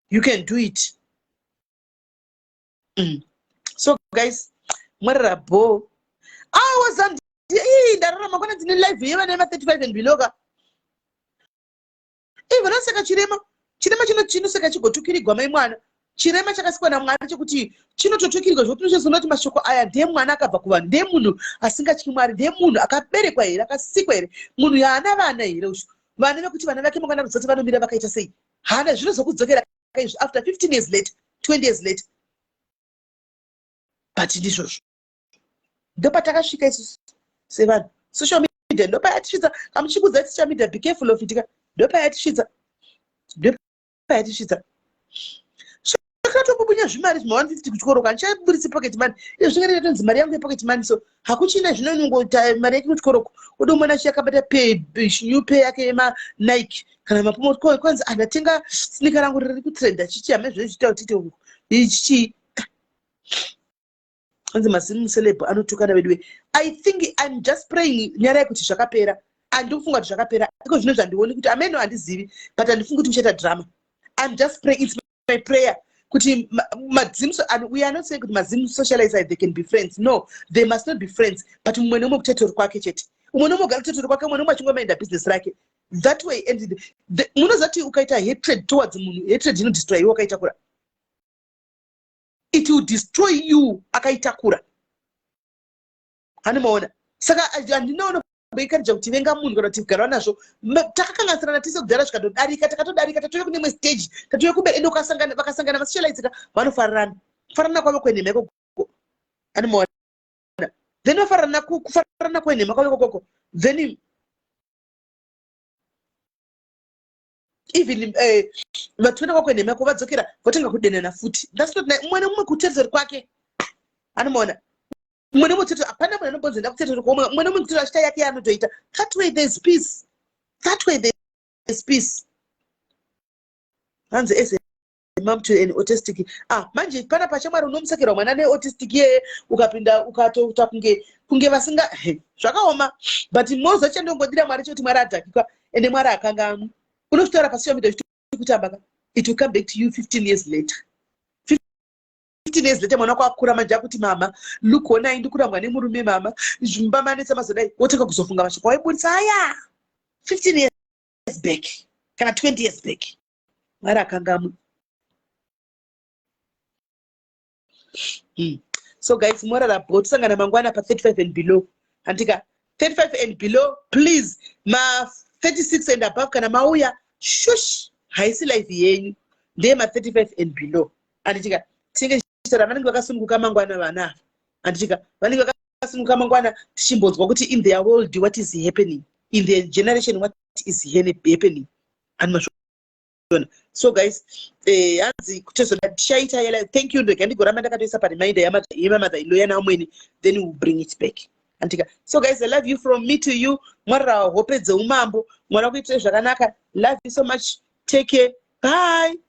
You can do it. So guys, marabo. I was on ndararama kona dzine live yevana ema 35 and below ka. Vanaseka chirema chinoseka chigotukirigwa mai mwana. Chirema chakasikwa naMwari chekuti chinototukirigwa zvokunochizonoti mashoko aya ndiye mwana akabva kuvanhu, ndiye munhu asingatyi Mwari, ndiye munhu akaberekwa here, akasikwa here, munhu yaana vana here usho. Vana vekuti vana vake mangwana kuzoti vanomira vakaita sei. Hana zvinozokudzokera izvo after 15 years later, 20 years later. But ndizvozvo. Ndopatakasvika isusu sevanhu. Social media ndopayatisvitsa. Kamuchikudza social media, be careful of it. Ndopayatisvitsa. Akatobubunya zvimari zvima 150 kuchikoro kanchaburitsi pocket money. Izvo zvingatonzi mari yangu yepocket money, so hakuchina zvinonongota mari yake kuchikoro udomona chiyakabata new pay yake yema Nike kana mapomo kwanza anatenga sneaker rangu riri kutrenda chichi amezvo zvichita utite uku ichi kwanza masimu celeb anotukana wedwe. I think I'm just praying nyara yekuti zvakapera. Andofunga kuti zvakapera iko zvino zvandioni kuti ameno andizivi but andifunga kuti muchaita drama. I'm just praying, it's my prayer. Kuti madzimu, and we are not saying kuti madzimu socialize, they can be friends. No, they must not be friends. But umwe nomwe kutetori kwake chete. Umwe nomwe gari kutetori kwake, umwe nomwe achingomenda business rake. That way, and munozati ukaita hatred towards munhu, hatred inodestroy you akaitakura. It will destroy you akaitakura. Hanomaona. Saka andinoona baikarija kuti venga munhu kana kuti kugara nazvo takakanganisirana tise kudhara zvikatodarika takatodarika tatouya kune imwe stage tatouya kubera ende vakasangana vasocializika vanofarana kwavo kwenhema ikoko anomaona then kufarana kwenhema kwavo ikoko then even vatoenda kwavo kwenhema yako vadzokera votenga kudenana futi. That's not umwe nemumwe kuteedzeri kwake anomaona. Mwana mutete apana mwana anobonza ndakutete kwa mwana mutete achita yake anotoita. That way there's peace. That way there's peace. Hanze ese mom to an autistic. Manje pana pachamwari unomusekera mwana ne autistic ye ukapinda ukatota kunge vasinga zvakaoma, but mozo chandongodira Mwari choti Mwari adhakika ende Mwari akanga unotora pasi yomida kutambaka. It will come back to you 15 years later. 15 years later mwana kwakura manje akuti mama look ona indikurangwa nemurume mama zvimba manetsa mazodai woteka kuzofunga mashoko waibudisa aya 15 years back kana 20 years back Mwari akangamu. So guys, morala bot sangana mangwana pa 35 and below. Antika 35 and below, please. Ma 36 and above kana mauya shush haisi life yenyu. They ma 35 and below. Antika tinge vanenge vakasununguka mangwana vana andichika vanenge vakasununguka mangwana tichimbodzwa kuti in their world what is happening, in their generation what is happening and mashona. So guys, hanzi kutozona tichaita yela. Thank you ndokandigoramba ndakatoisa pareminder yemamadha ilo yana umweni, then we will bring it back. antika. So guys, I love you from me to you. Mwara hope dzeumambo. Mwana kuitire zvakanaka. Love you so much. Take care. Bye.